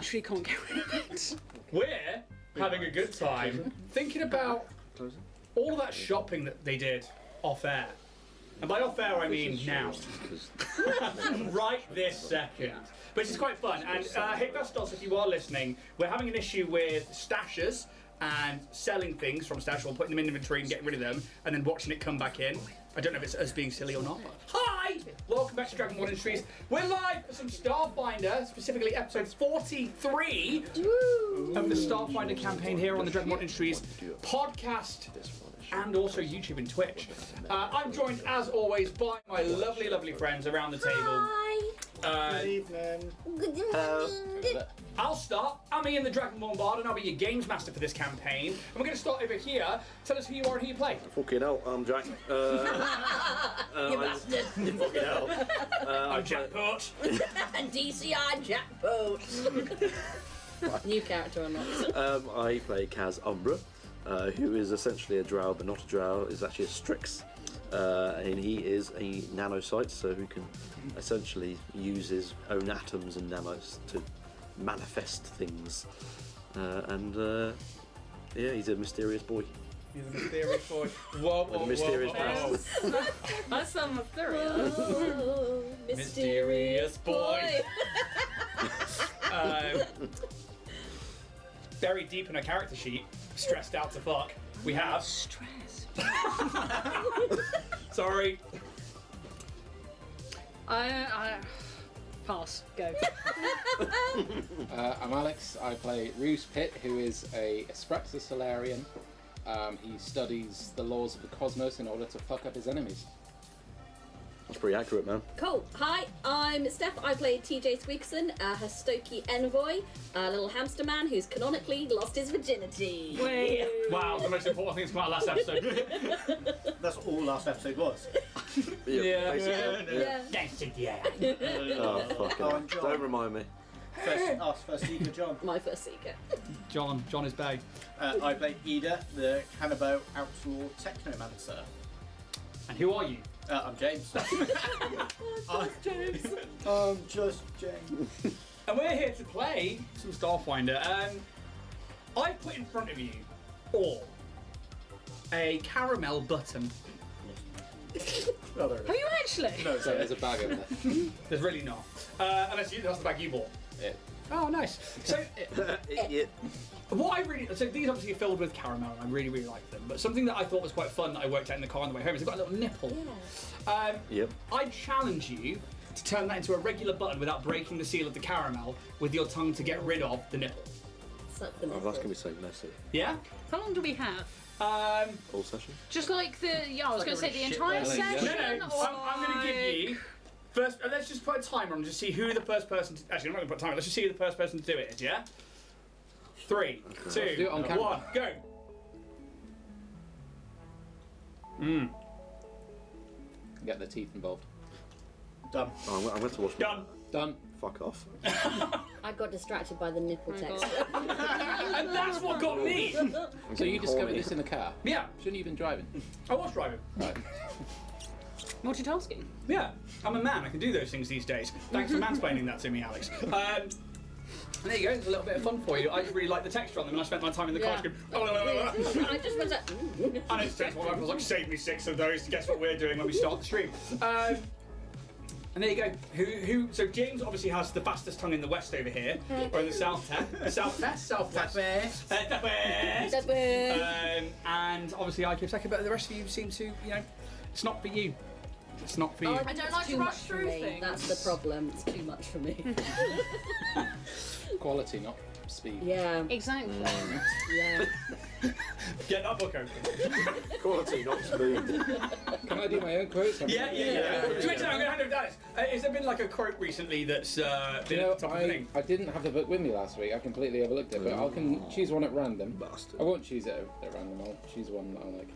literally can't get rid of it. We're having a good time thinking about all of that shopping that they did off air. And by off air, I mean now. Right this second. Which is quite fun. And Hipastos, if you are listening, we're having an issue with stashes and selling things from stash or putting them in inventory and getting rid of them and then watching it come back in. I don't know if it's us being silly or not. Hi! Welcome back to Dragonborn Industries. We're live for some Starfinder, specifically episode 43 of the Starfinder campaign here on the Dragonborn Industries podcast and also YouTube and Twitch. I'm joined, as always, by my lovely, lovely friends around the table. Hi! Good evening. Good morning. I'll start. I'm Ian the Dragonborn Bard and I'll be your games master for this campaign. And we're going to start over here. Tell us who you are and who you play. Fucking hell, I'm Jack. You bastard. Fucking hell. I'm Jack Port. And DCI jackpot. New character unlocked. I play Kaz Umbra, who is essentially a drow, but not a drow, is actually a Strix. And he is a nanocyte, so who can essentially use his own atoms and nanos to manifest things. Yeah, he's a mysterious boy. He's a mysterious boy. Whoa, With a mysterious past. That's so mysterious. Oh, Mysterious boy. Very deep in our character sheet, stressed out to fuck, we have... Stress. Sorry. I pass. Go. I'm Alex. I play Roose Pitt, who is a Spraxus Solarian. He studies the laws of the cosmos in order to fuck up his enemies. That's pretty accurate, man. Cool. Hi, I'm Steph. I play TJ Squeakson, a Hastoki envoy, a little hamster man who's canonically lost his virginity. Wait. Wow, the most important thing that's come out of last episode. That's all last episode was. Yeah. Basically. Yeah. That's it, yeah. Oh, fucking Oh, hell. I'm John. Don't remind me. First seeker, John. My first seeker. John is bae. I play Ida, the Cannibal Outlaw Technomancer. And who are you? I'm James. James. I'm just James. And we're here to play some Starfinder. I put in front of you all a caramel button. Oh, there it Are is. you actually? No, So there's a bag over there. There's really not. Unless that's the bag you bought. Yeah. Oh, nice. So, Yeah. so these obviously are filled with caramel, and I really, really like them. But something that I thought was quite fun that I worked out in the car on the way home is they've got a little nipple. Yep. I challenge you to turn that into a regular button without breaking the seal of the caramel with your tongue to get rid of the nipple. Suck the Oh, nipple. that's going to be so messy. Yeah? How long do we have? Full session? Just like the I was like going to say a the shit entire balance. session. No, or I'm going to give you... First, let's just put a timer on and just see who the first person... Actually, I'm not going to put a timer. Let's just see who the first person to do it is, yeah? 3, 2, Do it on camera. 1, go! Get the teeth involved. Done. Oh, I'm going to watch. Done. Done. Fuck off. I got distracted by the nipple my text. And that's what got me! So you discovered this in the car? Yeah, Shouldn't you have been driving? I was driving. Right. multitasking. Yeah, I'm a man. I can do those things these days. Thanks for mansplaining that to me, Alex. And there you go. It's a little bit of fun for you. I just really like the texture on them, and I spent my time in the car just going... I just went like, And it's just one I was like, save me 6 of those to guess what we're doing when we start the stream. And there you go. So James obviously has the fastest tongue in the west over here, or in the southwest. And obviously I keep second, but the rest of you seem to, it's not for you. It's not for you. Oh, I don't like to too rush much for through me. things. That's the problem. It's too much for me. Quality, not speed. Yeah. Exactly. Yeah. Get that book open. Quality, not speed. Can I do my own quotes? Yeah. Twitch, I'm going to hand over to Alex. Has there been like a quote recently that's been at the top of the thing? I didn't have the book with me last week. I completely overlooked it, but I can choose one at random. Bastard. I won't choose it at random. I'll choose one that I like.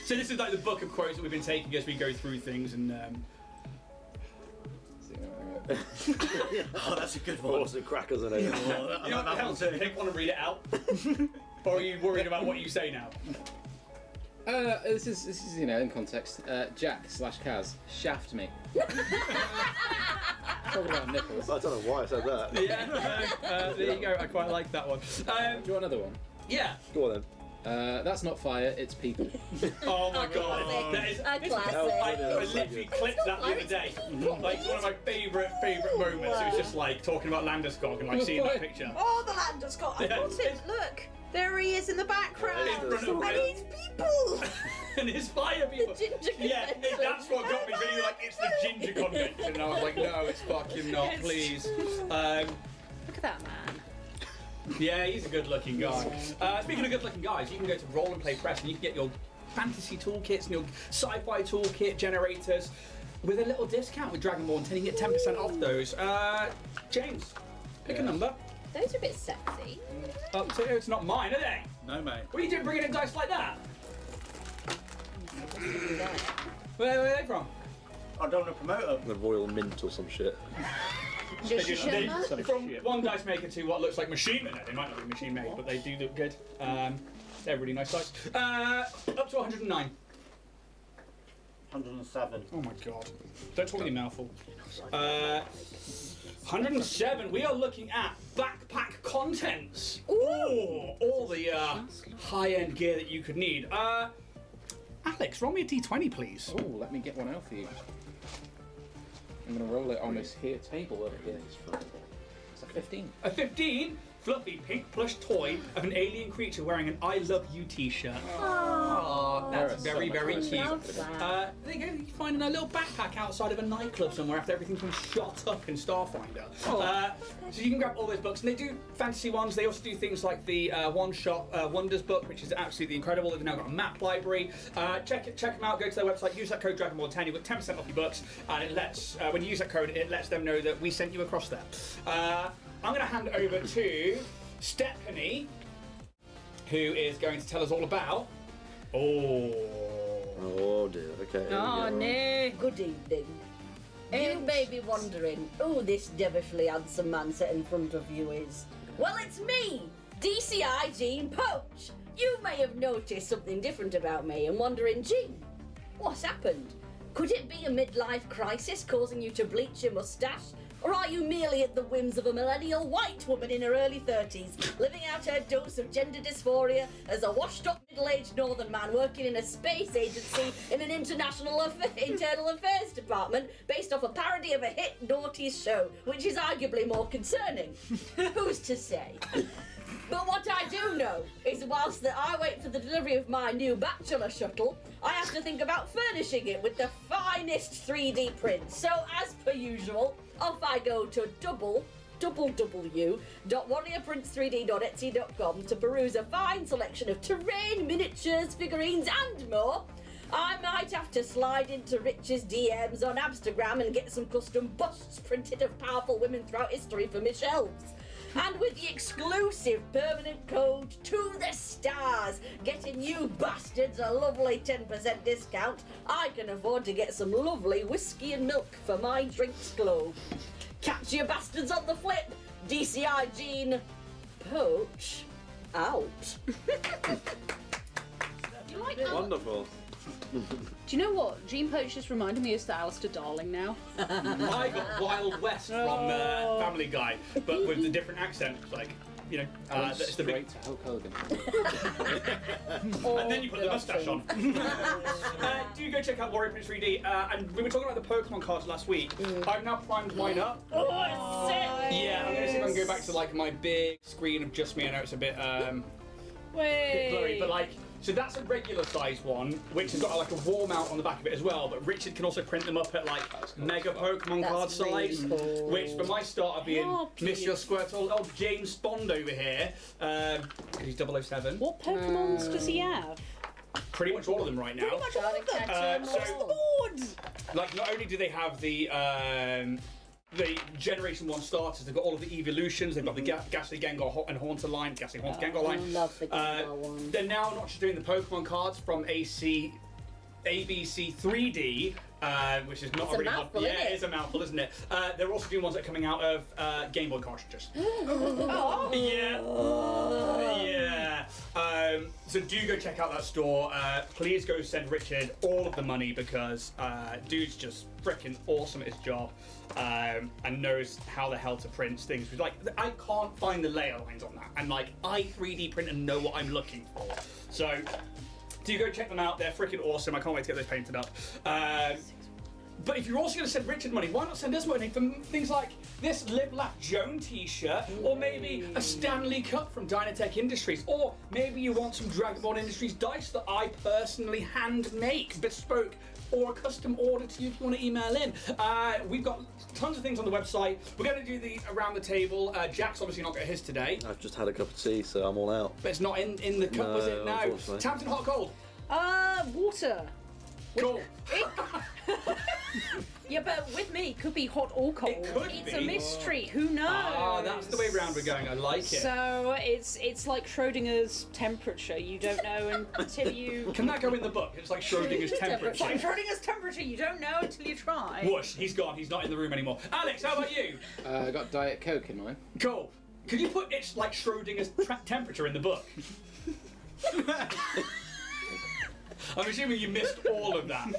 So this is like the book of quotes that we've been taking as we go through things and... Oh, that's a good one. Horse and crackers and everything. You know what the hell? Pick one and read it out. Or are you worried about what you say now? This is in context. Jack/Kaz shaft me. Talking about nipples. I don't know why I said that. Yeah, there you go. I quite like that one. Do you want another one? Yeah. Go on then. That's not fire, it's people. Oh my god. classic. That is. A classic. I literally clipped that the other day. Like one of my favourite moments. It was just like talking about Landeskog and like seeing that picture. Oh, the Landeskog. I got it. Look. There he is in the background. In front of And me. he's people. And his fire people. The ginger Yeah, convention. that's what got me. Really, like it's the ginger convention, and I was like, no, it's fucking not, please. Look at that man. Yeah, he's a good-looking guy. Speaking of good-looking guys, you can go to Roll and Play Press, and you can get your fantasy toolkits and your sci-fi toolkit generators with a little discount with Dragonborn 10. You can get 10% off those. James, pick a number. Those are a bit sexy. So it's not mine, are they? No, mate. What are you doing bringing in dice like that? There. Where are they from? I don't want to promote them. The Royal Mint or some shit. They're from one dice maker to what looks like machine made. They might not be machine made, but they do look good. They're really nice dice. Up to 109. 107. Oh my god. Don't talk with your mouth full. 107. We are looking at backpack contents. Ooh, all the high-end gear that you could need. Alex, roll me a d20, please. Oh, let me get one out for you. I'm gonna roll it on this here table over here. It's a 15. A 15. Fluffy pink plush toy of an alien creature wearing an I Love You t-shirt. Oh, that's There are very, so very much cute. Love There you go, you find in a little backpack outside of a nightclub somewhere after everything's been shot up in Starfinder. So you can grab all those books, and they do fantasy ones. They also do things like the one-shot Wonders book, which is absolutely incredible. They've now got a map library. Check them out, go to their website, use that code Dragonborn10, you get 10% off your books, and it lets, when you use that code, it lets them know that we sent you across there. I'm going to hand over to Stephanie, who is going to tell us all about. Oh dear. Okay. Oh, no. Good evening. You may be wondering who this devilishly handsome man sat in front of you is. Well, it's me, DCI Jean Poach. You may have noticed something different about me and wondering, Jean, what's happened? Could it be a midlife crisis causing you to bleach your moustache? Or are you merely at the whims of a millennial white woman in her early 30s, living out her dose of gender dysphoria as a washed-up middle-aged northern man working in a space agency in an internal affairs department based off a parody of a hit noughties show, which is arguably more concerning? Who's to say? But what I do know is whilst that I wait for the delivery of my new bachelor shuttle, I have to think about furnishing it with the finest 3D prints. So as per usual, off I go to www.warriorprints3d.etsy.com to peruse a fine selection of terrain, miniatures, figurines and more. I might have to slide into Rich's DMs on Instagram and get some custom busts printed of powerful women throughout history for my shelves. And with the exclusive permanent code to the stars, getting you bastards a lovely 10% discount, I can afford to get some lovely whiskey and milk for my drinks globe. Catch you bastards on the flip. DCI Jean Poach out. You like that? Wonderful. Do you know what? Jean Poach just reminded me of the Alistair Darling now. I got Wild West from Family Guy, but with a different accent. It's like, you know, that's the big. Straight to Hulk Hogan. And then you put the mustache on. Do go check out Warrior Prince 3D. And we were talking about the Pokemon cards last week. I've now primed mine up. Oh, it's sick! Yeah, I'm gonna see if I can go back to like my big screen of just me. I know it's a bit bit blurry, but like. So that's a regular size one, which has got like a wall mount on the back of it as well. But Richard can also print them up at like mega Pokemon card That's really size, cool. which for my starter being Oh, Monsieur Squirtle, old James Bond over here, because he's 007. What Pokemons does he have? Pretty much all of them right now. Like not only do they have the Generation 1 starters, they've got all of the evolutions, they've got the Ghastly Gengar and Haunter line, Ghastly Haunter Gengar line. I love the Gengar one. They're now not just doing the Pokemon cards from ABC 3D, which is not It's a really mouthful, yeah, isn't it? it is a mouthful, isn't it? They're also doing ones that are coming out of Game Boy cartridges. Oh. Yeah. So do go check out that store. Please go send Richard all of the money because dude's just freaking awesome at his job and knows how the hell to print things. Like, I can't find the layer lines on that, and like I 3D print and know what I'm looking for. So do go check them out. They're freaking awesome. I can't wait to get those painted up. But if you're also going to send Richard money, why not send us money for things like this Live Laugh Joan t-shirt, or maybe a Stanley Cup from Dynatech Industries, or maybe you want some Dragonborn Industries dice that I personally hand make, bespoke, or a custom order to you if you want to email in. We've got tons of things on the website. We're going to do the around the table. Jack's obviously not got his today. I've just had a cup of tea, so I'm all out. But it's not in the cup, No, was it? No. unfortunately. Tamsin, hot or cold? Water. Cool. Yeah, but with me, could be hot or cold. It could it's be. a mystery. Who knows? Oh, that's the way round we're going. I like it. So it's like Schrodinger's temperature. You don't know until you. Can that go in the book? It's like Schrodinger's It's like temperature. Schrodinger's temperature. You don't know until you try. Whoosh, he's gone. He's not in the room anymore. Alex, how about you? I got Diet Coke in mine. Cool. Could you put it's like Schrodinger's temperature in the book? I'm assuming you missed all of that.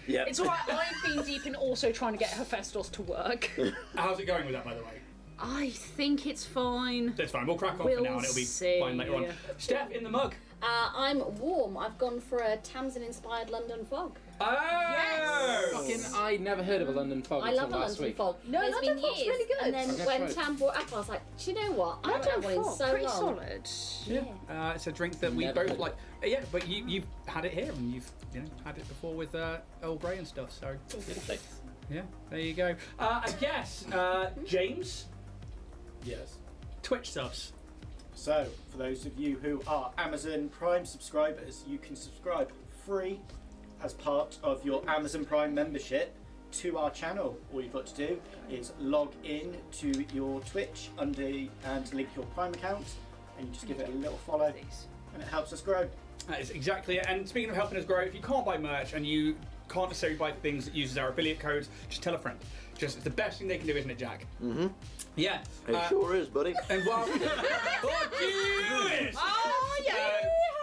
Yeah. It's alright. I've been deep in also trying to get Hephaestus to work. How's it going with that, by the way? I think it's fine. That's fine. We'll crack on for We'll now, and it'll be see. fine later on. Steph in the mug. I'm warm. I've gone for a Tamsin-inspired London fog. Oh! Fucking, I never heard of a London fog I until love a last London week. fog. No, It's London been fog's years. really good. And then Okay, when right. Tam brought it up, I was like, do you know what? I haven't had one in so pretty long. solid. Yeah. It's a drink that we Never both heard like. Yeah, but you've had it here, and you've had it before with Earl Grey and stuff. So yeah, there you go. I guess James, Yes. Twitch subs. So, for those of you who are Amazon Prime subscribers, you can subscribe free as part of your Amazon Prime membership to our channel. All you've got to do is log in to your Twitch and link your Prime account, and you just give it a little follow, and it helps us grow. That is exactly it. And speaking of helping us grow, if you can't buy merch and you can't necessarily buy things that uses our affiliate codes, just tell a friend. Just it's the best thing they can do, isn't it, Jack? Mm-hmm. Yeah. It sure is, buddy. And while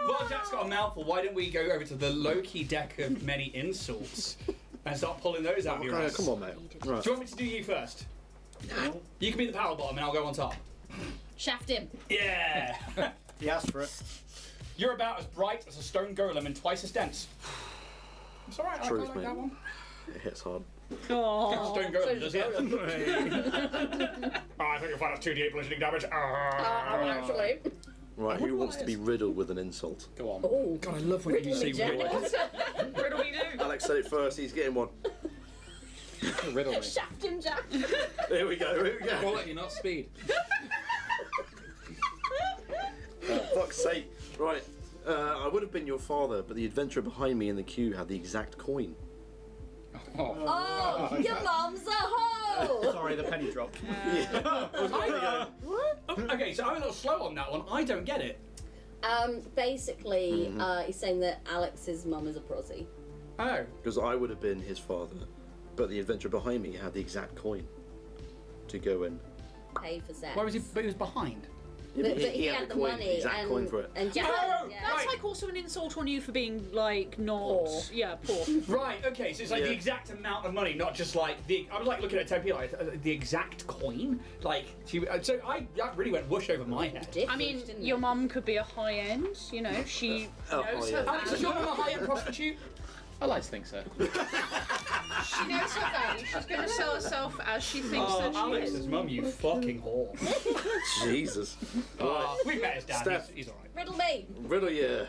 while Jack's got a mouthful, why don't we go over to the low-key deck of many insults and start pulling those out of your ass? Come on, mate. Right. Do you want me to do you first? You can be the power bottom and I'll go on top. Shaft him. Yeah! He asked for it. You're about as bright as a stone golem and twice as dense. It's alright, I Truth, quite like mate. that one. It hits hard. Oh, Stone golem, does it? I think you'll find us 2d8 bludgeoning damage. Actually. Right, who wants to be riddled with an insult? Go on. Oh. God, I love when you say Jack. riddle. riddle me do. Alex said it first, he's getting one. Riddle me. Shaft him, Jack. Here we go, here we go. Quality, not speed. Fuck's sake. Right, I would have been your father, but the adventurer behind me in the queue had the exact coin. Oh, your mom's a hoe. Sorry, the penny dropped. Okay, so I'm a little slow on that one. I don't get it. Basically, he's saying that Alex's mum is a prosy. Oh. Because I would have been his father, but the adventurer behind me had the exact coin to go in. Paid for sex. Why was he? But he was behind. But he had the coin, money the exact and, coin for it. and Jack, Oh, yeah. That's like also an insult on you for being like not. Poor. Yeah, poor. Right. Okay. So it's like Yeah. the exact amount of money, not just like the. I was like looking at 10p, like the exact coin. Like, so that really went whoosh over my head. I mean, Didn't your it? mum could be a high end. You know, she Oh, knows yeah. her Alex, is value. your mum a high-end prostitute? I like to think so. She knows her value. She's going to sell herself as she thinks that she Alex's is. mum, you fucking whore. Jesus. We've met his dad. Steph. He's alright. Riddle me. Riddle, yeah.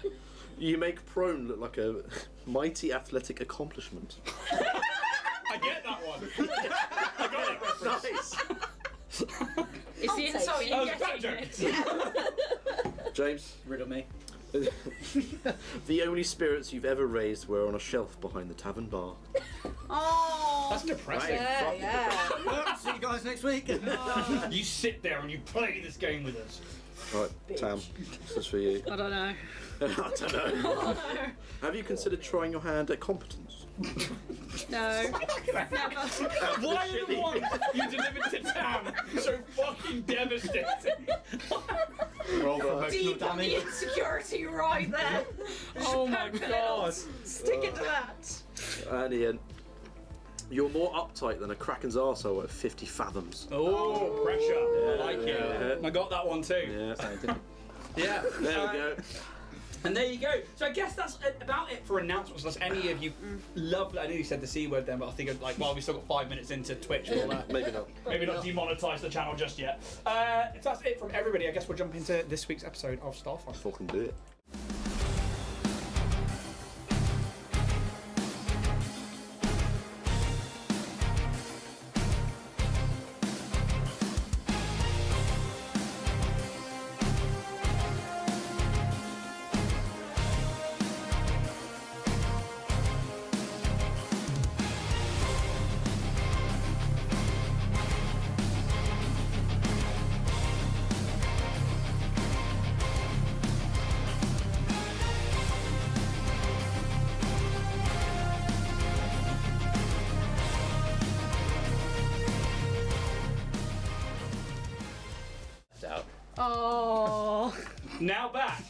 You make prone look like a mighty athletic accomplishment. I get that one. I got that reference. Nice. It's the insult That you was a get fat it. joke. James, Riddle me. the only spirits you've ever raised were on a shelf behind the tavern bar. Oh. That's depressing. Right. Yeah. See you guys next week. You sit there and you play this game with us. Right, Tam, this is for you. I don't know. I don't know. Have you considered trying your hand at competence? No. Never. Why are the ones you delivered to Tam so fucking devastating? Roll for emotional Deep on the damage. insecurity right there. Oh my god. Stick it to that. And Ian, you're more uptight than a Kraken's arsehole at 50 fathoms. Oh, pressure. I like Yeah. it. I got that one too. Yeah. Yeah. There we go. And there you go. So I guess that's about it for announcements. Unless any of you love, I know you said the C word then, but I think well, we've still got 5 minutes into Twitch. We'll, Maybe not. maybe not demonetise the channel just yet. If that's it from everybody, I guess we'll jump into this week's episode of Starfinder. Fucking do it. Oh. Now back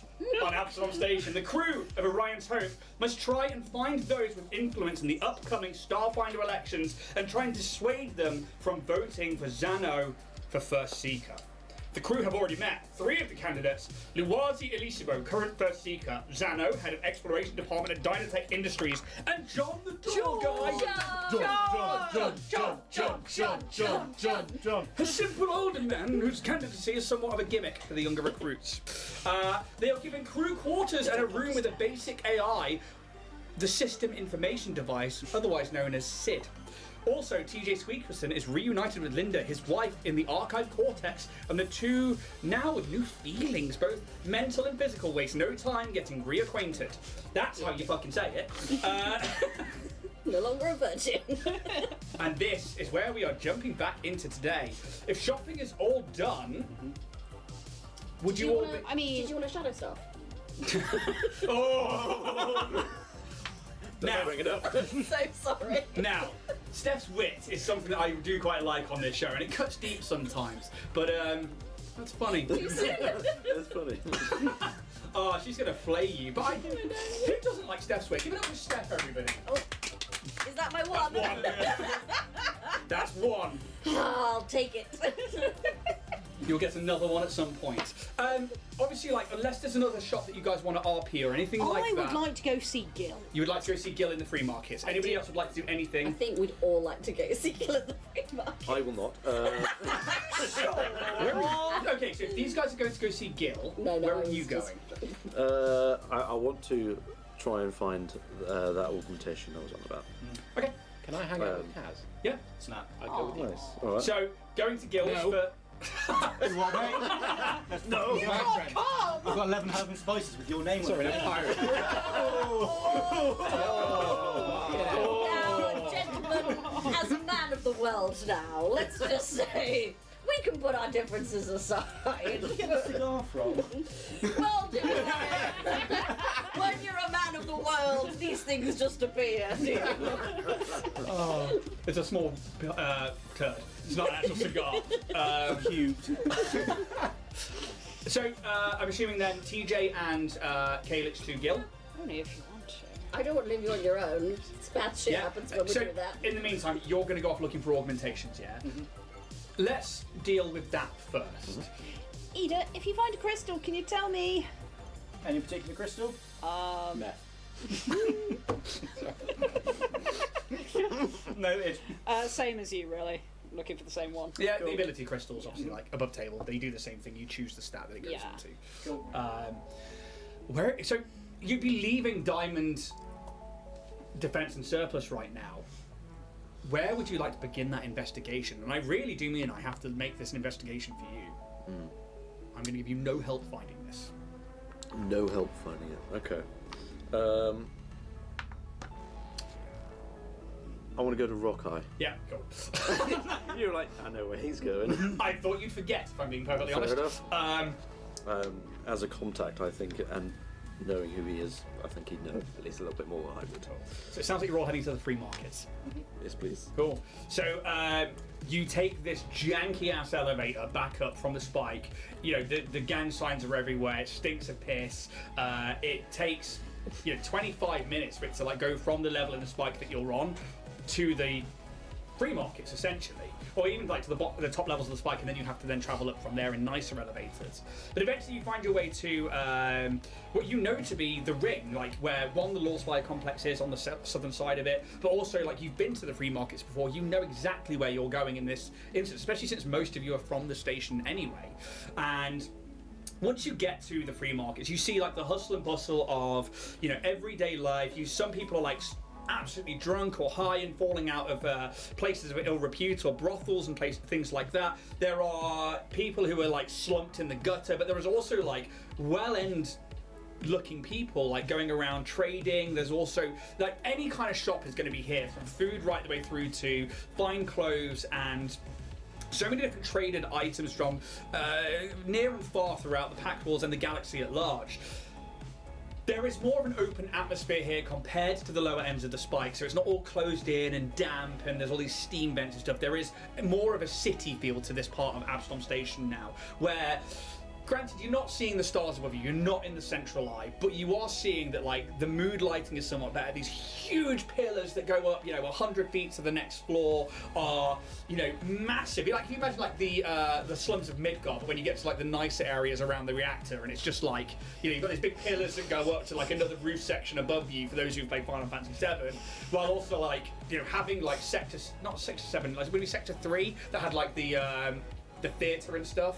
on Absalom Station, the crew of Orion's Hope must try and find those with influence in the upcoming Starfinder elections and try and dissuade them from voting for Zano for First Seeker. The crew have already met 3 of the candidates: Luwazi Elisibo, current First Seeker; Zano, head of Exploration Department at Dynatech Industries; and John the Door Guy. John. A simple older man whose candidacy is somewhat of a gimmick for the younger recruits. They are given crew quarters and a room with a basic AI, the System Information Device, otherwise known as SID. Also, TJ Sweetkerson is reunited with Linda, his wife, in the Archive Cortex, and the two now with new feelings, both mental and physical, waste no time getting reacquainted. That's how you fucking say it. No longer a virgin. And this is where we are jumping back into today. If shopping is all done, would you all be... I mean, Did you want to shadow stuff? Oh! Now, Bring it up. So sorry. now, Steph's wit is something that I do quite like on this show, and it cuts deep sometimes. But that's funny. That's funny. Oh, she's gonna flay you. But who doesn't like Steph's wit? Give it up for Steph, everybody. Oh, is that my one? That's one. I'll take it. You'll get another one at some point. Obviously, like, unless there's another shop that you guys want to RP or anything like I that. would like to go see Gil. You would like to go see Gil in the free markets. Anybody else would like to do I anything? think we'd all like to go see Kill at the free market. I will not. Okay, so if these guys are going to go see Gil, No, where I are was you just- going? I want to try and find that augmentation I was on about. Okay. Can I hang out with Kaz? Yeah. Snap. I go with you. Nice. All right. So going to Gil's No. for. What, mate? No. You can't come. I've got 11 herbs and spices with your name Sorry, on no it. pirate. Now, gentlemen, as a man of the world now, let's just say we can put our differences aside. Get a cigar from. Well, do it. When you're a man of the world, these things just appear. Oh, it's a small turd. It's not an actual cigar. Cubed. So I'm assuming then TJ and Kalix to Gil. Only if you want to. I don't want to leave you on your own. It's bad shit happens when we So do that. in the meantime, you're going to go off looking for augmentations, yeah? Let's deal with that first. Ida, if you find a crystal, can you tell me? Any particular crystal? Meth. Noted. Same as you, really. Looking for the same one. Yeah, the ability crystals, obviously, like above table, they do the same thing. You choose the stat that it goes Yeah. into. Cool. So you'd be leaving Diamond Defense and Surplus right now. Where would you like to begin that investigation? And I really do mean I have to make this an investigation for you. I'm going to give you no help finding this. No help finding it. Okay. I want to go to Rock Eye. Yeah, cool. You're like, I know where he's going. I thought you'd forget, if I'm being perfectly Fair honest. enough. As a contact, I think, and knowing who he is, I think he'd know at least a little bit more than I would. So it sounds like you're all heading to the free markets. Yes, please. Cool. So you take this janky ass elevator back up from the spike. You know, the gang signs are everywhere. It stinks of piss. It takes 25 minutes for it to like go from the level in the spike that you're on to the free markets essentially, or even like to the top levels of the spike, and then you have to then travel up from there in nicer elevators. But eventually you find your way to what you know to be the ring, like where the Lorespire Complex is on the southern side of it, but also like you've been to the free markets before, you know exactly where you're going in this instance, especially since most of you are from the station anyway. And once you get to the free markets, you see like the hustle and bustle of everyday life. Some people are like absolutely drunk or high and falling out of places of ill repute or brothels and things like that. There are people who are like slumped in the gutter, but there is also like well-end looking people like going around trading. There's also like any kind of shop is going to be here, from food right the way through to fine clothes and so many different traded items from near and far throughout the Pact Walls and the galaxy at large. There is more of an open atmosphere here compared to the lower ends of the spike, so it's not all closed in and damp and there's all these steam vents and stuff. There is more of a city feel to this part of Absalom Station now, where granted, you're not seeing the stars above you, you're not in the central eye, but you are seeing that like the mood lighting is somewhat better. These huge pillars that go up 100 feet to the next floor are massive. Like, can you imagine like the slums of Midgard, but when you get to like the nicer areas around the reactor, and it's just like you've got these big pillars that go up to like another roof section above you for those who've played Final Fantasy VII, while also like having like not sector 7, like maybe sector 3 that had like the theatre and stuff.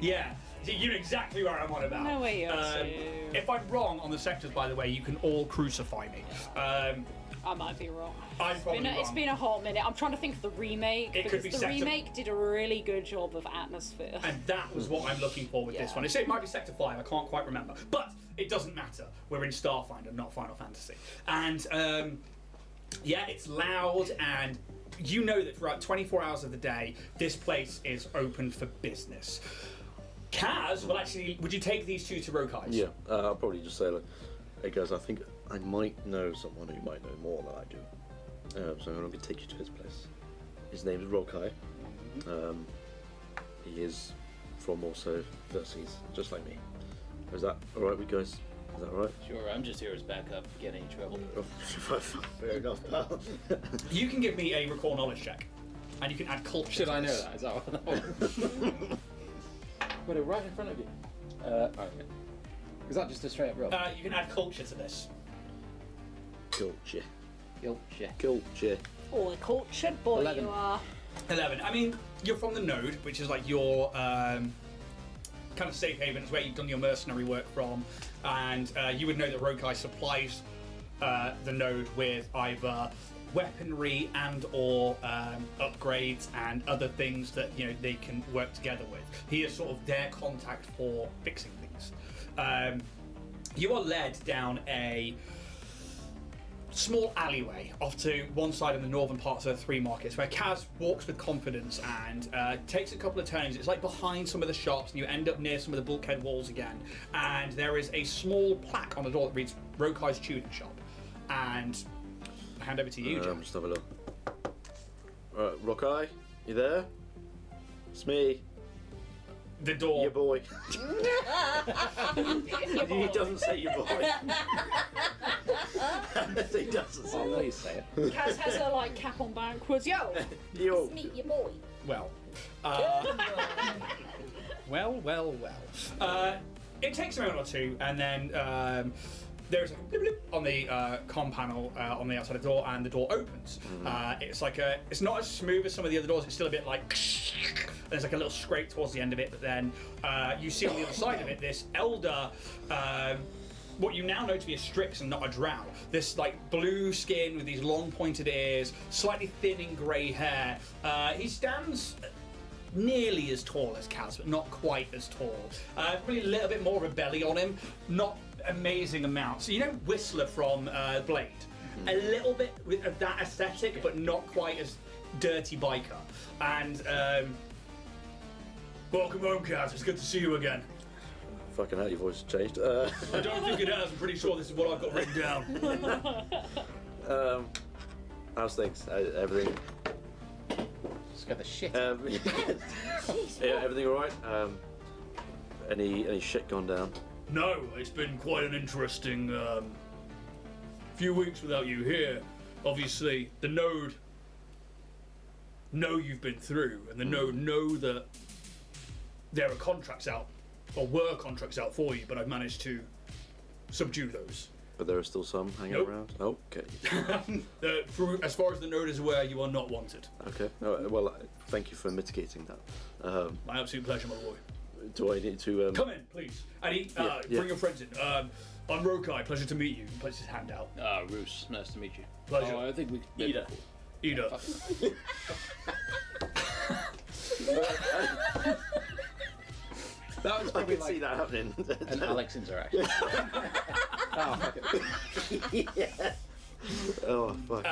Yeah. You know exactly where I'm on about. No way you're If I'm wrong on the sectors, by the way, you can all crucify me. I might be wrong. It's been a hot minute. I'm trying to think of the remake, because the remake did a really good job of atmosphere. And that was what I'm looking for with this one. It might be Sector 5, I can't quite remember. But it doesn't matter. We're in Starfinder, not Final Fantasy. And it's loud, and you know that throughout 24 hours of the day, this place is open for business. Kaz, would you take these two to Rokai's? Yeah, I'll probably just say, like, hey guys, I think I might know someone who might know more than I do. So I'm going to take you to his place. His name is Rokai. He is from also Verces, just like me. Is that alright with you guys? Is that alright? Sure, I'm just here as backup, get any trouble. Fair enough, pal. You can give me a recall knowledge check, and you can add culture. Should I know that? Is that what? Put it right in front of you. Okay. Is that just a straight up roll? You can add culture to this. Culture. Culture. Oh, a cultured boy 11. you are. 11. I mean, you're from the Node, which is like your kind of safe haven. It's where you've done your mercenary work from, and you would know that Rokai supplies the Node with either weaponry and or upgrades and other things that they can work together with. He is sort of their contact for fixing things. You are led down a small alleyway off to one side of the northern parts of the three markets, where Kaz walks with confidence and takes a couple of turnings. It's like behind some of the shops, and you end up near some of the bulkhead walls again, and there is a small plaque on the door that reads Rokai's Tuning Shop. And hand over to you, Jack. Just have a look. Right, Rokai, you there? It's me, The door. your boy. He doesn't say your boy. He doesn't say Oh, please say it. Kaz has her like cap on backwards. Yo! Yo. Meet your boy. Well. Well. It takes a moment or two, and then there's a blip blip on the comm panel on the outside of the door, and the door opens. It's not as smooth as some of the other doors. It's still a bit like. There's like a little scrape towards the end of it, but then you see on the other side of it this elder. What you now know to be a Strix and not a drow. This like blue skin with these long pointed ears, slightly thinning grey hair. He stands nearly as tall as Kaz, but not quite as tall. Probably a little bit more of a belly on him, not amazing amounts. So you know Whistler from Blade? A little bit of that aesthetic, but not quite as dirty biker. And welcome home, Kaz. It's good to see you again. Fucking hell, your voice has changed. I don't think it has. I'm pretty sure this is what I've got written down. How's things? Everything? Just got the shit. Yeah, everything all right? Any shit gone down? No, it's been quite an interesting few weeks without you here. Obviously, the Node know you've been through, and the Node know that there are contracts out, or were contracts out for you, but I've managed to subdue those. But there are still some hanging around? Oh, okay. As far as the Node is aware, you are not wanted. Okay. Well, thank you for mitigating that. My absolute pleasure, my boy. Do I need to... Come in, please. And bring your friends in. I'm Rokai, pleasure to meet you. He puts his hand out. Roos, nice to meet you. Pleasure. Oh, I think we... Ida. That was I probably can see that happening. an Alex interaction. Oh, fuck it. Yeah. Oh, fuck.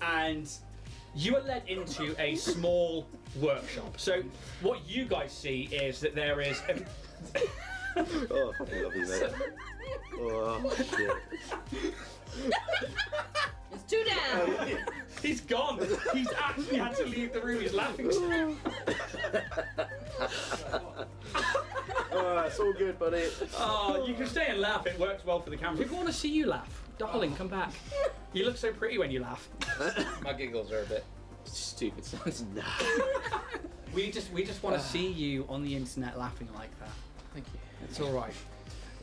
And you are led into a small workshop. So what you guys see is that there is... Oh, I love you, mate. Oh, shit. It's 2 down. He's gone. He's actually had to leave the room. He's laughing. Oh, it's all good, buddy. Oh, you can stay and laugh. It works well for the camera. People want to see you laugh. Darling, come back. You look so pretty when you laugh. My giggles are a bit stupid. Nah. We just want to see you on the internet laughing like that. Thank you. It's all right.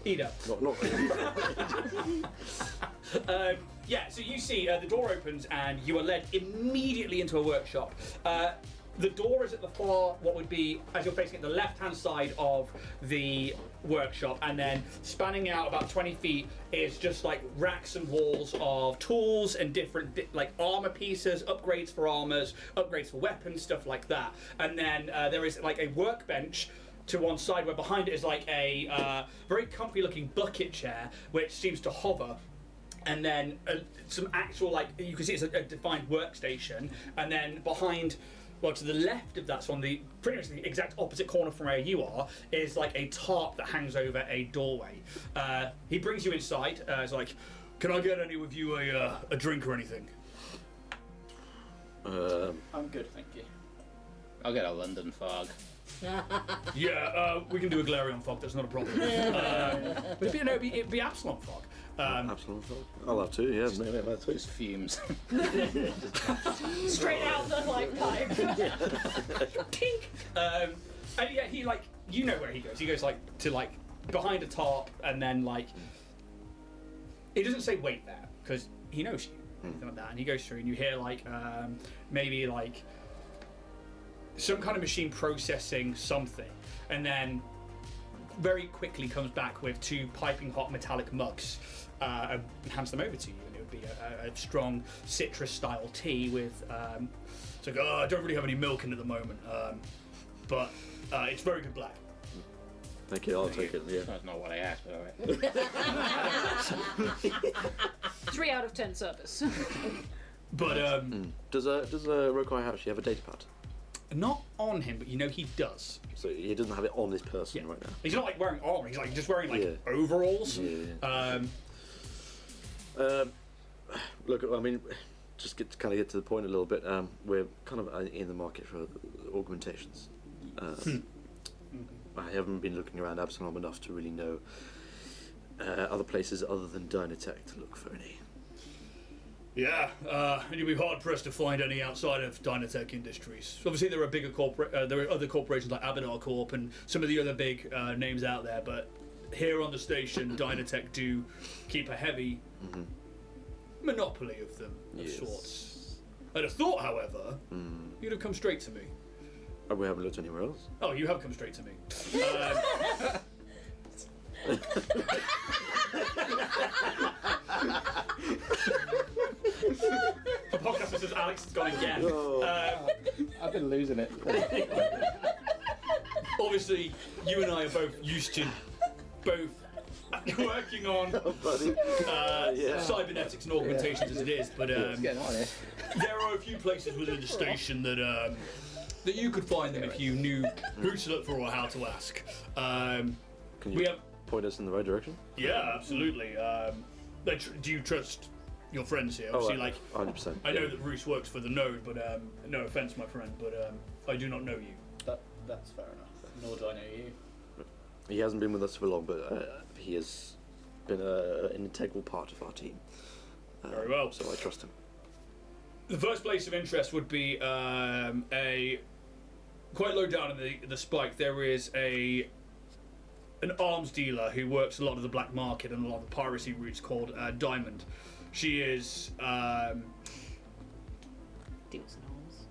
Ida. Not really. Yeah, so you see the door opens and you are led immediately into a workshop. The door is at the far, what would be, as you're facing it, the left-hand side of the workshop, and then spanning out about 20 feet is just like racks and walls of tools and different like armor pieces, upgrades for armors, upgrades for weapons, stuff like that. And then there is like a workbench to one side where behind it is like a very comfy-looking bucket chair, which seems to hover. And then some actual, like, you can see it's a defined workstation, and then behind, well, to the left of that, so on the pretty much the exact opposite corner from where you are, is like a tarp that hangs over a doorway. He brings you inside. It's like, can I get any of you a drink or anything? I'm good, thank you. I'll get a London fog. Yeah, we can do a Galarian fog. That's not a problem. But it'd be Absalom fog. Absalom fog. I'll have two. Yeah, maybe I'll have two. Just fumes. Straight out the like pipe. Tink. And yeah, he like, you know where he goes. He goes like to like behind a tarp, and then like he doesn't say wait there because he knows you, anything like that. And he goes through, and you hear like maybe like some kind of machine processing something, and then very quickly comes back with 2 piping hot metallic mugs and hands them over to you. And it would be a strong citrus style tea with it's like, oh, I don't really have any milk in at the moment, but it's very good black. Thank you, I'll take it, yeah. That's not what I asked, but alright. 3 out of 10 service. But Does Rokai actually have a data pad? not on him, but you know he does. So he doesn't have it on this person right now. He's not like wearing armor. He's like just wearing like overalls. Yeah. Look, I mean, just get to the point a little bit. We're kind of in the market for augmentations. I haven't been looking around Absalom enough to really know other places other than Dynatech to look for any. Yeah, and you'll be hard pressed to find any outside of Dynatech Industries. Obviously, there are bigger there are other corporations like Abadar Corp and some of the other big names out there. But here on the station, Dynatech do keep a heavy monopoly of them of sorts. I'd have thought, however, you'd have come straight to me. Oh, we haven't looked anywhere else. Oh, you have come straight to me. The podcast says Alex has gone again. Oh. I've been losing it. Obviously, you and I are both used to both working on cybernetics and augmentations as it is, but What's going on here? there are a few places within the station that that you could find them if you knew who to look for or how to ask. We have point us in the right direction? Yeah, absolutely. Do you trust your friends here? Obviously, 100%. I know that Roos works for the Node, but no offense, my friend, but I do not know you. That's fair enough. Nor do I know you. He hasn't been with us for long, but he has been an integral part of our team. Very well. So I trust him. The first place of interest would be a quite low down in the spike. There is an arms dealer who works a lot of the black market and a lot of the piracy routes called Diamond. She is Deals in arms.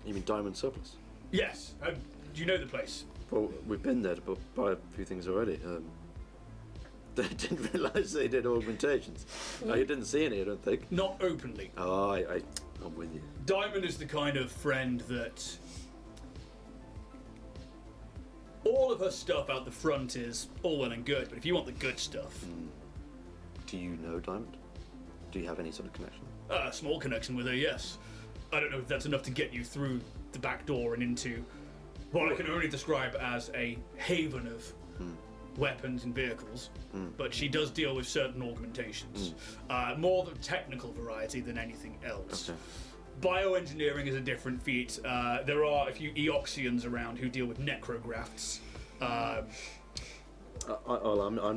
You mean Diamond Surplus? yes. Do you know the place? Well, we've been there to buy a few things already. They didn't realise they did augmentations. You didn't see any, I don't think. Not openly. Oh, I'm with you. Diamond is the kind of friend that all of her stuff out the front is all well and good, but if you want the good stuff, Do you know Diamond? Do you have any sort of connection? a small connection with her, yes. I don't know if that's enough to get you through the back door and into what I can only describe as a haven of weapons and vehicles, but she does deal with certain augmentations, more the technical variety than anything else. Okay. Bioengineering is a different feat. There are a few Eoxians around who deal with necrografts. I'm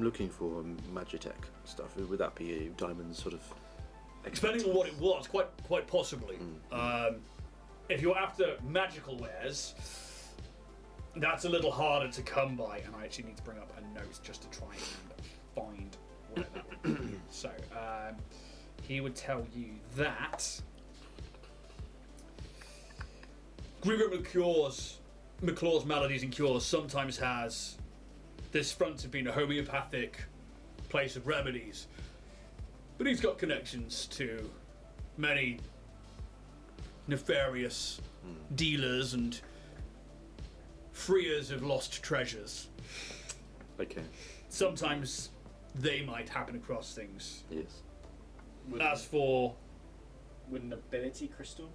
looking for Magitech stuff. Would that be Diamond's sort of Depending on what it was, quite possibly. If you're after magical wares, that's a little harder to come by, and I actually need to bring up a note just to try and find where that would be. So, he would tell you that Grigor McClaw's Maladies and Cures sometimes has this front of being a homeopathic place of remedies, but he's got connections to many nefarious dealers and freers of lost treasures. Okay. Sometimes they might happen across things. Yes. As for Would an ability crystal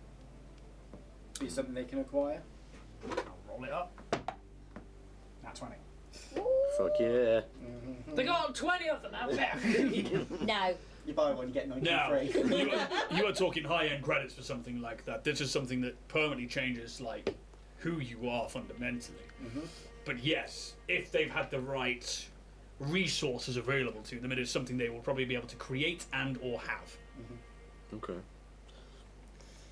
be something they can acquire? I'll roll it up. Nat 20. Fuck yeah. They got 20 of them out there. No. You buy one, you get 19 Now, free. you are talking high-end credits for something like that. This is something that permanently changes, like, who you are fundamentally. But yes, if they've had the right resources available to them, it is something they will probably be able to create and or have. Okay.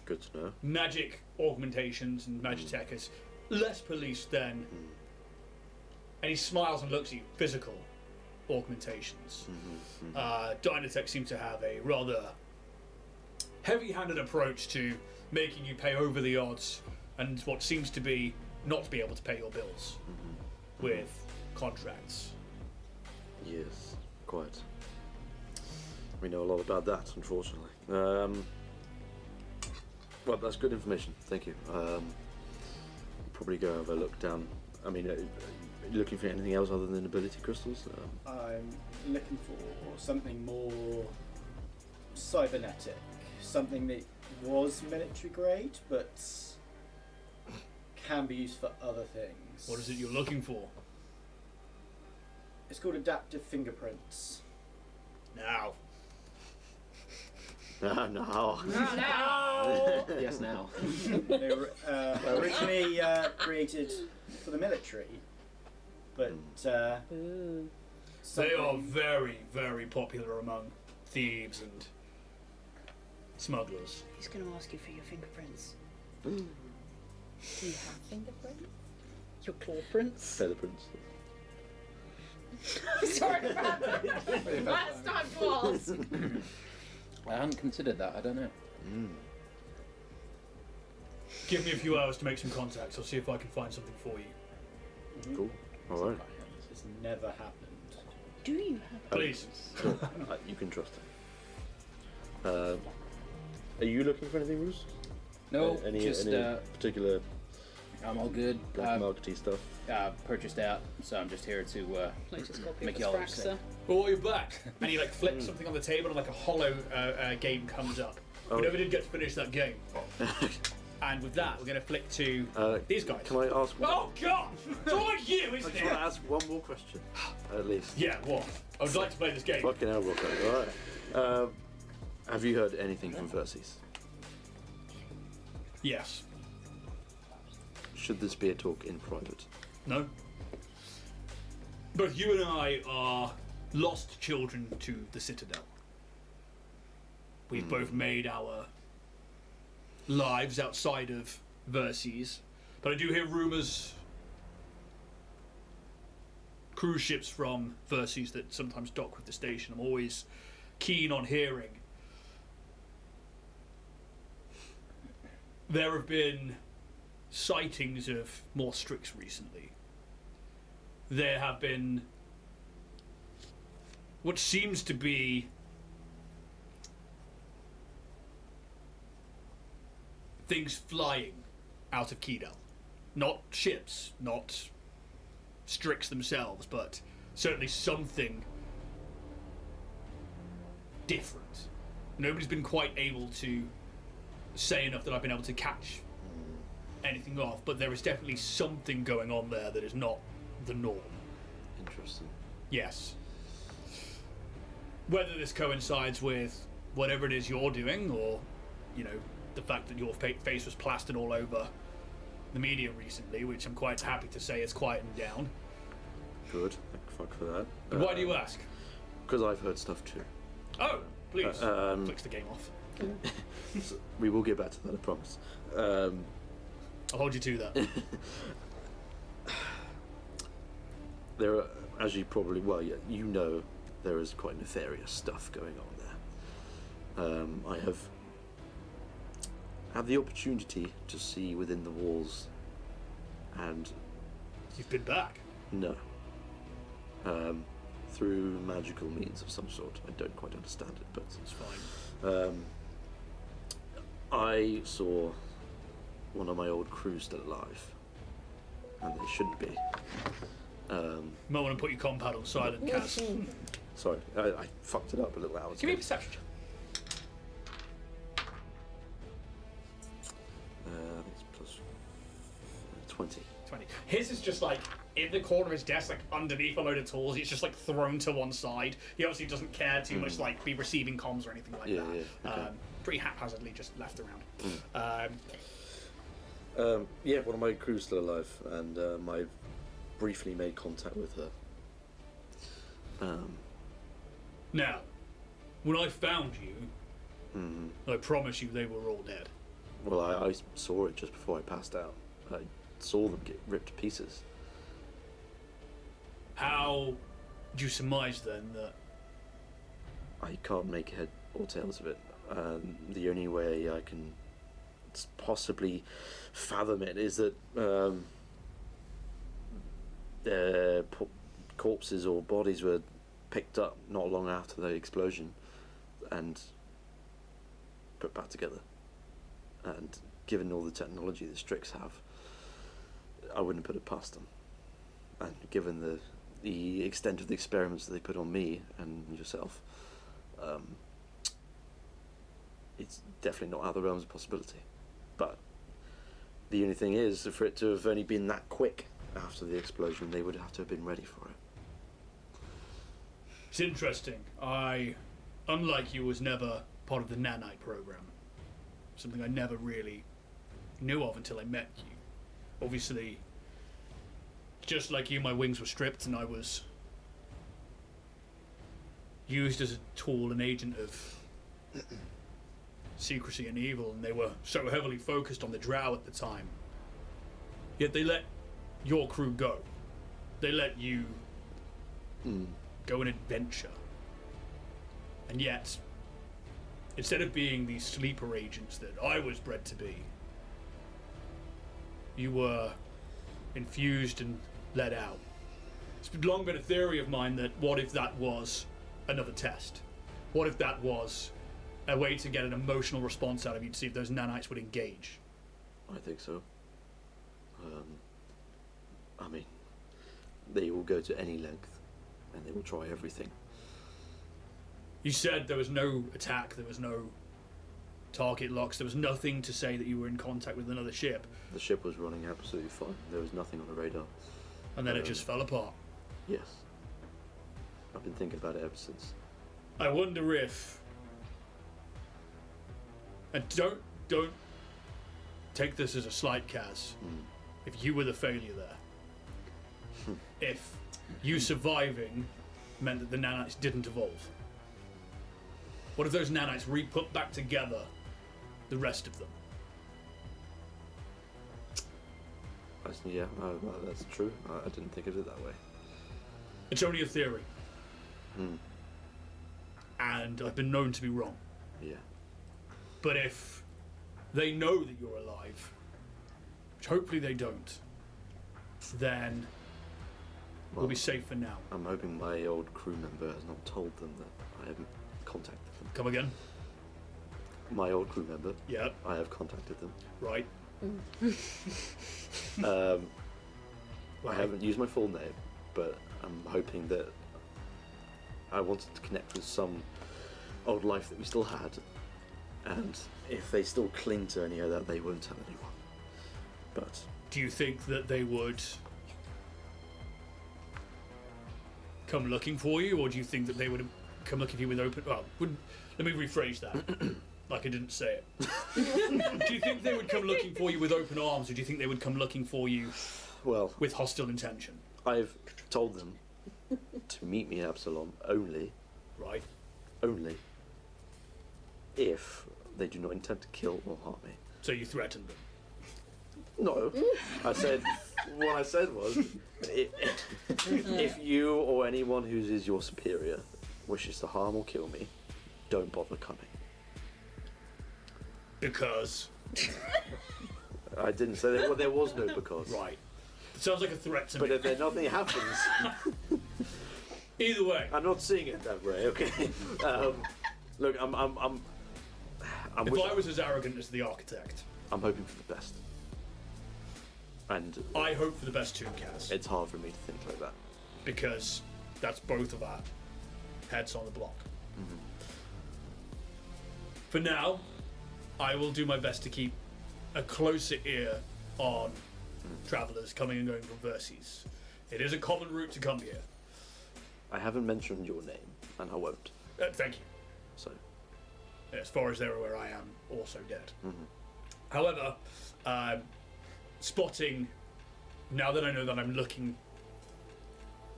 Good to know. Magic augmentations and Magitech is less policed than, and he smiles and looks at you, physical augmentations. Dynatech seems to have a rather heavy-handed approach to making you pay over the odds and what seems to be not be able to pay your bills with contracts. Yes, quite. We know a lot about that, unfortunately. Well, that's good information. Thank you. Probably go have a look down. I mean, are you looking for anything else other than ability crystals? I'm looking for something more cybernetic, something that was military grade, but can be used for other things. What is it you're looking for? It's called adaptive fingerprints. Now. No. No! Yes, now. They were originally created for the military, but They are very, very popular among thieves and smugglers. He's going to ask you for your fingerprints. Do you have fingerprints? Your claw prints? Feather prints. Sorry about that. Last time to ask. I hadn't considered that. I don't know. Give me a few hours to make some contacts. I'll see if I can find something for you. Cool. All right. it's never happened. Do you have Please. You can trust him. Are you looking for anything, Bruce? No, Any just particular I'm all good. black markety stuff? Purchased out, so I'm just here to latest copy make of y'all Spraxer? sick. Oh, you're back. And he like flips something on the table and like a hollow game comes up. Oh. We never did get to finish that game. And with that, we're going to flick to these guys. Can I ask? Oh God! It's all like you, I isn't just it? want to ask one more question, at least. Yeah, what? I would like to play this game. Fucking hell, Rocco. All right. Have you heard anything from Verces? Yes. Should this be a talk in private? No. Both you and I are lost children to the Citadel. We've both made our lives outside of Verces, but I do hear rumours, cruise ships from Verces that sometimes dock with the station. I'm always keen on hearing. There have been sightings of more Strix recently. There have been what seems to be things flying out of Kedel. Not ships, not Strix themselves, but certainly something different. Nobody's been quite able to say enough that I've been able to catch anything off, but there is definitely something going on there that is not the norm. Interesting. Yes. Whether this coincides with whatever it is you're doing, or, you know, the fact that your face was plastered all over the media recently, which I'm quite happy to say has quietened down. Good. Fuck for that. Why do you ask? Because I've heard stuff too. Oh, please. Flicks the game off. So we will get back to that, I promise. I'll hold you to that. There are, as you probably, well, yeah, you know, there is quite nefarious stuff going on there. I have had the opportunity to see within the walls, and You've been back. no, through magical means of some sort. I don't quite understand it, but It's fine. I saw one of my old crew still alive, and they shouldn't be. Might want to put your compad on silent, Kaz. Sorry, I fucked it up a little hours Give me a ago. perception check. I think it's plus 20. 20. His is just like in the corner of his desk, like underneath a load of tools. He's just like thrown to one side. He obviously doesn't care too much, like be receiving comms or anything like Yeah, that. yeah, okay. Pretty haphazardly just left around. Yeah, one of my crew's still alive, and I've briefly made contact with her. Now, when I found you, I promise you they were all dead. Well, I saw it just before I passed out. I saw them get ripped to pieces. How do you surmise then that? I can't make head or tails of it. The only way I can possibly fathom it is that their corpses or bodies were picked up not long after the explosion and put back together. And given all the technology the Strix have, I wouldn't put it past them. And given the extent of the experiments that they put on me and yourself, it's definitely not out of the realms of possibility. But the only thing is, for it to have only been that quick after the explosion, they would have to have been ready for it. It's interesting. Unlike you, was never part of the nanite program. Something I never really knew of until I met you. Obviously, just like you, my wings were stripped and I was used as a tool, an agent of secrecy and evil, and they were so heavily focused on the Drow at the time. Yet they let your crew go. They let you go on adventure. And yet, instead of being these sleeper agents that I was bred to be, you were infused and let out. It's long been a theory of mine that what if that was another test? What if that was a way to get an emotional response out of you to see if those nanites would engage? I think so. I mean, they will go to any length, and they will try everything. You said there was no attack, there was no target locks. There was nothing to say that you were in contact with another ship. The ship was running absolutely fine. There was nothing on the radar. And then it just fell apart. Yes. I've been thinking about it ever since. I wonder if... And don't take this as a slight, Kaz. If you were the failure there. If you surviving meant that the nanites didn't evolve. What if those nanites re-put back together the rest of them? Yeah, that's true. I didn't think of it that way. It's only a theory. And I've been known to be wrong. Yeah. But if they know that you're alive, which hopefully they don't, then we'll be safe for now. I'm hoping my old crew member has not told them that I haven't contacted them. Come again? My old crew member. Yep. I have contacted them. Right. I haven't used my full name, but I'm hoping that I wanted to connect with some old life that we still had, and if they still cling to any of that, they won't tell anyone. But do you think that they would come looking for you, or do you think that they would come looking for you with open... Well, let me rephrase that, like I didn't say it. Do you think they would come looking for you with open arms, or do you think they would come looking for you with hostile intention? I've told them to meet me at Absalom only if they do not intend to kill or harm me. So you threatened them? No. I said, what I said was, if you or anyone who is your superior wishes to harm or kill me, don't bother coming. Because? I didn't say that. Well, there was no because. Right. It sounds like a threat to me. But if then nothing happens... Either way. I'm not seeing it that way, okay? Look, if I was as arrogant as the architect... I'm hoping for the best. And I hope for the best too, Kaz. It's hard for me to think like that. Because that's both of our heads on the block. For now, I will do my best to keep a closer ear on travellers coming and going from Verces. It is a common route to come here. I haven't mentioned your name, and I won't. Thank you. So, as far as they're aware, I am also dead. However, spotting, now that I know that I'm looking,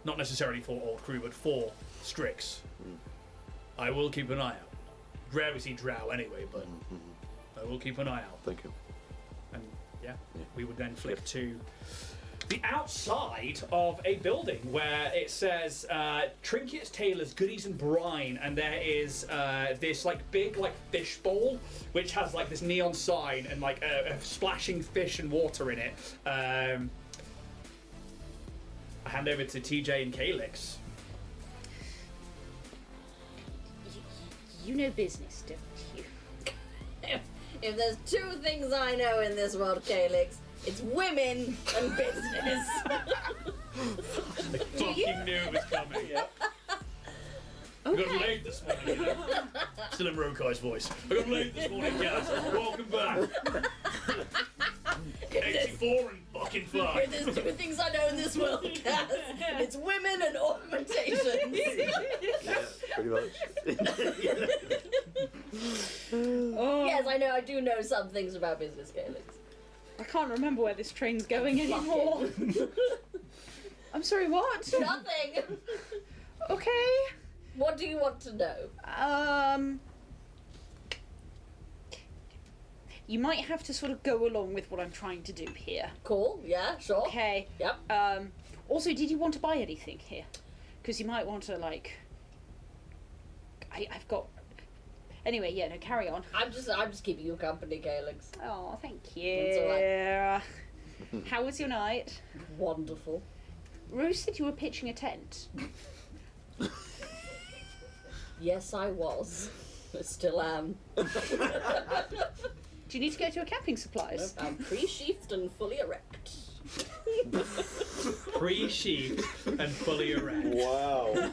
not necessarily for old crew, but for Strix, I will keep an eye out. Rarely see Drow anyway, but I will keep an eye out. Thank you. And we would then flick to the outside of a building where it says trinkets, tailors, goodies and brine, and there is this like big like fish bowl which has like this neon sign and like a splashing fish and water in it. I hand over to TJ and Calyx. You know business, don't you? If there's two things I know in this world, Calyx, it's women and business. I fucking knew it was coming. I got laid this morning. Still in Rokai's voice. I got laid this morning, guys. Welcome back. 84 and fucking 5. If there's two things I know in this world, Kaz, it's women and augmentations. Yeah, pretty much. Yes, I know. I do know some things about business, Calyx. I can't remember where this train's going anymore. I'm sorry, what? Nothing. Okay. What do you want to know? You might have to sort of go along with what I'm trying to do here. Cool, yeah, sure. Okay. Yep. Also, did you want to buy anything here? Because you might want to, like... I've got... Anyway, yeah, no, carry on. I'm just keeping you company, Calyx. Oh, thank you. It's alright. How was your night? Wonderful. Rose said you were pitching a tent. Yes, I was. I still am. Do you need to go to a camping supplies? I'm pre-sheathed and fully erect. Pre-sheathed and fully erect. Wow.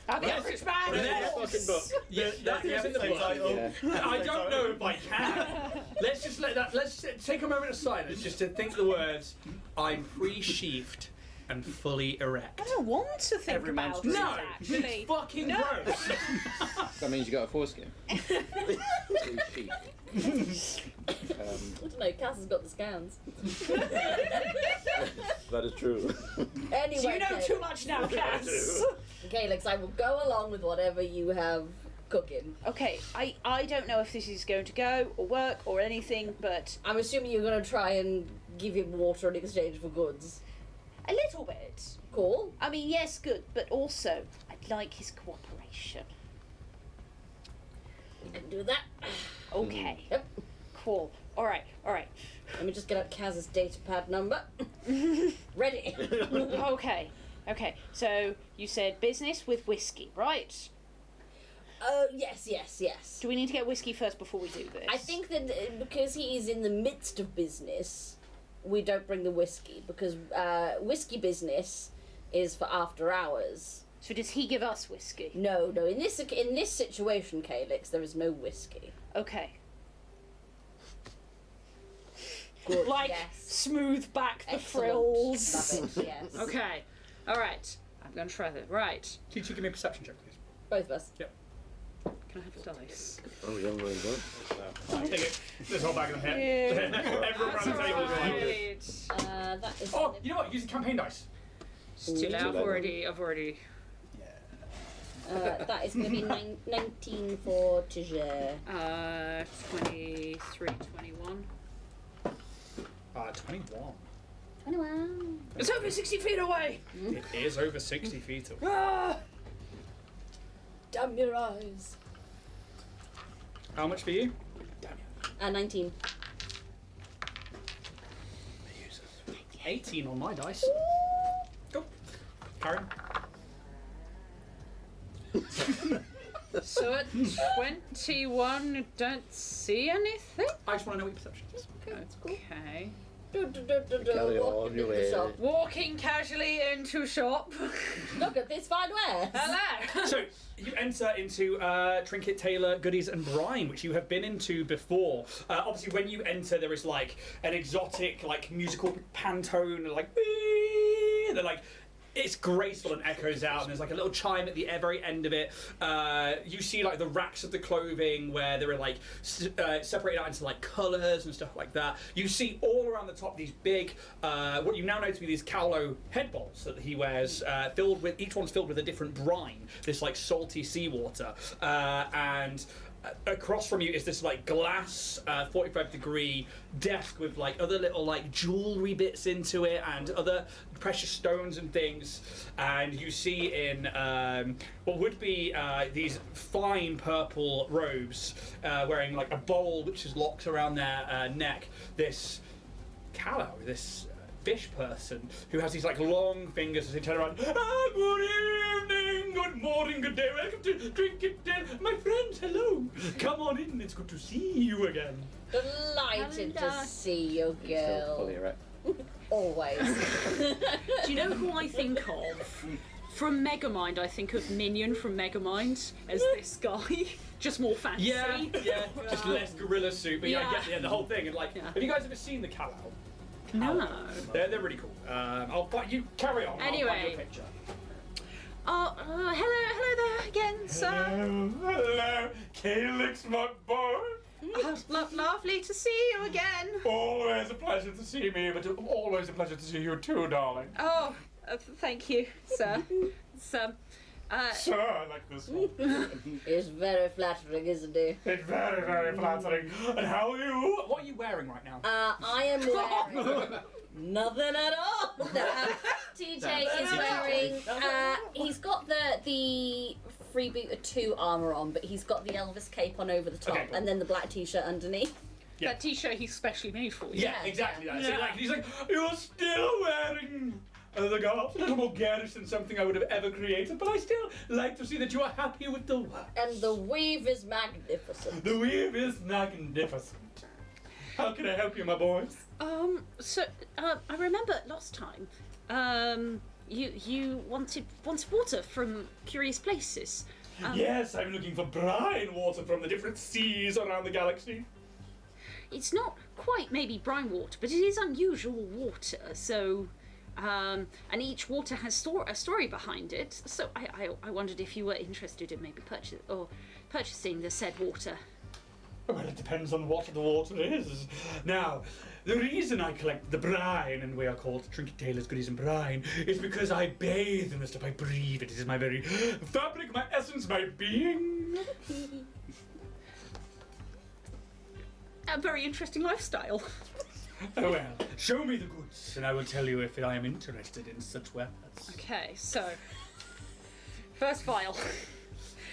I'm the average man. Fucking book. Yeah, that's in the book. I don't know if I can. Let's just let's take a moment of silence just to think the words. I'm pre-sheathed and fully erect. I don't want to think Everyone's about it, No, actually. it's fucking gross. That means you got a foreskin. Sheep. I don't know, Cass has got the scans. That is true. Anyway, So you know Calix. too much now, Cass. Calix, I will go along with whatever you have cooking. Okay, I don't know if this is going to go or work or anything, but I'm assuming you're going to try and give him water in exchange for goods. a little bit. Cool. I mean, yes, good, but also I'd like his cooperation. You can do that. Okay. Yep. Cool. All right. Let me just get out Kaz's data pad number. Ready. Okay. So you said business with whiskey, right? Yes. Do we need to get whiskey first before we do this? I think that because he is in the midst of business, we don't bring the whiskey because whiskey business is for after hours. So does he give us whiskey? No. In this situation, Calix, there is no whiskey. Okay. Good. Like yes. smooth back the Excellent. frills. Love it. Yes. Okay. All right. I'm going to try that. Right. Can you give me a perception check, please? Both of us. Can I have a dice? Oh, young man, Take it. This whole bag of them here. Everyone around the table is like it. That is. Oh, you know what? Use the campaign dice. Still, I've already. That is going to be 19 for Tijer. 23, 21. 21. 21. It's over 60 feet away! It is over 60 feet away. Ah! Damn your eyes. How much for you? 19. 18 on my dice. Go. Karen. So at 21, don't see anything? I just want to know what your perception is. Okay. Carry Walk on into your the way. shop. Walking casually into shop. Look at this fine wares. Hello! So, you enter into Trinket, Taylor, Goodies and Brine, which you have been into before. Obviously, when you enter, there is like an exotic, like musical pantone, like, they're like, it's graceful and echoes out, and there's like a little chime at the very end of it. You see like the racks of the clothing where they're like separated out into like colours and stuff like that. You see all around the top these big, what you now know to be these Cowlo head bowls that he wears, filled with, each one's filled with a different brine, this like salty seawater, and across from you is this like glass 45-degree desk with like other little like jewelry bits into it and other precious stones and things, and you see in what would be these fine purple robes, wearing like a bowl which is locked around their neck, this Callow, this fish person who has these like long fingers as they turn around. Good evening, good morning, good day, welcome to Drink It Day. My friends, hello. Come on in, it's good to see you again. Delighted to see you, Still fully girl. erect. Always. Do you know who I think of? From Megamind, I think of Minion from Megamind as this guy. Just more fancy. Yeah, just less gorilla suit, but yeah, I get the whole thing. And like, Yeah. have you guys ever seen the Callow? No. They're really cool. I'll find you. Carry on. I'll find Anyway. your picture. Hello there again, sir. Hello, Calix, my boy. Lovely to see you again. Always a pleasure to see me, but always a pleasure to see you too, darling. Oh, thank you, sir. Sir, I like this one. It's very flattering, isn't it? It's very, very flattering. And how are you? What are you wearing right now? I am wearing nothing at all. TJ is wearing. He's got the Freebooter 2 armor on, but he's got the Elvis cape on over the top, Okay, cool. and then the black t-shirt underneath. Yeah. That t-shirt he's specially made for you. Yeah, Yeah, exactly that. yeah. So like, he's like, you're still wearing the garb. A little more garish than something I would have ever created, but I still like to see that you are happy with the work. And the weave is magnificent. The weave is magnificent. How can I help you, my boys? So, I remember last time, you wanted water from curious places. Yes, I'm looking for brine water from the different seas around the galaxy. It's not quite maybe brine water, but it is unusual water. So, and each water has a story behind it. So I wondered if you were interested in maybe purchasing the said water. Well, it depends on what the water is. Now, the reason I collect the brine, and we are called Trinket Tailors, Goodies and Brine, is because I bathe in the stuff, I breathe it. It is my very fabric, my essence, my being. A very interesting lifestyle. Oh well, show me the goods, and I will tell you if I am interested in such wares. Okay, so first file.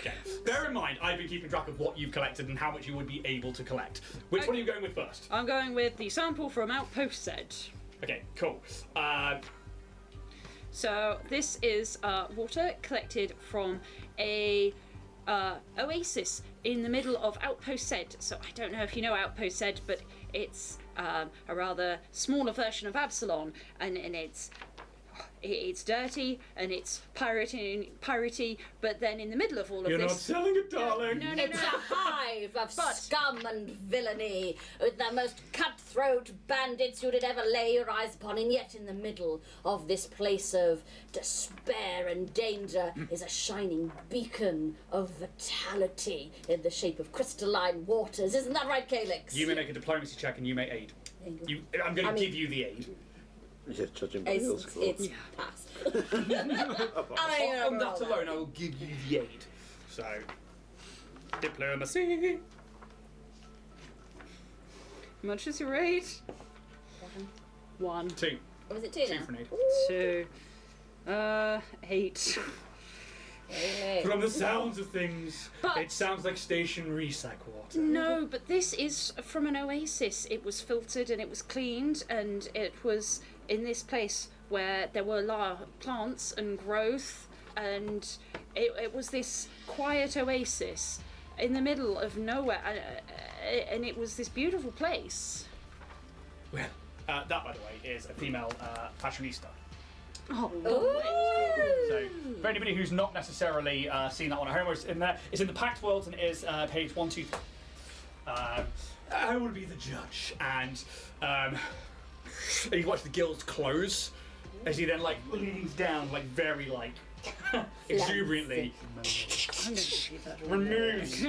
Okay. Bear in mind, I've been keeping track of what you've collected and how much you would be able to collect. Which one are you going with first? I'm going with the sample from Outpost Said. Okay, cool. So this is water collected from a oasis in the middle of Outpost Said. So I don't know if you know Outpost Said, but it's a rather smaller version of Absalon, and it's dirty and it's piratey, but then in the middle of all of You're this... not selling it, darling! No. It's a hive of scum and villainy, with the most cutthroat bandits you'd ever lay your eyes upon, and yet in the middle of this place of despair and danger is a shining beacon of vitality in the shape of crystalline waters. Isn't that right, Calyx? You may make a diplomacy check and you may aid. I'm going to give you the aid. Yeah, judging by your score. It's pass. On that alone, I will give you the aid. So, diplomacy. How much is your aid? 1. 2. Or was it 2 now? For an aid. 2. 8. Really? From the sounds of things, But- it sounds like station recycle water. No, but this is from an oasis. It was filtered and it was cleaned, and it was in this place where there were plants and growth, and it was this quiet oasis in the middle of nowhere, and it was this beautiful place. Well, that, by the way, is a female fashionista. Oh, So, for anybody who's not necessarily seen that one at home, it's in the Pact World, and it is page 1, 2, 3. I will be the judge, and you watch the guilds close as he then leans down, very exuberantly removes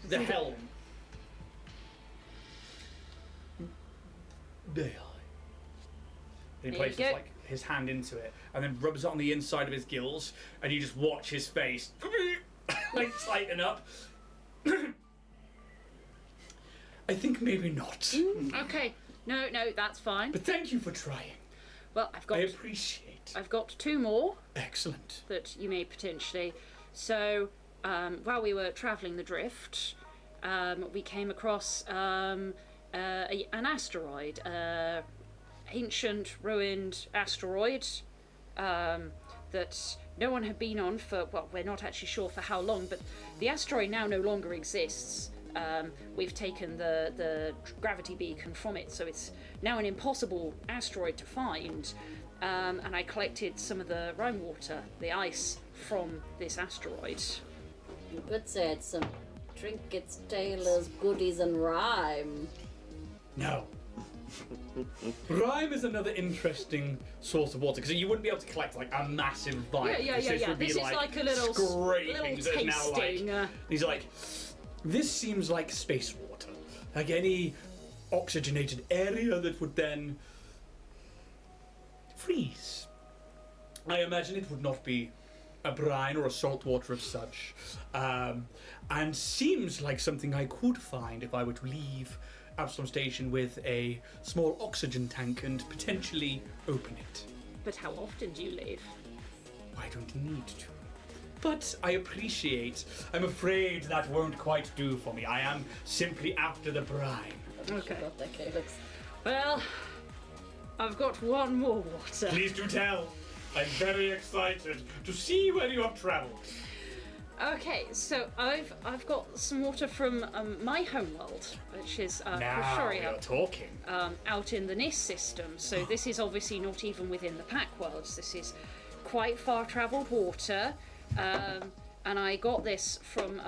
the helm. There. And he There places you go. his hand into it, and then rubs it on the inside of his gills, and you just watch his face tighten up. I think maybe not. okay. No, that's fine. But thank you for trying. Well, I appreciate. I've got 2 more Excellent. that you may potentially. So, while we were travelling the drift, we came across an asteroid, ancient ruined asteroid that no one had been on for, well, we're not actually sure for how long, but the asteroid now no longer exists. We've taken the gravity beacon from it, so it's now an impossible asteroid to find. And I collected some of the rime water, the ice, from this asteroid. You could say it's some trinkets, tailors, goodies, and rhyme. No. Rime is another interesting source of water, because you wouldn't be able to collect a massive vial. Yeah. This would be This is like a little scrapings that now tasting. these are this seems like space water, like any oxygenated area that would then freeze. I imagine it would not be a brine or a salt water of such, and seems like something I could find if I were to leave Absalom Station with a small oxygen tank and potentially open it. But how often do you leave? I don't need to. But I appreciate. I'm afraid that won't quite do for me. I am simply after the brine. Okay. Got that, Calyx. Well, I've got 1 more water. Please do tell. I'm very excited to see where you have travelled. Okay, so I've got some water from my homeworld, which is Now Historia, you're talking. out in the NIS system. So this is obviously not even within the pack worlds. This is quite far-travelled water, and I got this from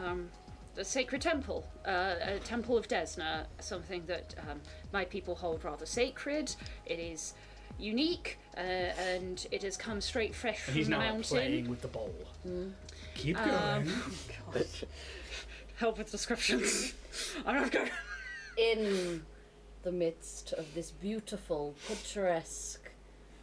the Sacred Temple, a Temple of Desna, something that my people hold rather sacred. It is unique, and it has come straight fresh from He's the now mountain. playing with the bowl. Keep going. Help with descriptions. I'm not going. In the midst of this beautiful, picturesque,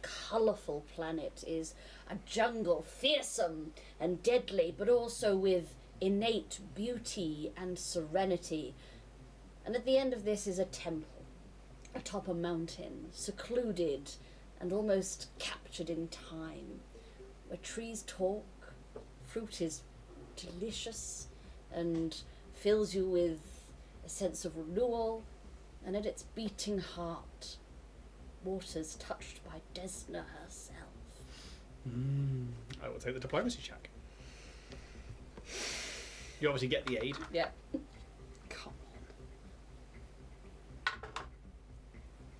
colourful planet is a jungle, fearsome and deadly, but also with innate beauty and serenity. And at the end of this is a temple, atop a mountain, secluded and almost captured in time, where trees talk, fruit is delicious and fills you with a sense of renewal, and at its beating heart, water's touched by Desna herself. I will take the diplomacy check. You obviously get the aid. Yeah. Come on.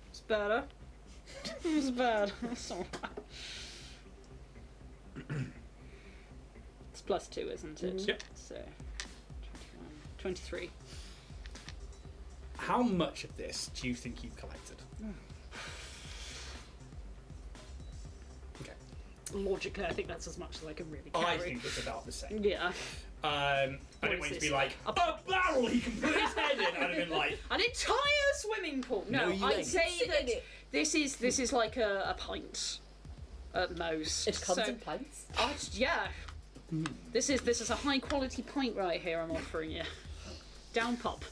It's better. It's bad. It's alright. It's +2, isn't it? Yep. So, 21, 23. How much of this do you think you've collected? Okay. Logically, I think that's as much as I can really carry. I think it's about the same. Yeah. I didn't want it to be like, a barrel he can put his head in. I'd have been like, An entire swimming pool. No, No, you I'd ain't. say Sit in that it. this is like a pint at most. It comes So, in pints. yeah. This is a high quality pint right here. I'm offering you. Down pop.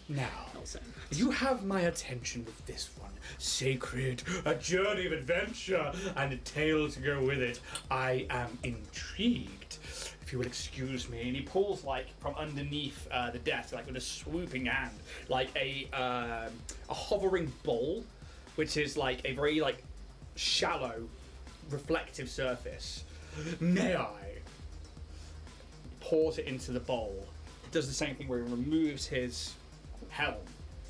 now, Also. you have my attention with this one. Sacred, a journey of adventure, and a tale to go with it. I am intrigued. If you will excuse me. And he pulls, like, from underneath the desk, like, with a swooping hand, like a hovering bowl, which is, like, a very, like, shallow, reflective surface. May I? Pours it into the bowl. Does the same thing where he removes his helm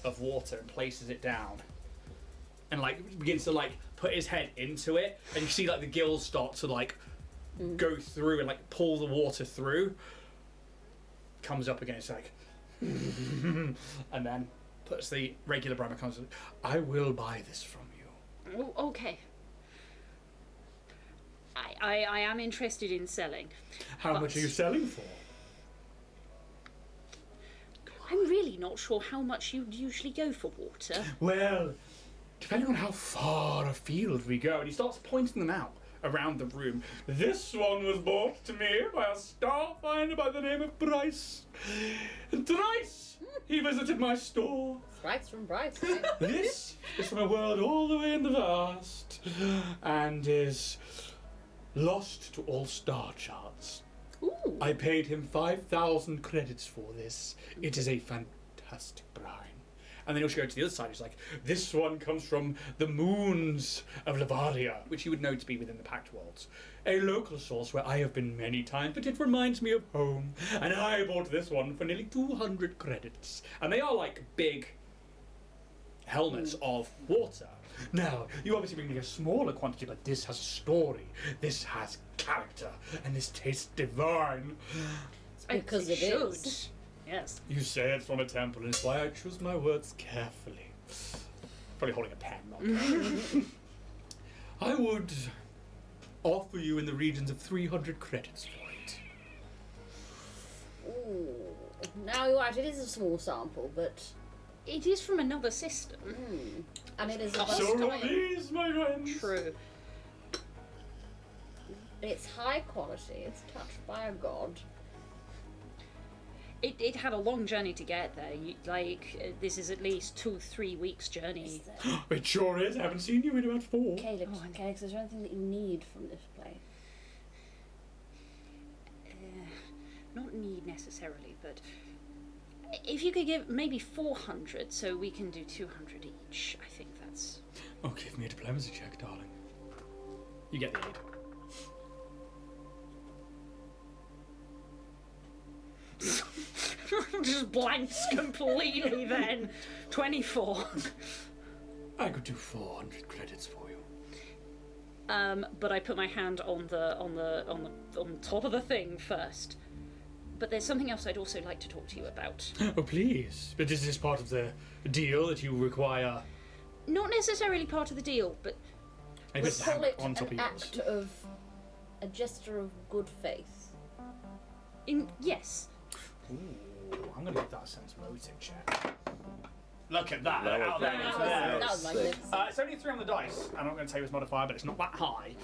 of water and places it down. And, like, begins to, like, put his head into it. And you see, like, the gills start to, like, go through and, like, pull the water through. Comes up again, it's like... and then puts the regular Brahma comes. I will buy this from you. Oh, okay. I am interested in selling. How But- much are you selling for? I'm really not sure how much you'd usually go for water. Well, depending on how far afield we go, and he starts pointing them out around the room. This one was bought to me by a Starfinder by the name of Bryce. And thrice he visited my store. Bryce from Bryce. This is from a world all the way in the vast, and is lost to all star charts. Ooh. I paid him 5,000 credits for this. It is a fantastic brine. And then he'll go to the other side. He's like, this one comes from the moons of Lavaria, which you would know to be within the Pact Worlds. A local source where I have been many times, but it reminds me of home. And I bought this one for nearly 200 credits. And they are like big helmets of water. Now, you obviously bring me a smaller quantity, but this has a story. This has character, and this tastes divine. Because it should. is. Yes. You say it's from a temple, and it's why I choose my words carefully. Probably holding a pen, not I would offer you in the regions of 300 credits for it. Ooh. Now you're right, it is a small sample, but... It is from another system. And it is a So are these, my friends. True. It's high quality, it's touched by a god. It had a long journey to get there. This is at least 2-3 weeks journey. It sure is. I haven't seen you in about 4. Calix, Calix, is there anything that you need from this place? Not need necessarily, but if you could give maybe 400, so we can do 200 each. I think that's. Oh, give me a diplomacy check, darling. You get the aid. Just blanks completely then. 24. I could do 400 credits for you. but I put my hand on the top of the thing first. But there's something else I'd also like to talk to you about. Oh, please. But is this part of the deal that you require? Not necessarily part of the deal, but Maybe Let's it's call it on top an of yours. act of a gesture of good faith. yes. Ooh, I'm going to give that a sense motive check. Look at that. That Out was there. very It's nice. there. That was Sick. magnificent. It's only 3 on the dice. I'm not going to tell you its modifier, but it's not that high.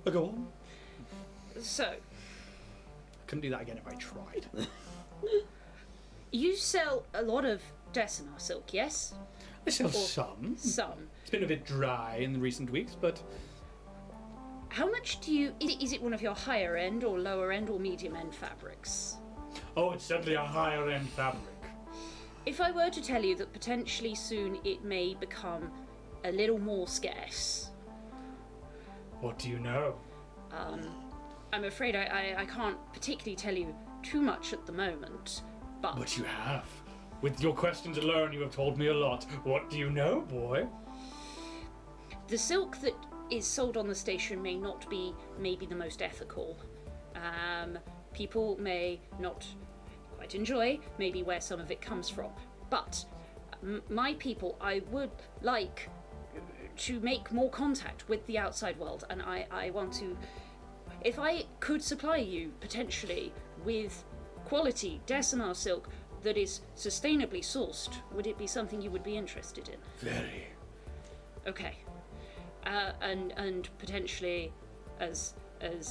But go on. So, Couldn't do that again if I tried. you sell a lot of Decimar silk, yes? I sell some. Some. It's been a bit dry in the recent weeks, but How much do you... Is it one of your higher end or lower end or medium end fabrics? oh, it's certainly a higher end fabric. If I were to tell you that potentially soon it may become a little more scarce, What do you know? I'm afraid I can't particularly tell you too much at the moment, but... But you have. With your questions alone, you have told me a lot. What do you know, boy? The silk that is sold on the station may not be maybe the most ethical. People may not quite enjoy maybe where some of it comes from. But my people, I would like to make more contact with the outside world, and I want to... If I could supply you potentially with quality Decimar silk that is sustainably sourced, would it be something you would be interested in? Very. Okay. And potentially as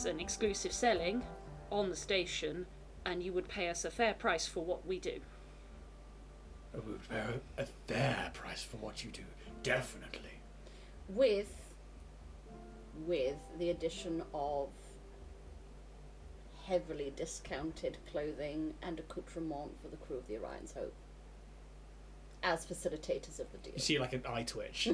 an exclusive selling on the station, and you would pay us a fair price for what we do. I would pay a fair price for what you do. Definitely. With the addition of heavily discounted clothing and accoutrement for the crew of the Orion's Hope as facilitators of the deal. You see like an eye twitch.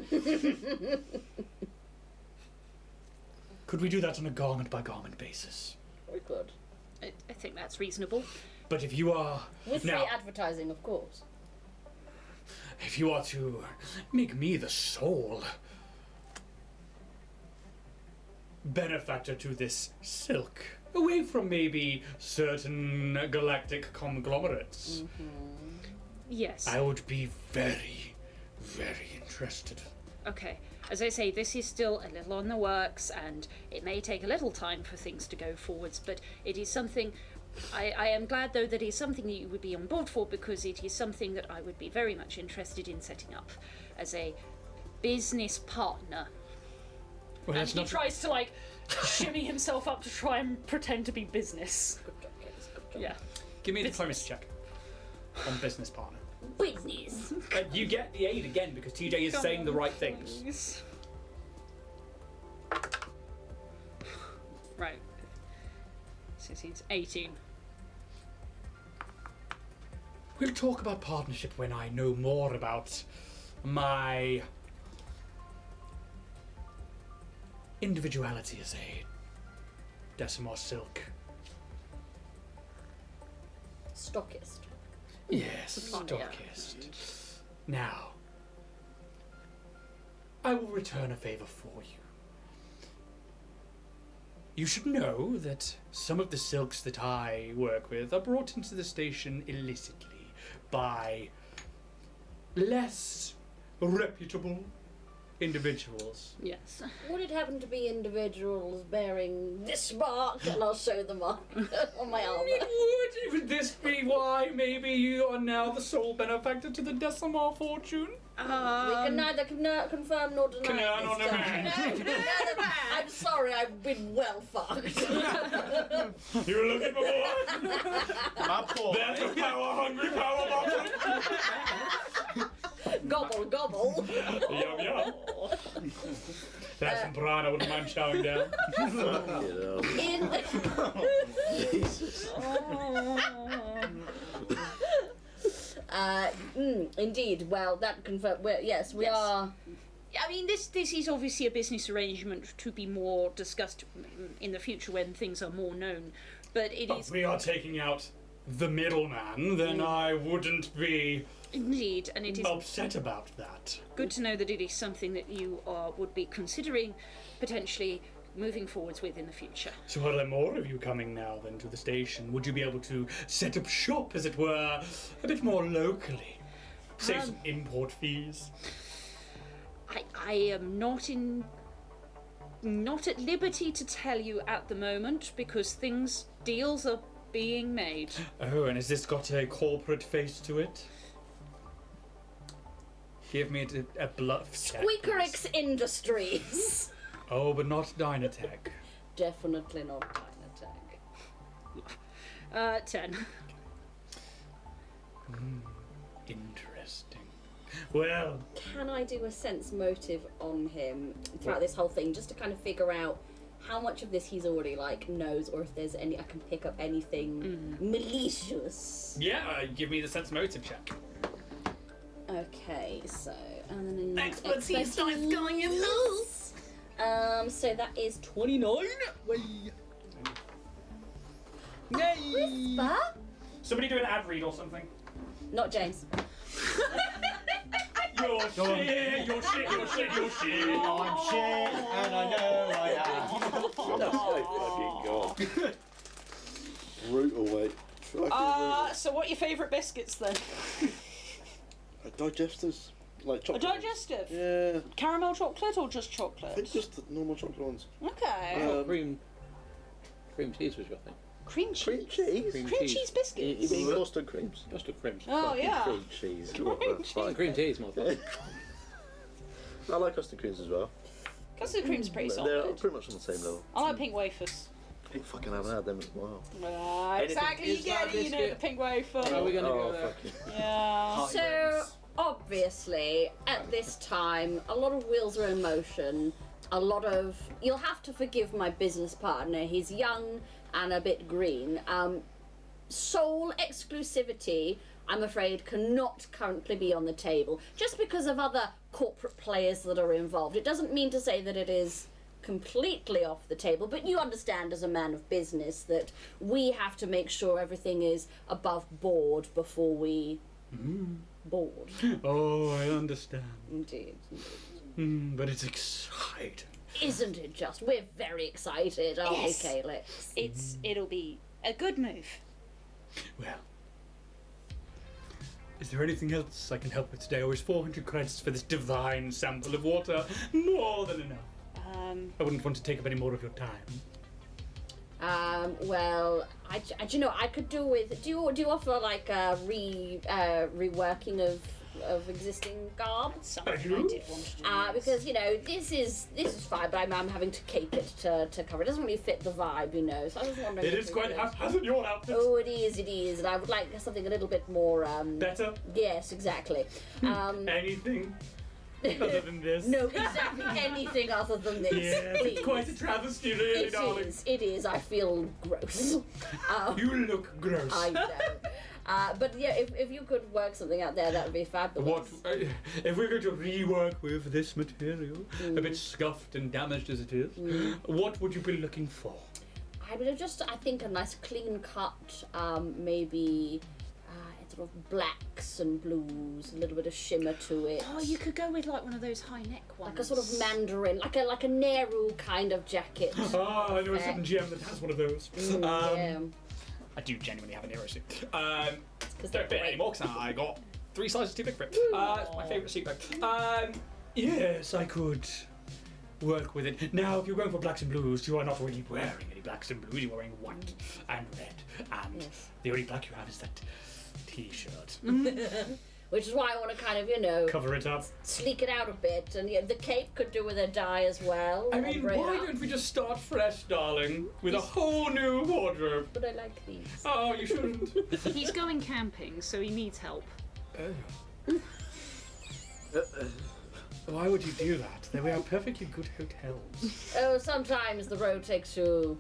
Could we do that on a garment by garment basis? We could. I think that's reasonable. But if you are With now, free advertising, of course. if you are to make me the sole benefactor to this silk, away from maybe certain galactic conglomerates, Yes. I would be very, very interested. Okay. As I say, this is still a little on the works, and it may take a little time for things to go forwards, but it is something... I am glad, though, that it is something that you would be on board for, because it is something that I would be very much interested in setting up as a business partner. Well, And that's he not tries to, like, shimmy himself up to try and pretend to be business. Good job, kids. Good job. Yeah. Give me a diplomacy check on business partner. Business. You get the aid again because TJ is saying the right things. Right. So he's 18. We'll talk about partnership when I know more about my individuality as a Decimar silk. Stockist. Yes, Oh, yeah. stockist. Now, I will return a favor for you. You should know that some of the silks that I work with are brought into the station illicitly by less reputable individuals. Yes. Would it happen to be individuals bearing this mark? And I'll show the mark on my armor. Would this be why maybe you are now the sole benefactor to the Decimar fortune? We can neither confirm nor deny. Nor this deny. time. I'm sorry, I've been well fucked. You were looking for more? My poor. That's a power-hungry power bottom. Gobble, gobble. Yum, yum. That's some piranha, I wouldn't mind chowing down. You know. In Jesus. indeed. Well, that confirmed. Yes, we Yes. are. I mean, this is obviously a business arrangement to be more discussed in the future when things are more known. But it If is... we are taking out the middleman, then I wouldn't be Indeed, and it is upset about that. good to know that it is something that you would be considering potentially moving forwards with in the future. So are there more of you coming now then to the station? Would you be able to set up shop, as it were, a bit more locally? Save some import fees? I am not at liberty to tell you at the moment because deals are being made. Oh, and has this got a corporate face to it? Give me a bluff check, please. Squeakerix Industries. Oh, but not Dynatech. Definitely not Dynatech. 10. Interesting. Well, Can I do a sense motive on him throughout this whole thing, just to kind of figure out how much of this he's already knows, or if there's any I can pick up anything malicious? yeah, give me the sense motive check. Okay, so and then Expertise dice going in loose. So that is 29. Whisper? Somebody do an ad read or something. Not James. You're shit, you're shit, you're shit, you're shit. I'm shit, and I know I am. That's so fucking god. Brutal, mate. Fucking brutal. So what are your favourite biscuits then? Digesters. Like A chocolate. digestive? Yeah. Caramel chocolate or just I chocolate? think just the normal chocolate ones. Okay. Cream cheese was your thing. Cream cheese. Cream cheese? Cream cheese biscuits. You mean custard creams? Custard creams. Oh yeah. Cream cheese. What the fuck? Cream cheese, motherfucker. I like custard creams as well. Custard cream's pretty They're solid. pretty much on the same level. I like pink wafers. I fucking haven't had them in a while. Exactly, you is get that it, you know, biscuit? the pink wafer. Are we gonna go Oh, there? fuck you. Yeah. So, obviously, at this time, a lot of wheels are in motion. You'll have to forgive my business partner. He's young and a bit green. Sole exclusivity, I'm afraid, cannot currently be on the table, just because of other corporate players that are involved. It doesn't mean to say that it is completely off the table, but you understand as a man of business that we have to make sure everything is above board before we board. Oh, I understand. Indeed. But it's exciting. Isn't it just? We're very excited, aren't Yes. we, Calyx? It'll be a good move. Well, is there anything else I can help with today, or is 400 credits for this divine sample of water more than enough? I wouldn't want to take up any more of your time. Well, you know, I could do with. Do you offer like a reworking of existing garb? Something I did want to do. Because you know this is fine, but I'm having to cape it to cover. It doesn't really fit the vibe, you know. So I was wondering. It if is we quite could- haphazard, your outfit. Oh, it is, and I would like something a little bit more. Better? Yes, exactly. Anything other than this? No, exactly anything other than this. Yes, please. it's quite a travesty, really, darling. It is. I feel gross. You look gross. I know. But yeah, if you could work something out there, that would be fabulous. What if we're going to rework with this material, a bit scuffed and damaged as it is? What would you be looking for? I would have just, I think, a nice clean cut, maybe sort of blacks and blues, a little bit of shimmer to it. Oh, you could go with like one of those high neck ones. Like a sort of mandarin, like a Nehru kind of jacket. Ah, I know a certain gem that has one of those. Yeah. I do genuinely have an hero suit. 'Cause they're Don't fit great. anymore because I got 3 sizes too big for it. It's my favourite suit bag. Yes, I could work with it. Now, if you're going for blacks and blues, you are not really wearing any blacks and blues. You're wearing white and red, and Yes. the only black you have is that T-shirt. Which is why I want to kind of, you know, Cover it up. sleek it out a bit, and yeah, the cape could do with a dye as well. I mean, Ombre why up. don't we just start fresh, darling, with a whole new wardrobe? But I like these. Oh, you shouldn't. He's going camping, so he needs help. Why would you do that? They are perfectly good hotels. Oh, sometimes the road takes you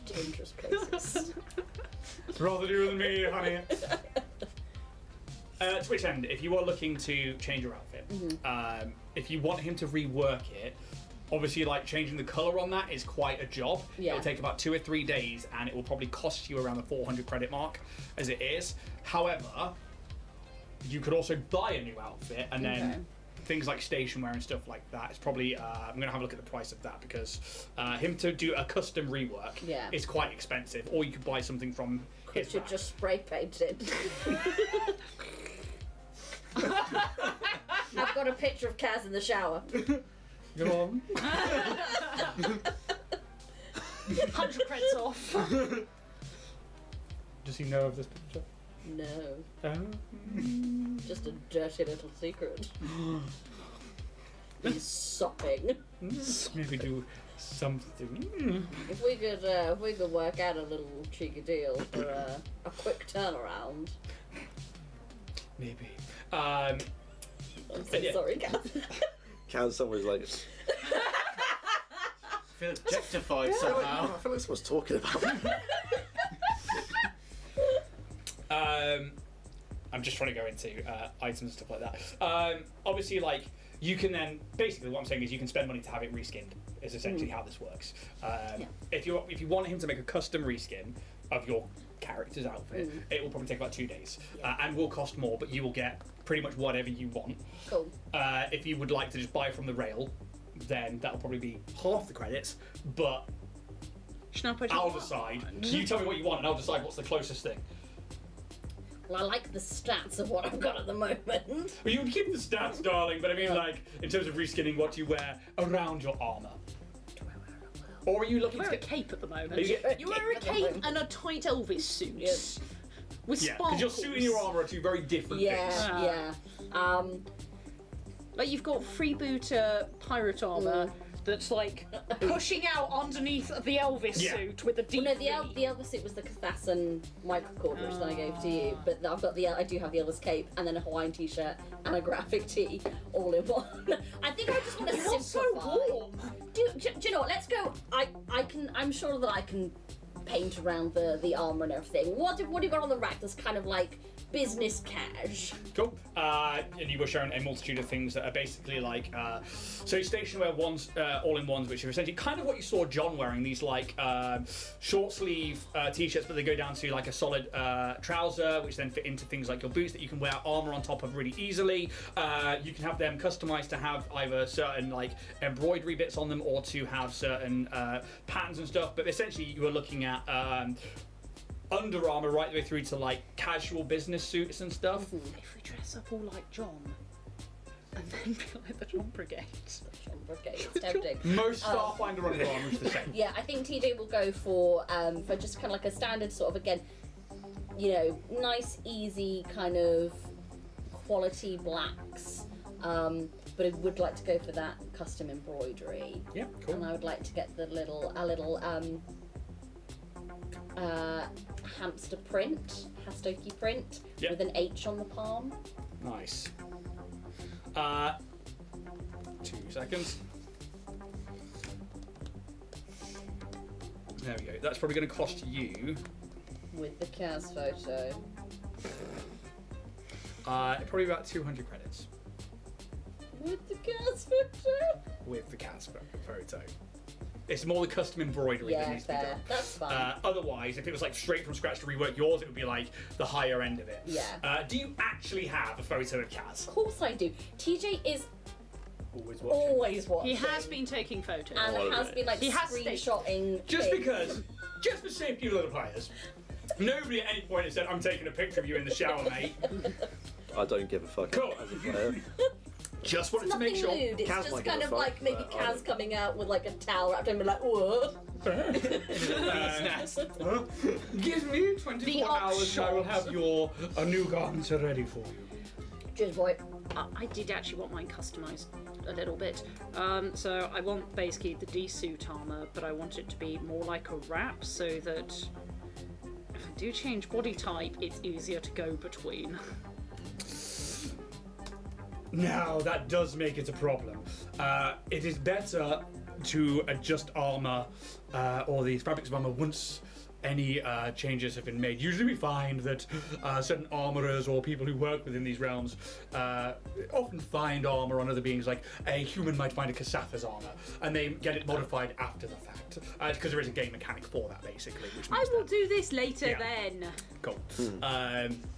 dangerous places. Rather you than me, honey. To which end, if you are looking to change your outfit, if you want him to rework it, obviously, like, changing the colour on that is quite a job. Yeah. It'll take about 2 or 3 days, and it will probably cost you around the 400 credit mark, as it is. However, you could also buy a new outfit, and then things like station wear and stuff like that. It's probably I'm going to have a look at the price of that because him to do a custom rework is quite expensive. Or you could buy something from his Could you rack. just spray paint it? I've got a picture of Kaz in the shower. Go on. 100 credits off. Does he know of this picture? No, just a dirty little secret. He's sopping. Maybe do something. If we could work out a little cheeky deal for a quick turnaround. Maybe. I'm so sorry, Kaz. Kaz somewhere's like, I feel objectified somehow. I feel like someone's talking about me. I'm just trying to go into items and stuff like that. Obviously, like, you can then, basically what I'm saying is you can spend money to have it reskinned, is essentially how this works. If you want him to make a custom reskin of your character's outfit, it will probably take about 2 days and will cost more, but you will get pretty much whatever you want. Cool. If you would like to just buy from the rail, then that'll probably be half the credits, but I'll decide. You tell me what you want and I'll decide what's the closest thing. Well, I like the stats of what I've got at the moment. Well, you would keep the stats, darling, but I mean, like, in terms of reskinning, what do you wear around your armour? Or are you looking You to wear a get... cape at the moment. You get- You wear a cape and a tight Elvis suit. Yes. With Yeah, sparkles. because your suit and your armour are two very different things. Yeah. Like you've got freebooter pirate armour that's like pushing out underneath the Elvis suit with a deep Well, no, the Elvis suit was the Cathasan microcord, which then I gave to you. But I've got I do have the Elvis cape and then a Hawaiian t-shirt and a graphic tee all in one. I think I just want to simplify. so warm. Do you know what? Let's go. I'm sure that I can paint around the armor and everything. What have you got on the rack that's kind of like business cash? Cool. And you were shown a multitude of things that are basically like, so station wear ones, all-in-ones, which are essentially kind of what you saw John wearing, these like short sleeve t-shirts, but they go down to like a solid trouser, which then fit into things like your boots that you can wear armor on top of really easily. You can have them customized to have either certain like embroidery bits on them or to have certain patterns and stuff, but essentially you are looking at Under Armour right the way through to like casual business suits and stuff. If we dress up all like John and then be like the John Brigade. It's tempting. Most Starfinder Under Armour is the same. Yeah, I think TJ will go for just kind of like a standard sort of, again, you know, nice, easy kind of quality blacks. But I would like to go for that custom embroidery. Yeah, cool. And I would like to get a little hamster print, Hastoki print, Yep. with an H on the palm. Nice. 2 seconds. There we go. That's probably going to cost you. With the Kaz photo. Probably about 200 credits With the Kaz photo? with the Casper photo. It's more the custom embroidery that Yeah, needs to be fair. done. That's fine. Otherwise, if it was like straight from scratch to rework yours, it would be like the higher end of it. Yeah. Do you actually have a photo of Kaz? Of course I do. TJ is Always watching. always watching. He has been taking photos. And has been like He has screenshotting. Just things. because, just for safety of the other players, nobody at any point has said, I'm taking a picture of you in the shower, mate. I don't give a fuck Cool. as a player. Just wanted to Nothing make sure. lewd. It's Kaz just might give kind a of fuck, like maybe but I Kaz don't. coming out with like a towel wrapped and be like, whoa. Give me 24 hours and I will have your new garments ready for you. Cheers, boy. I did actually want mine customised a little bit. So I want basically the D-suit armour, but I want it to be more like a wrap so that if I do change body type, it's easier to go between. Now, that does make it a problem. It is better to adjust armour or the fabrics of armour once any changes have been made. Usually we find that certain armorers or people who work within these realms often find armor on other beings, like a human might find a Kasatha's armor, and they get it modified after the fact, because there is a game mechanic for that, basically. Which means I will do this later then. Cool.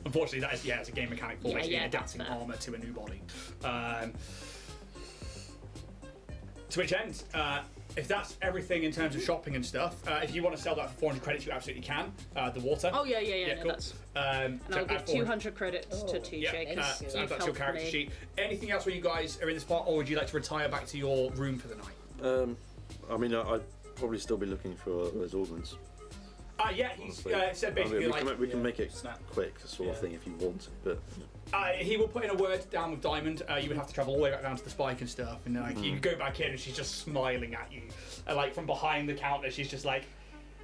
Unfortunately, that is it's a game mechanic for basically adapting that's fair. armor to a new body. To which end, if that's everything in terms of shopping and stuff, if you want to sell that for 400 credits, you absolutely can. The water. Oh yeah, no, cool. that's. And I'll give 200 credits to TJ. So that's your character sheet. Anything else where you guys are in this part, or would you like to retire back to your room for the night? I mean, I'd probably still be looking for those organs. He said basically we can make it quick, sort of thing, if you want to, but. He will put in a word down with Diamond. You would have to travel all the way back down to the spike and stuff, and you go back in, and she's just smiling at you, like from behind the counter. She's just like,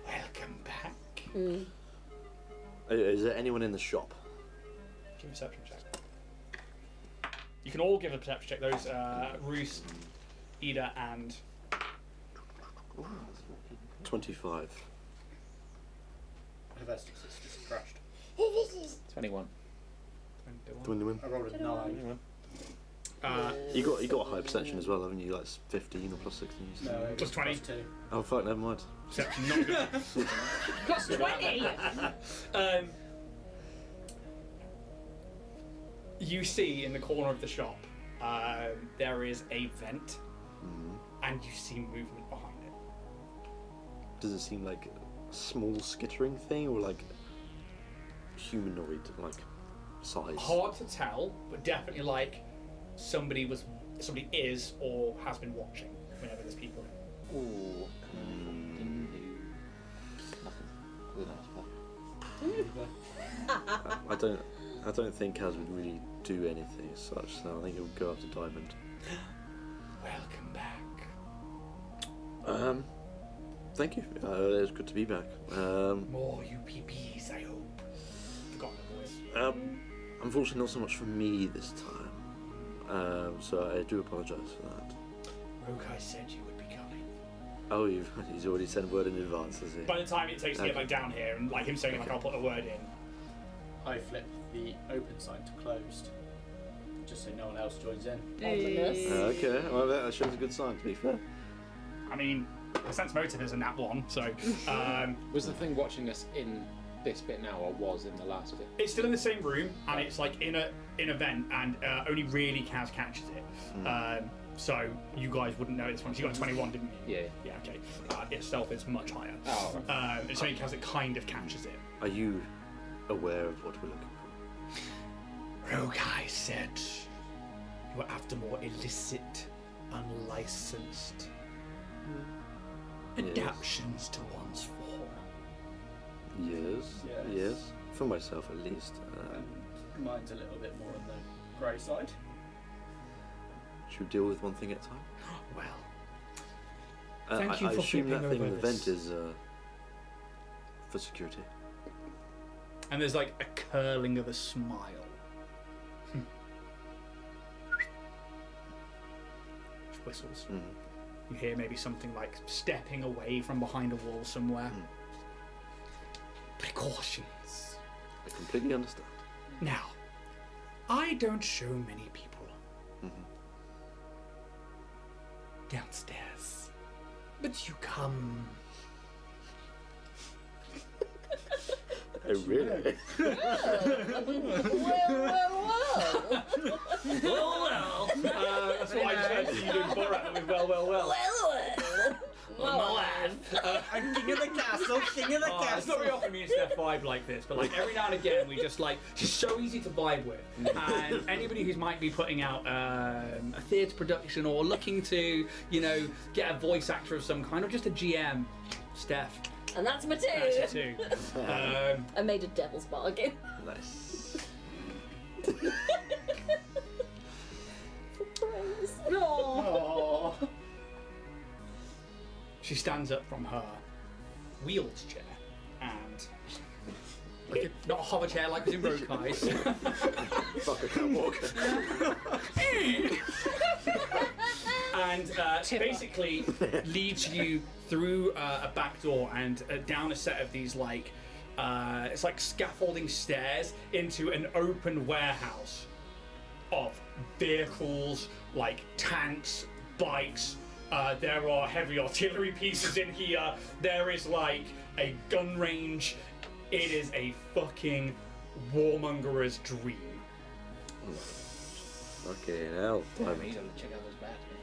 "Welcome back." Is there anyone in the shop? Give a perception check. You can all give a perception check. Those Roos, Ida, and 25. Hephaestus is just crashed. 21. 21. I rolled a 9. You got a high perception as well, haven't you? Like 15 or plus 16? No, Plus 20. 2. Oh fuck, never mind. Perception not good. Plus 20. You see in the corner of the shop, there is a vent, and you see movement behind it. Does it seem like a small skittering thing, or like humanoid, like size? Hard to tell, but definitely like somebody is or has been watching whenever there's people in. Ooh. Nothing. I don't think Kaz would really do anything as such, so I think he'll go after Diamond. Welcome back. Thank you. It's good to be back. More UPPs, I hope. Forgotten the voice. Unfortunately, not so much for me this time. So I do apologise for that. Rokai said you would be coming. Oh, he's already sent word in advance, has he? By the time it takes to get back down here, and like him saying like I'll put a word in. I flip the open sign to closed, just so no one else joins in. Ominous. Okay, well that shows a good sign, to be fair. I mean, the sense motive is a nat 1, so Was the thing watching us in this bit now, or was in the last bit? it's still in the same room, and it's like in a vent, and only really Kaz catches it. So you guys wouldn't know this one. You got a 21, didn't you? Yeah. Yeah. Okay. Its stealth is much higher. Oh, right. It's only Kaz that kind of catches it. Are you aware of what we're looking for? Rokai said you were after more illicit, unlicensed adaptions to one's form. Yes. For myself, at least. And mine's a little bit more on the grey side. Should we deal with one thing at a time? Well, thank you I for assume that flipping thing in over the this. vent is for security. And there's like a curling of a smile. Whistles. You hear maybe something like stepping away from behind a wall somewhere. Precautions. I completely understand. Now, I don't show many people downstairs, but you come. Oh, really? Well. That's what I said to you doing Borat with well. I'm king of the castle, king of the castle. It's not very often me and Steph vibe like this, but like every now and again we just like, she's so easy to vibe with. And anybody who might be putting out a theatre production or looking to, get a voice actor of some kind, or just a GM, Steph. And that's my two. That's too. I made a devil's bargain. Nice. Oh. She stands up from her wheeled chair and not a hover chair like was in Rokai's. Fuck, I can't walk. and basically leads you through a back door and down a set of these it's like scaffolding stairs into an open warehouse of vehicles, like tanks, bikes. There are heavy artillery pieces in here. There is like a gun range. It is a fucking warmonger's dream. Okay, hell. I mean, check out those bats, man.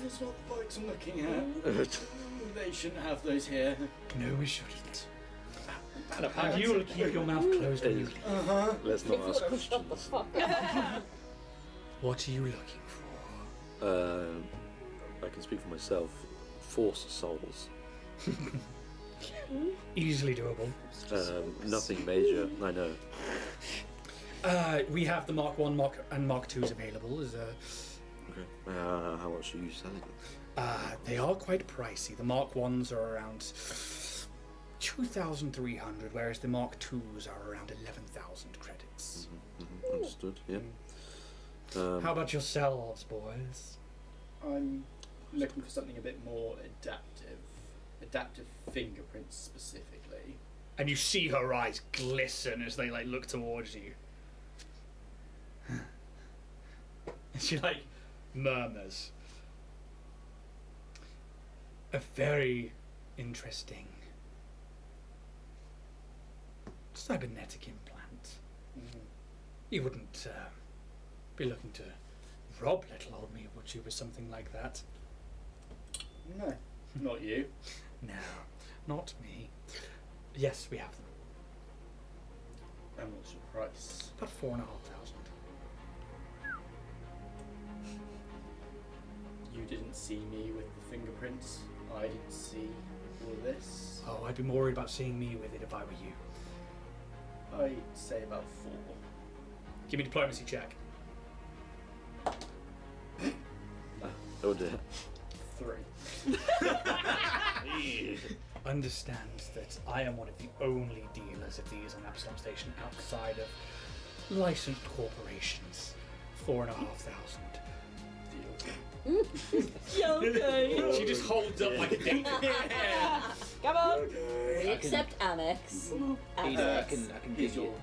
That's not the bikes I'm looking at. They shouldn't have those here. No, we shouldn't. And you will keep your mouth closed when you leave. Let's not ask questions. Shut the fuck up. What are you looking for? I can speak for myself. Force souls. Easily doable. Nothing major, I know. We have the Mark 1 and Mark 2s available. Okay. How much are you selling them? They are quite pricey. The Mark 1s are around 2,300, whereas the Mark 2s are around 11,000 credits. Understood, yeah. How about yourselves, boys? I'm looking for something a bit more adaptive. Adaptive fingerprints specifically. And you see her eyes glisten as they look towards you. And she murmurs. A very interesting cybernetic implant. You wouldn't be looking to rob little old me, would you, with something like that? No, not you. No, not me. Yes, we have them. And what's your price? About 4,500. You didn't see me with the fingerprints. I didn't see all of this. Oh, I'd be more worried about seeing me with it if I were you. I'd say about 4. Give me a diplomacy check. Oh dear. 3. Understands that I am one of the only dealers of these on Absalom Station outside of licensed corporations. 4,500. Okay. She just holds up like a dick. Come on. We accept Amex. Peter, I can Here's give your you.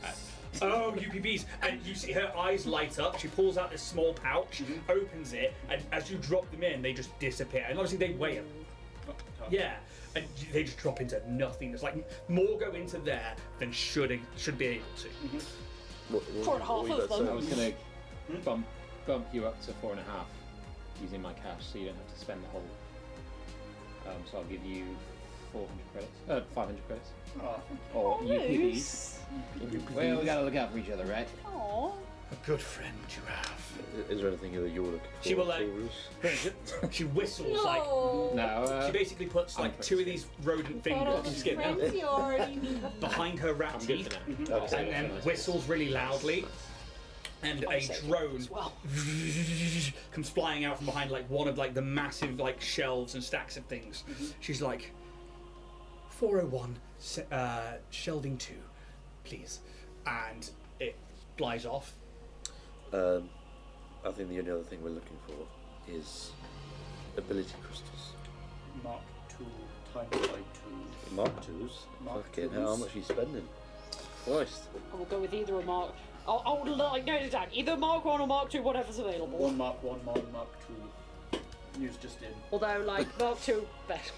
UPDs. Oh, UPBs. And you see her eyes light up. She pulls out this small pouch, opens it, and as you drop them in, they just disappear. And obviously they weigh them. Yeah. And they just drop into nothingness. More go into there than should be able to. For half of them. I was going to bump you up to 4.5 using my cash, so you don't have to spend the whole. So I'll give you 400 credits, 500 credits, Oh, or UPBs. Well, we gotta look out for each other, right? Aww. A good friend you have. Is there anything that you're looking for? She will, Taurus? She whistles No. No. She basically puts I'm two of these rodent fingers behind her rat I'm good teeth, for now. Okay. and then whistles really loudly, and a drone comes flying out from behind one of the massive shelves and stacks of things. She's like, 401 shelving 2, please, and it flies off. I think the only other thing we're looking for is ability crystals. Mark 2 times by 2. Mark 2s? Mark Fucking 2s. hell, how much are you spending? Christ. I will go with either a Mark. I'll note it down. Either Mark 1 or Mark 2, whatever's available. One Mark 1, one Mark 2. News just in. Although, Mark 2, better.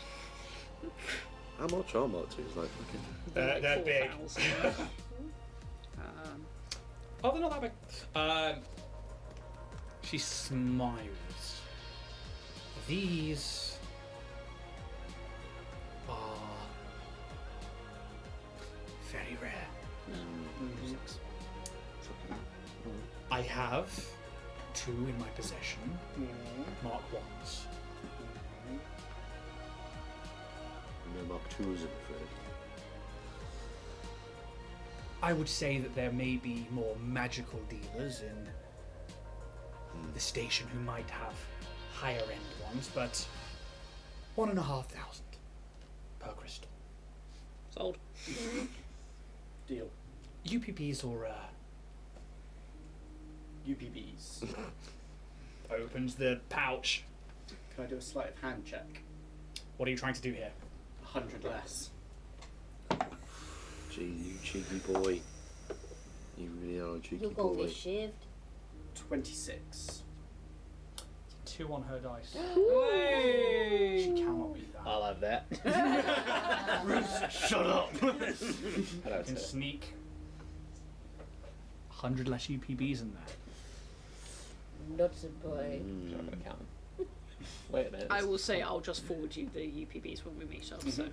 How much are Mark 2s? Fucking... They're big. 4,000. Oh, they're not that big. She smiles. These are very rare. I have 2 in my possession. Mark 1s. No Mark 2s, I'm afraid. I would say that there may be more magical dealers in the station who might have higher end ones, but 1,500 per crystal. Sold. Deal. UPPs or UPBs. oh opens the pouch. Can I do a sleight of hand check? What are you trying to do here? 100 less. Gee, you cheeky boy. You really are a cheeky You're going to boy. be shaved. 26. 2 on her dice. Hey! She cannot beat that. I'll have that. Shut up! Hello, You can sir. sneak 100 less UPBs in there. Nuts and boy. I'm not gonna count them. Wait a minute. I will say I'll just forward you the UPBs when we meet up. So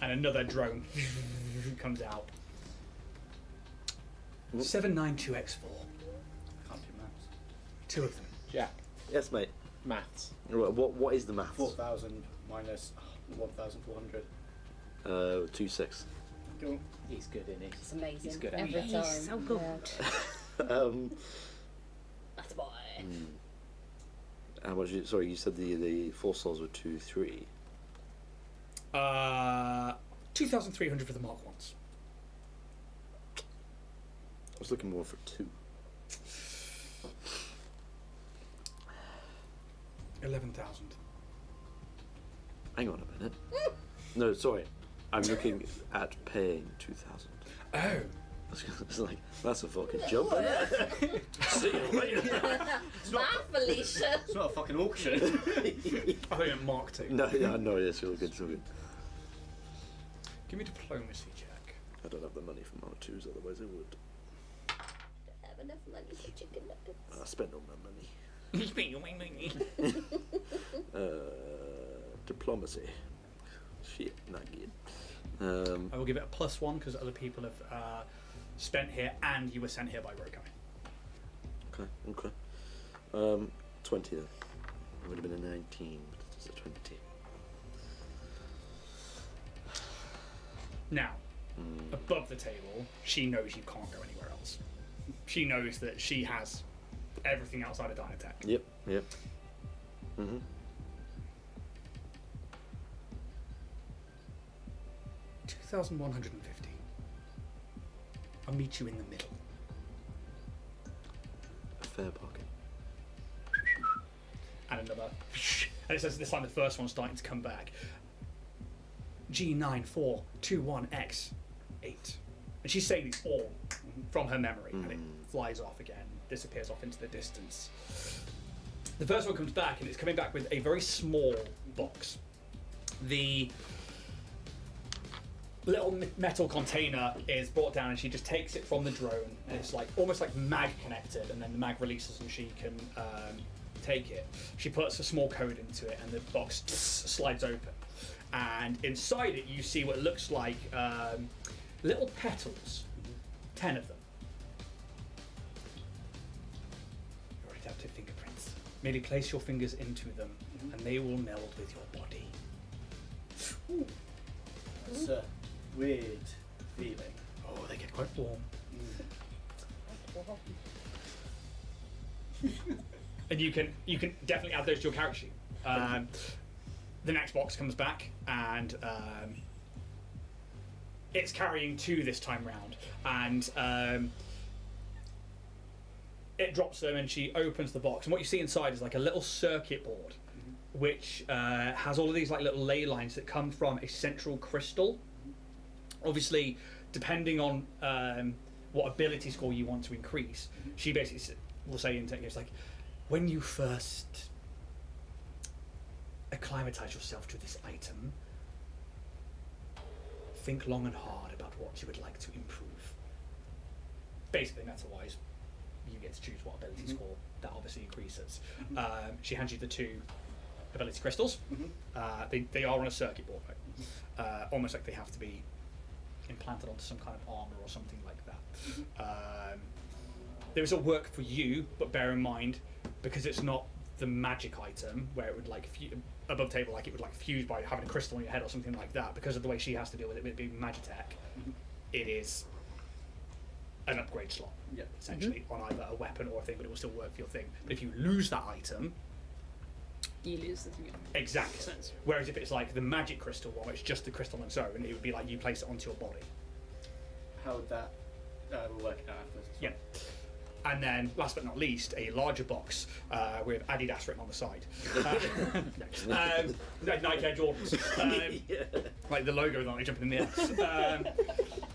And another drone comes out. 792X4. Can't do maths. 2 of them. Jack. Yes, mate. Maths. What is the maths? 4,000 minus 1,400. 2-6. Go. He's good, isn't he? It's amazing. He's good at Every it. time. He's so good. Yeah. That's boy. How much? Sorry, you said the 4 souls were 2-3. 2,300 for the Mark ones. I was looking more for 2. 11,000. Hang on a minute. No, sorry. I'm looking at paying 2,000. Oh. It's like, that's a fucking jump. Isn't it? See you later. Bye, Felicia. It's not a fucking auction. I think it Mark 2. No, yeah, no, it's all good, it's all good. Give me a diplomacy check. I don't have the money for Mark 2s, otherwise I would. Have enough money for chicken nuggets. I spent all my money. Diplomacy. Shit, not good. I will give it a +1 because other people have spent here and you were sent here by Rokai. Okay. 20 then. It would have been a 19, but it's a 20. Now, above the table, she knows you can't go anywhere else. She knows that she has everything outside of Dynatech. Yep. Mm-hmm. $2,150. I'll meet you in the middle. A fair pocket. And another. And it says this time the first one's starting to come back. G9421X8. And she's saying these all from her memory, and it flies off again, disappears off into the distance. The first one comes back, and it's coming back with a very small box. The little metal container is brought down, and she just takes it from the drone, and it's like almost like mag connected, and then the mag releases, and she can take it. She puts a small code into it, and the box slides open. And inside it, you see what looks like little petals, 10 of them. You already have 2 fingerprints. Merely place your fingers into them, and they will meld with your body. It's a weird feeling. Oh, they get quite warm. And you can definitely add those to your character sheet. The next box comes back, and it's carrying 2 this time round, and it drops them, and she opens the box, and what you see inside is like a little circuit board, which has all of these like little ley lines that come from a central crystal. Obviously, depending on what ability score you want to increase, she basically will say in technique, it's like, when you first acclimatise yourself to this item, think long and hard about what you would like to improve. Basically, meta-wise, you get to choose what ability score that obviously increases. She hands you the 2 ability crystals. They are on a circuit board, right? Almost like they have to be implanted onto some kind of armor or something like that. There is a work for you, but bear in mind, because it's not the magic item where it would like above table, like it would like fuse by having a crystal on your head or something like that. Because of the way she has to deal with it being Magitech, it is an upgrade slot, essentially, on either a weapon or a thing, but it will still work for your thing. But if you lose that item, You lose the thing. exactly. Sense. Whereas if it's like the magic crystal one, it's just the crystal on its own, it would be like you place it onto your body. How would that we'll work it out afterwards. Yeah. And then, last but not least, a larger box with Adidas written on the side. Nike Air Jordans. Like the logo is on it jumping in the air.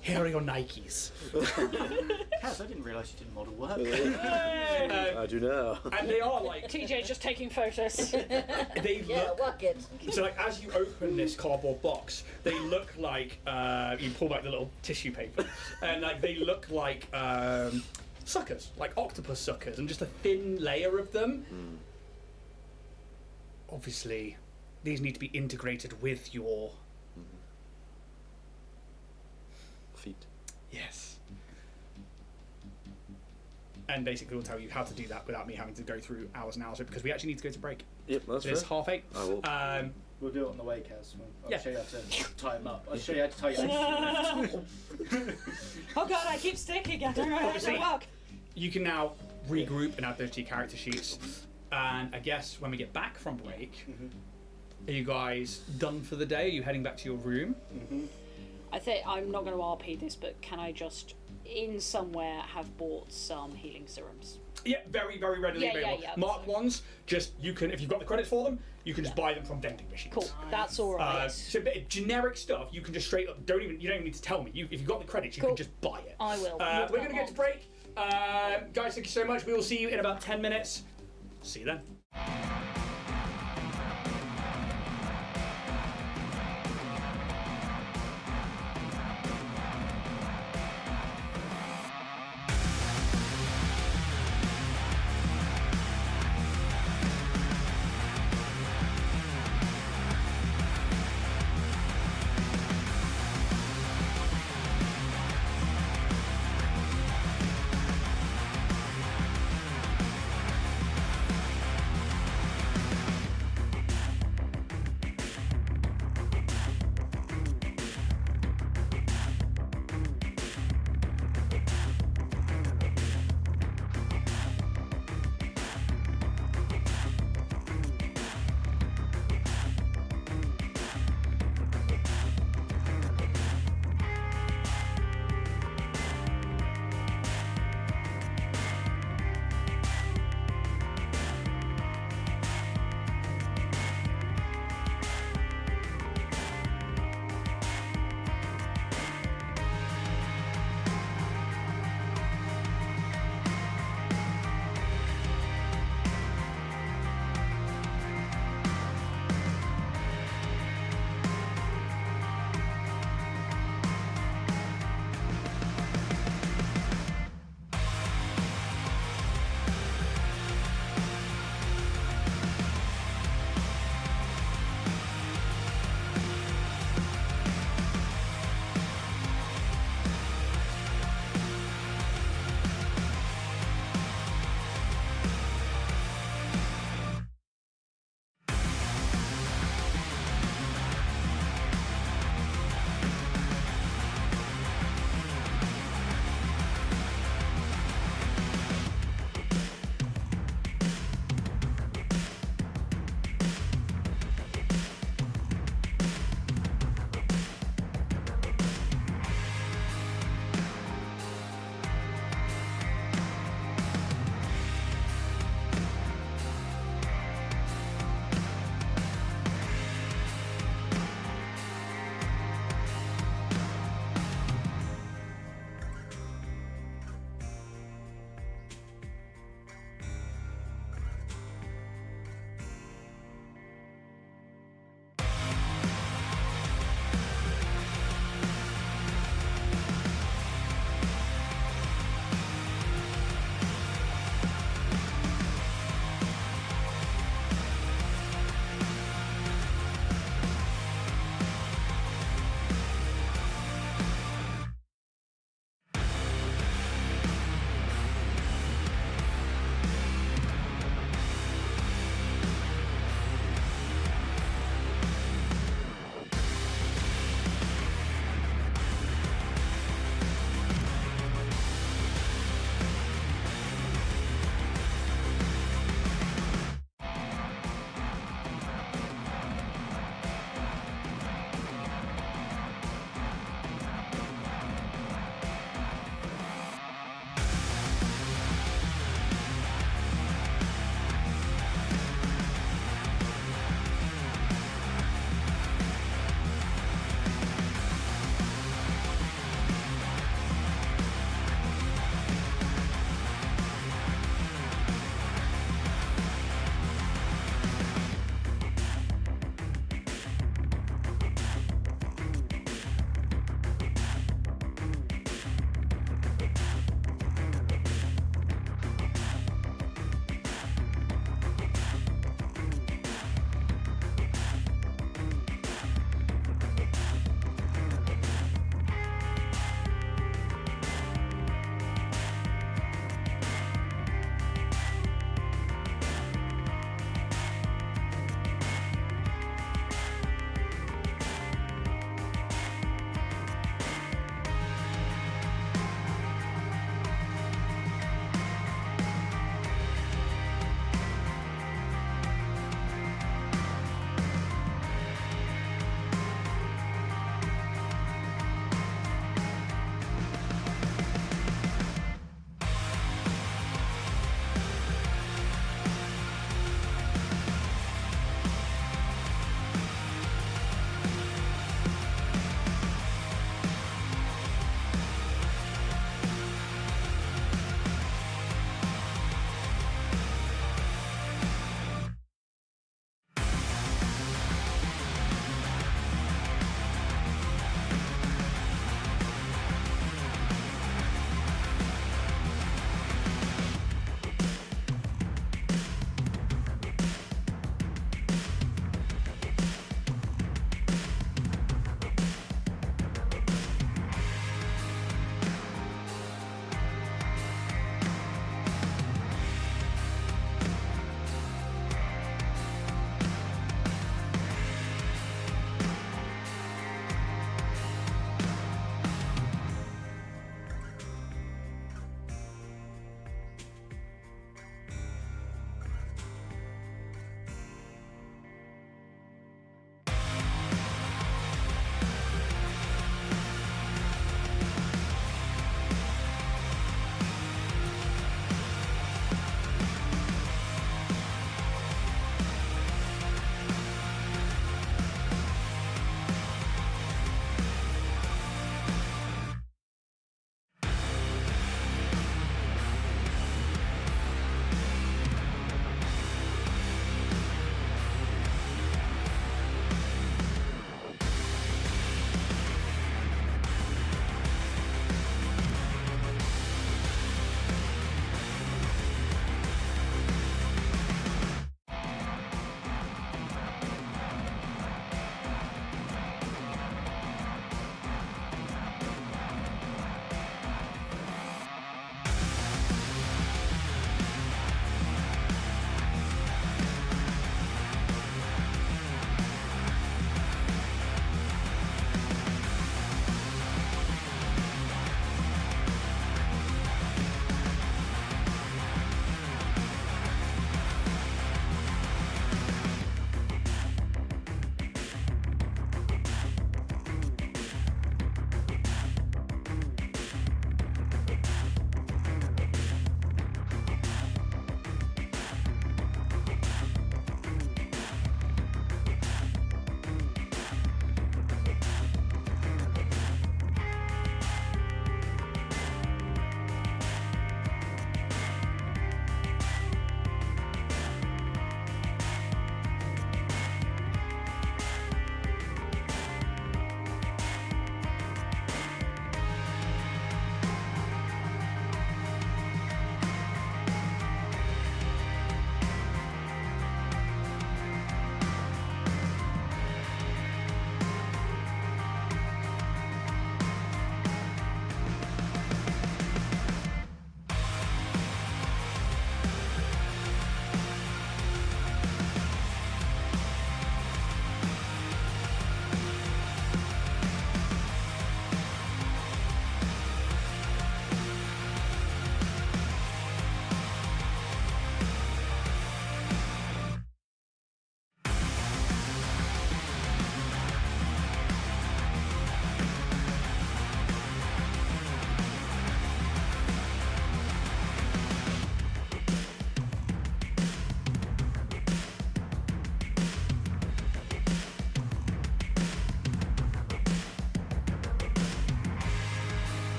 Here are your Nikes. Kaz, I didn't realise you did model work. I do now. And they are like... TJ's just taking photos. They look... work it. So like as you open this cardboard box, they look like... you pull back the little tissue paper, and like they look like... suckers, like octopus suckers, and just a thin layer of them. Obviously, these need to be integrated with your feet. Yes. And basically, we'll tell you how to do that without me having to go through hours and hours, because we actually need to go to break. Yep, that's It's fair. 8:30. I will. We'll do it on the way, Kaz. I'll Yeah. show you how to tie them up. I'll show you how to tie your Oh god, I keep sticking. I don't know how to Obviously- work. You can now regroup and add those to your character sheets. And I guess when we get back from break, are you guys done for the day? Are you heading back to your room? I think I'm not going to RP this, but can I just, in somewhere, have bought some healing serums? Yeah, very, very readily Yeah, available. yeah. Mark ones, just you can, if you've got the credits for them, you can just buy them from vending machines. Cool, that's all right. So a bit of generic stuff, you can just straight up, you don't even need to tell me. If you've got the credits, you can just buy it. I will. We're going to get to break. Guys, thank you so much. We will see you in about 10 minutes. See you then.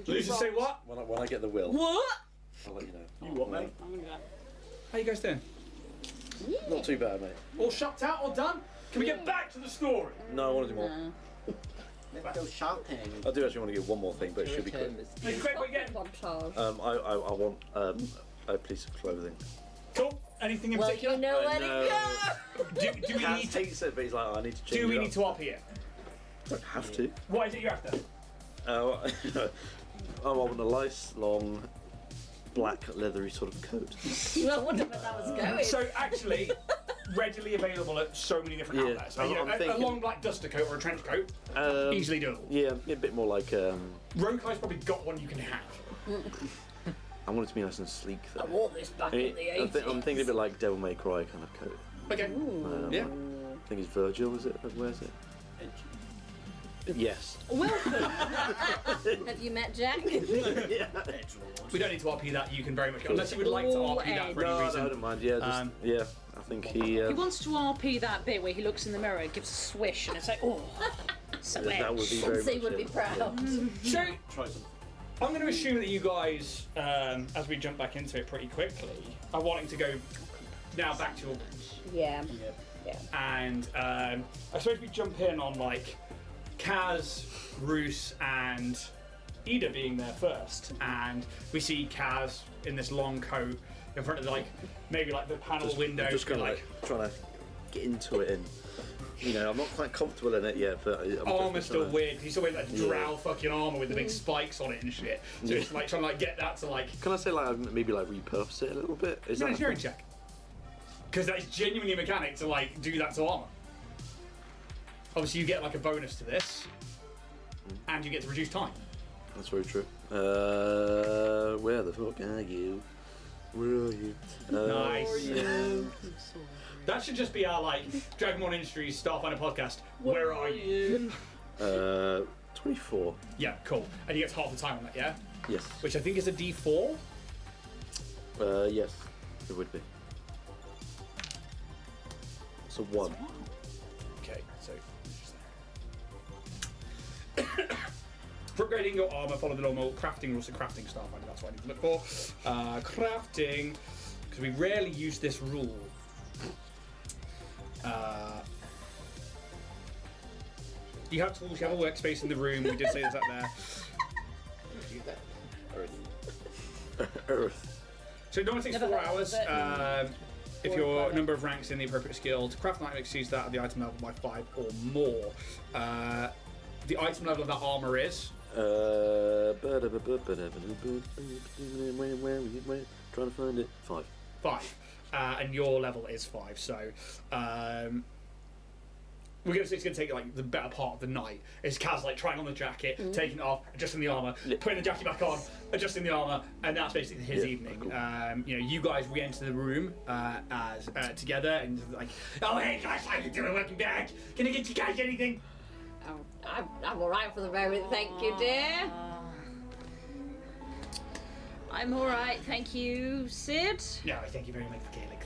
Lucius, say what? When I get the will, What? I'll let you know. You what, mate? How you guys doing? Not too bad, mate. All shopped out, all done? Can we get back to the story? No, I want to do more. Let's go shopping. I do actually want to give one more thing, but it should be quick. Hey, quick, what you getting? Montage. I want a piece of clothing. Cool. Anything in Well, particular? you know where no. to go. Do we Kaz need to? hates it, but he's like, I need to change Do we it need up. to up here? Don't have to. What is it you're after? I want a nice, long, black, leathery sort of coat. Well, I wonder where that was going. So actually, readily available at so many different Yeah, outlets. So, you know, I'm a thinking- long black duster coat or a trench coat, easily doable. Yeah, a bit more like. Rogue's probably got one you can have. I want it to be nice and sleek, though. I wore this back in the 80s. I'm thinking a bit like Devil May Cry kind of coat. Okay. Yeah. I think it's Virgil, is it? That wears it. Yes. Welcome. Have you met Jack? Yeah. We don't need to RP that. You can very much, unless you would like to RP that for any No, reason. I don't mind. Yeah, just, yeah. I think he. He wants to RP that bit where he looks in the mirror, gives a swish, and it's like, oh, swish. that would be very Say much would be it. proud. So Try some. I'm going to assume that you guys, as we jump back into it pretty quickly, are wanting to go now back to your Yeah. and I suppose we jump in on like Kaz, Roos, and Ida being there first, and we see Kaz in this long coat in front of like maybe like the panel window. I'm just kind of like trying to get into it, and you know, I'm not quite comfortable in it yet. But I'm armor's still trying to- weird. He's still wearing that drow fucking armor with the big spikes on it and shit. So it's like trying to like get that to like Can I say like maybe like repurpose it a little bit? Is an that engineering check. Because that is genuinely mechanic to like do that to armor. Obviously, you get like a bonus to this, and you get to reduce time. That's very true. Where the fuck are you? Where are you? Nice. That should just be our like Dragonborn Industries Starfinder podcast. Where are you? 24. Yeah, cool. And you get half the time on that, yeah? Yes. Which I think is a D4. Yes, it would be. So 1. Okay, so. For upgrading your armor, follow the normal crafting rules of crafting Starfinder. That's what I need to look for. Crafting, because we rarely use this rule. You have tools, you have a workspace in the room. We did say this up there. Do that. Earth. So it normally takes Never 4 heard of hours. it. If your number of ranks in the appropriate skill to craft an item exceeds that of the item level by 5 or more. The item level of that armor is. Where trying to find it. 5. 5. And your level is 5. So we're gonna say it's gonna take like the better part of the night. Is Kaz like trying on the jacket, taking it off, adjusting the armor, putting the jacket back on, adjusting the armor, and that's basically his evening. Cool. You know, you guys re-enter the room as together and like, oh hey guys, how you doing? Welcome back. Can I get you guys anything? I'm alright for the moment, thank you, dear. I'm alright, thank you, Sid. No, thank you very much for Gaelic.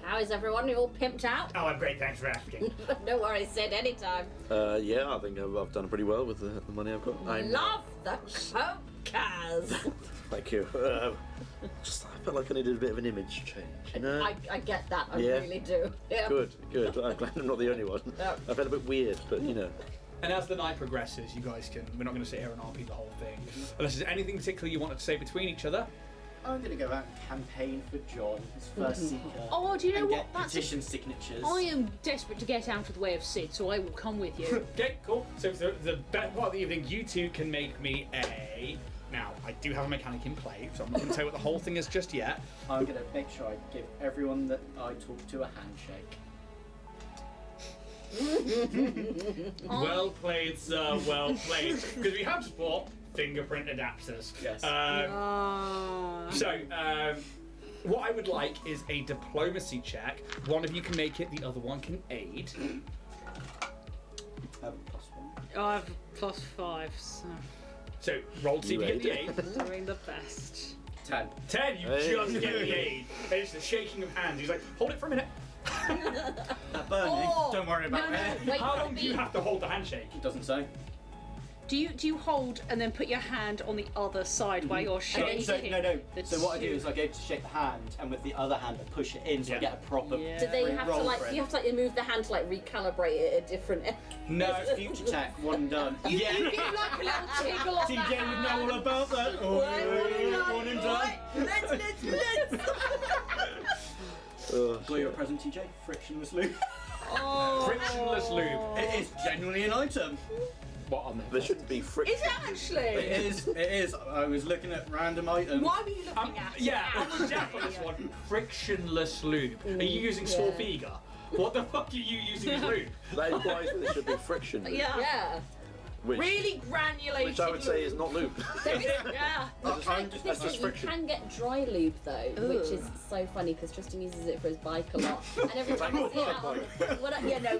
How is everyone? You all pimped out? Oh, I'm great. Thanks for asking. No worries, Sid, anytime. Yeah, I think I've done pretty well with the money I've got. Love the coat, Kaz. Thank you. Just I felt like I needed a bit of an image change, you know? I get that, I Yeah. really do. Yeah. Good. I'm glad I'm not the only one. No. I felt a bit weird, but you know. And as the night progresses, you guys can. We're not going to sit here and RP the whole thing. Unless there's anything particular you wanted to say between each other. I'm going to go out and campaign for John, his first seeker. Oh, do you know and what? get That's petition signatures. I am desperate to get out of the way of Sid, so I will come with you. Okay, cool. So for the better part of the evening, you two can make me a. Now, I do have a mechanic in play, so I'm not going to tell you what the whole thing is just yet. I'm going to make sure I give everyone that I talk to a handshake. Well played, sir. Well played. Because we have just bought fingerprint adapters. Yes. So, what I would like is a diplomacy check. One of you can make it, the other one can aid. +1. I have +5, so So, roll to see if you get the aid. doing the best. 10. 10, you Hey. just get the aid. And it's the shaking of hands. He's like, hold it for a minute. That burning. Oh, Don't worry about no, it. wait How for long do you me. have to hold the handshake? It doesn't say. Do you hold and then put your hand on the other side while you're shaking? No. the So what I do two? is I go to shake the hand, and with the other hand I push it in, so I get a proper. Yeah. Do they have to roll like? for Do it. you have to like move the hand to like recalibrate it at different? No, it's future tech. One and done. You give like a little tickle on TJ that would know all about that. Oh, one and done. Let's. Oh, Got your present, TJ? Frictionless lube. Oh. Frictionless lube. It is genuinely an item. What on there shouldn't be friction. Is it actually? It is. I was looking at random items. Why were you looking at it? Yeah, on the deck on this one. Frictionless lube. Are you using Starfinder? What the fuck are you using as lube? That implies that there should be friction. Yeah. Which, Really granulated. which I would say is not lube. Yeah. That's just You friction. can get dry lube though, which is so funny because Tristan uses it for his bike a lot. And every time I see it out on,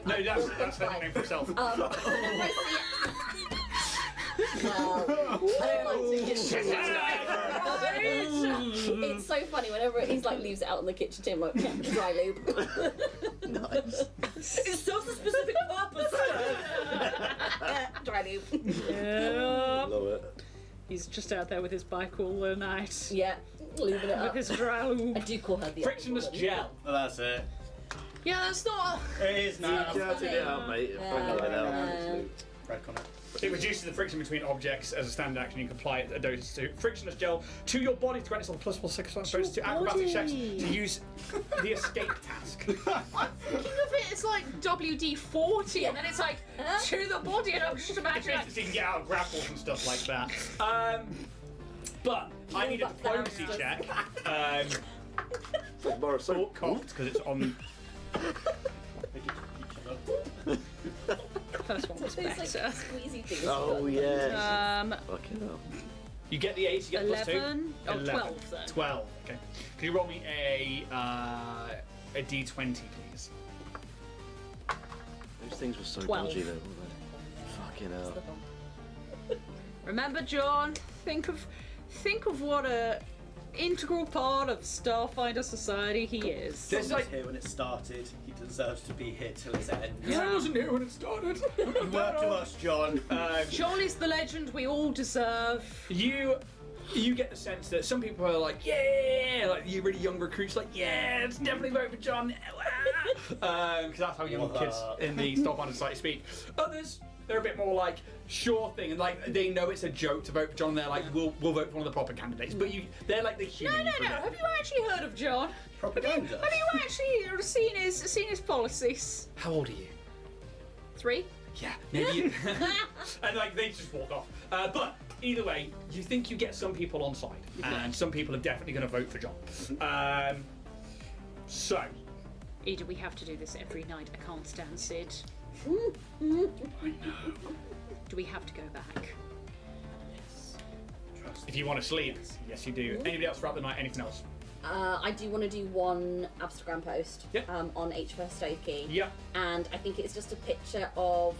No, that's her name for herself. whenever I see it, I don't like to it's so funny whenever he's like leaves it out on the kitchen table, like dry lube. Nice. It serves a specific purpose. Dry lube. Yeah. Love it. He's just out there with his bike all the night. Yeah, lubing it With up. his dry lube. I do call her the Frictionless gel. Well, that's it. Yeah, that's not. It is now. Get it out, mate. Fucking get out. Red on it. It reduces the friction between objects as a standard action. You can apply a dose to frictionless gel to your body to grant yourself a plus 6 bonus to acrobatic checks to use the escape task. Thinking of it, it's like WD-40, and then it's like to the body, and I'm just imagining. So you can get out of grapples and stuff like that. But I need a diplomacy check. Like Morris soap. Cocked because it's on. First one was Those like better. squeezy things. Oh yeah. Um, Fucking hell. You get the 8, you get plus 2. 11. Oh, 12 then. 12. Okay. Can you roll me a D20, please? Those things were so 12. dodgy though, weren't they? Fucking hell. Remember, John, think of what a integral part of Starfinder society he is. There's He was like. here when it started. He deserves to be here till its end. I wasn't here when it started. Work to us, John. John is the legend we all deserve. You get the sense that some people are like, yeah, like you really young recruits, like, yeah, it's definitely vote for John, because that's how young kids in the Starfinder society speak. Others, they're a bit more like, sure thing, and like they know it's a joke to vote for John. They're like, we'll vote for one of the proper candidates, but they're like the human. No. Have you actually heard of John? Propaganda. Have you actually seen his policies? How old are you? 3. Yeah, maybe. And like they just walk off. But either way, you think you get some people on side, and some people are definitely going to vote for John. So, Ida, we have to do this every night. I can't stand Sid. I know. Do we have to go back? If you want to sleep, yes you do. Anybody else throughout the night? Anything else? I do want to do one Instagram post Yep. on H1st Oki. Yep. And I think it's just a picture of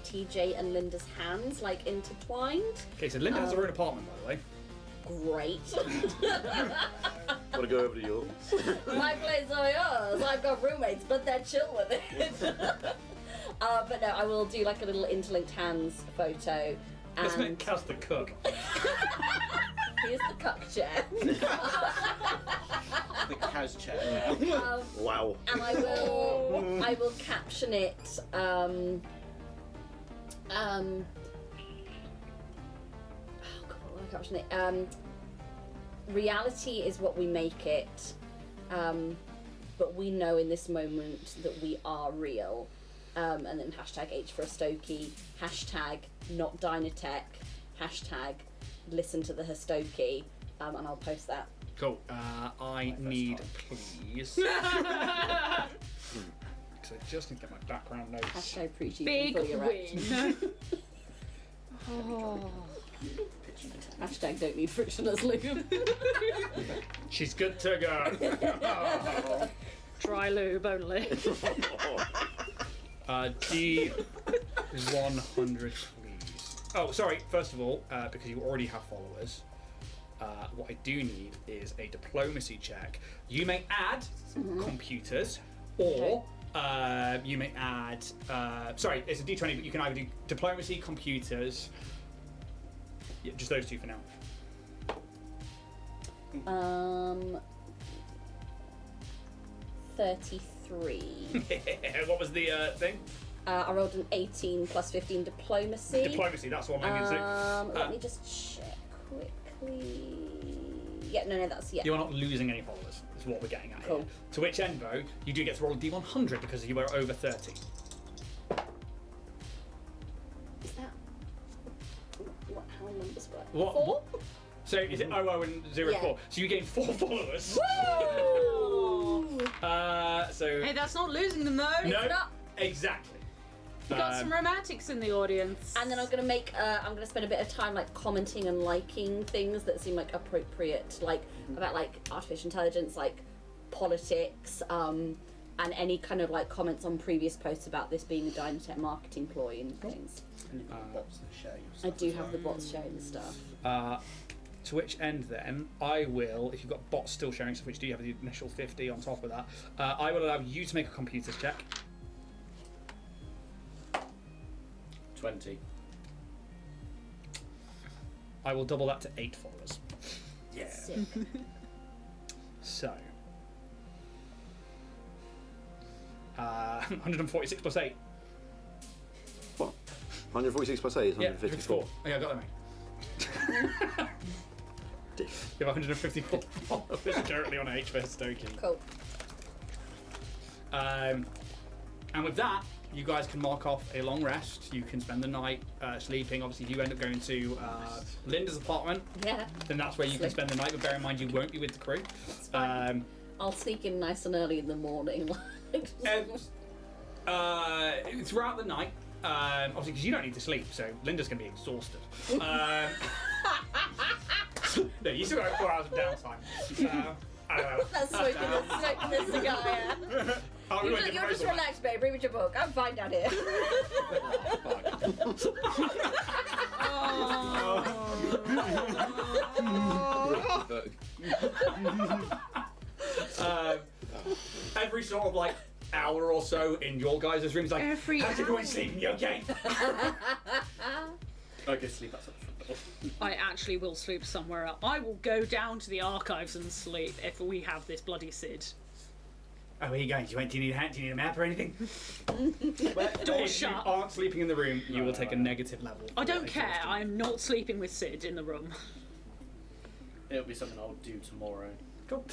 TJ and Linda's hands like intertwined. Okay, so Linda has her own apartment, by the way. Great. Want to go over to yours? My place or yours. I've got roommates, but they're chill with it. But no, I will do like a little interlinked hands photo. Let's And make Kaz the cook. here's the cuck chair. The Kaz chair. Wow. And I will caption it. Oh God, what will I caption it? Reality is what we make it. But we know in this moment that we are real. And then hashtag H for a Stokie, hashtag not Dynatech, hashtag listen to the Histoki, and I'll post that. Cool. I need, please. Because I just need to get my background notes. Hashtag preachy Big fully erect. win. Oh. Hashtag don't need frictionless lube. She's good to go. Dry lube only. D100, please. Oh, sorry. First of all, because you already have followers, what I do need is a diplomacy check. You may add computers or You may add. Sorry, it's a D20, but you can either do diplomacy, computers. Yeah, just those two for now. 33. What was the thing? I rolled an 18 plus 15 diplomacy. Diplomacy. That's what I'm going to Let me just check quickly. Yeah, no, that's You are not losing any followers. Is what we're getting at Cool. here. To which end, though, you do get to roll a D100 because you were over 30. Is that how numbers work? What? 4? So is it 00 and 04? Yeah. So you gain 4 followers. Woo! So Hey, that's not losing them though. no, not. exactly. We got some romantics in the audience. And then I'm gonna make. I'm gonna spend a bit of time like commenting and liking things that seem like appropriate, like about like artificial intelligence, like politics, and any kind of like comments on previous posts about this being a Dynatech marketing ploy and things. And you've got bots that share your I stuff. do have the bots sharing the stuff. To which end, then, I will, if you've got bots still sharing stuff, which do you have the initial 50 on top of that, I will allow you to make a computers check. 20. I will double that to 8 followers. Yeah. Sick. So, 146 plus 8. What? 146 plus 8 is Yeah, 154. 54. Yeah, I got that right. Diff. You have 154 followers currently on H for Stoking. Cool. And with that, you guys can mark off a long rest. You can spend the night sleeping. Obviously, if you end up going to Linda's apartment, Yeah. then that's where you can spend the night. But bear in mind, you won't be with the crew. Fine. I'll sneak in nice and early in the morning. Throughout the night, obviously, because you don't need to sleep, so Linda's going to be exhausted. No, you still got 4 hours of downtime. I don't know. That's smoking this cigar, yeah. Oh, we went to You're just proposal. relaxed, babe. Read your book. I'm fine down here. Every sort of like hour or so in your guys' rooms, like, Every how's everyone hour. sleeping? You okay? I go sleep outside the front door. I actually will sleep somewhere else. I will go down to the archives and sleep if we have this bloody Sid. Oh, where are you going? Do you need a hand? Do you need a map or anything? Door If shut. you aren't sleeping in the room, you will take a negative level. I don't for care. exhaustion. I'm not sleeping with Sid in the room. It'll be something I'll do tomorrow. Cool.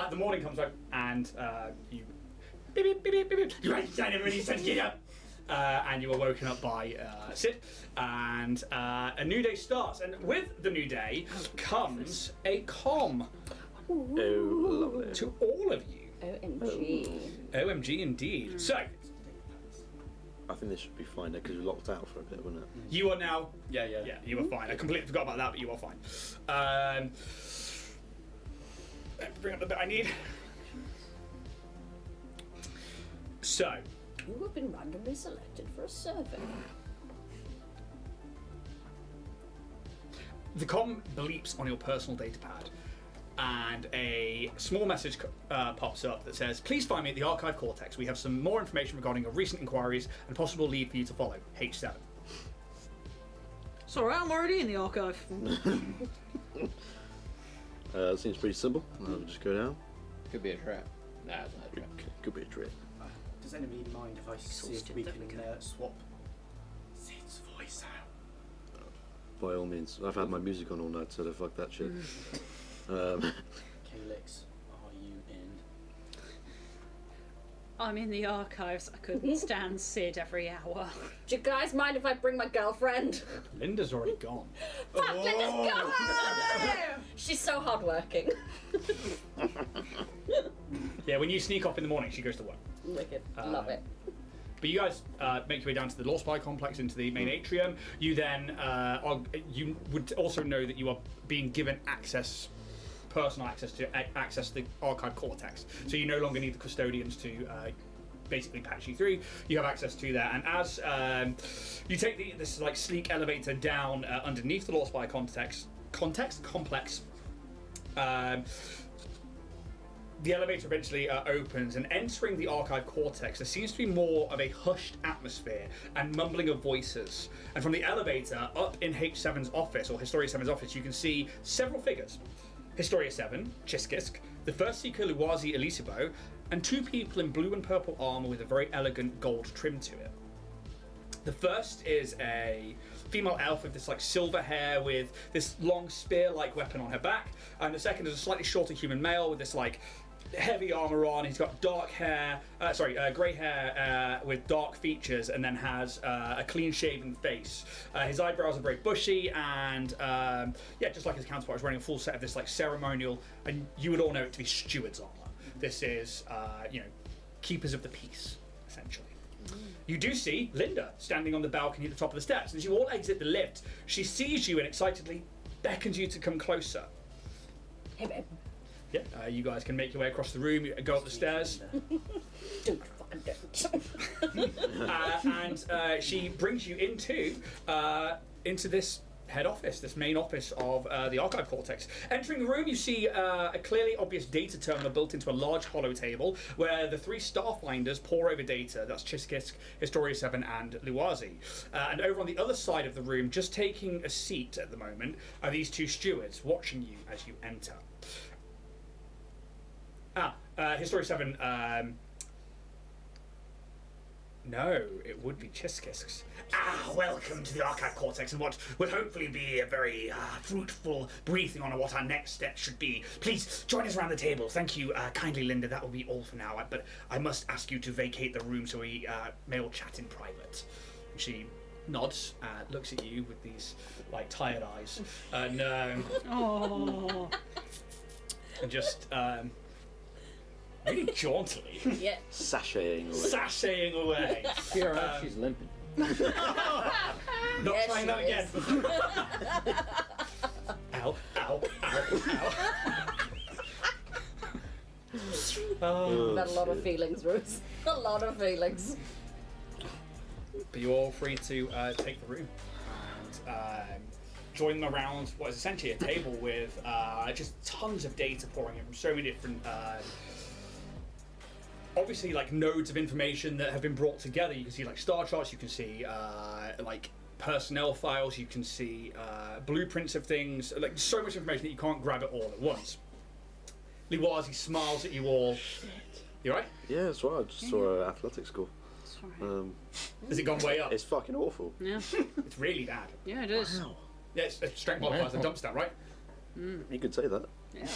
The morning comes up and you beep beep beep beep beep beep. You ready to sign? Everybody's time to get up. And you are woken up by Sid, and a new day starts. And with the new day comes a comm Oh, lovely. to all of you. OMG. OMG, indeed. So I think this should be fine there because we locked out for a bit, wasn't it? you are now. Yeah. Yeah, you are fine. I completely forgot about that, but you are fine. Let me bring up the bit I need. So. You have been randomly selected for a survey. The comm bleeps on your personal data pad, and a small message pops up that says, "Please find me at the Archive Cortex. We have some more information regarding your recent inquiries and possible lead for you to follow. H7." It's alright, I'm already in the archive. Seems pretty simple. I'll just go down. Could be a trap. Nah, it's not a trap. Could be a trick. Does anybody mind if I see if we can swap Sid's voice out? By all means. I've had my music on all night, so fuck that shit. Calyx, are you in? I'm in the archives. I couldn't stand Sid every hour. Do you guys mind if I bring my girlfriend? Linda's already gone. Fuck, let's go! She's so hardworking. Yeah, when you sneak off in the morning, she goes to work. Wicked. Love it. But you guys make your way down to the Lorespire Complex into the main atrium. You then you would also know that you are being given personal access to the Archive Cortex. So you no longer need the custodians to basically patch you through. You have access to that, and as you take this like sleek elevator down underneath the Lorespire Complex. the elevator eventually opens, and entering the archive cortex, there seems to be more of a hushed atmosphere and mumbling of voices. And from the elevator up in H7's office, or Historia 7's office, you can see several figures. Historia 7, Chiskisk, the first seeker Luwazi Elisibo, and two people in blue and purple armor with a very elegant gold trim to it. The first is a female elf with this like silver hair with this long spear-like weapon on her back, and the second is a slightly shorter human male with this like heavy armor on. He's got dark hair, grey hair with dark features, and then has a clean-shaven face. His eyebrows are very bushy, and just like his counterpart, is wearing a full set of this like ceremonial, and you would all know it to be steward's armor. This is, keepers of the peace, essentially. You do see Linda standing on the balcony at the top of the steps. As you all exit the lift, she sees you and excitedly beckons you to come closer. Hey, babe. Yeah, you guys can make your way across the room, go up the stairs. Don't fucking don't. And she brings you into this head office, this main office of the archive cortex. Entering the room, you see a clearly obvious data terminal built into a large hollow table where the three Starfinders pore over data. That's Chiskisk, Historia 7, and Luwazi. And over on the other side of the room, just taking a seat at the moment, are these two stewards watching you as you enter. Historia 7, no, it would be Chiskisk's. Welcome to the Archive Cortex and what will hopefully be a very fruitful briefing on what our next step should be. Please join us around the table. Thank you kindly, Linda. That will be all for now, but I must ask you to vacate the room so we may all chat in private. And she nods, looks at you with these like tired eyes. No. Oh. And just really jauntily Yeah. Sashaying away. Here, she's limping. Not Yes, trying that she again. Ow, ow, ow, ow. Got a lot of feelings, Rose. A lot of feelings. But you're all free to take the room and join them around what is essentially a table with just tons of data pouring in from so many different obviously like nodes of information that have been brought together. You can see like star charts, you can see like personnel files, you can see blueprints of things, like so much information that you can't grab it all at once. Liwazi smiles at you all. You right? Yeah, that's right. I just saw an athletics score. Has it gone way up? It's fucking awful. Yeah. It's really bad. Yeah, it is. Wow. Yeah, it's strength modifier is a dump stat, right? You could say that. Yeah.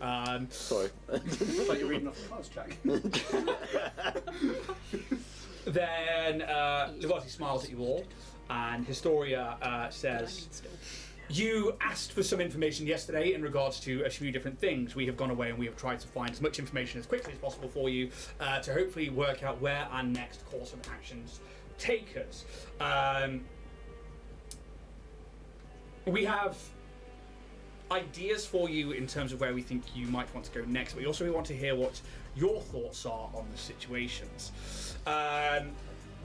Yeah. Sorry. Like you're reading off the cards, Jack. Then Liwazi smiles at you all, and Historia says, "You asked for some information yesterday in regards to a few different things. We have gone away and we have tried to find as much information as quickly as possible for you to hopefully work out where our next course of actions take us. We have ideas for you in terms of where we think you might want to go next, but we also want to hear what your thoughts are on the situations."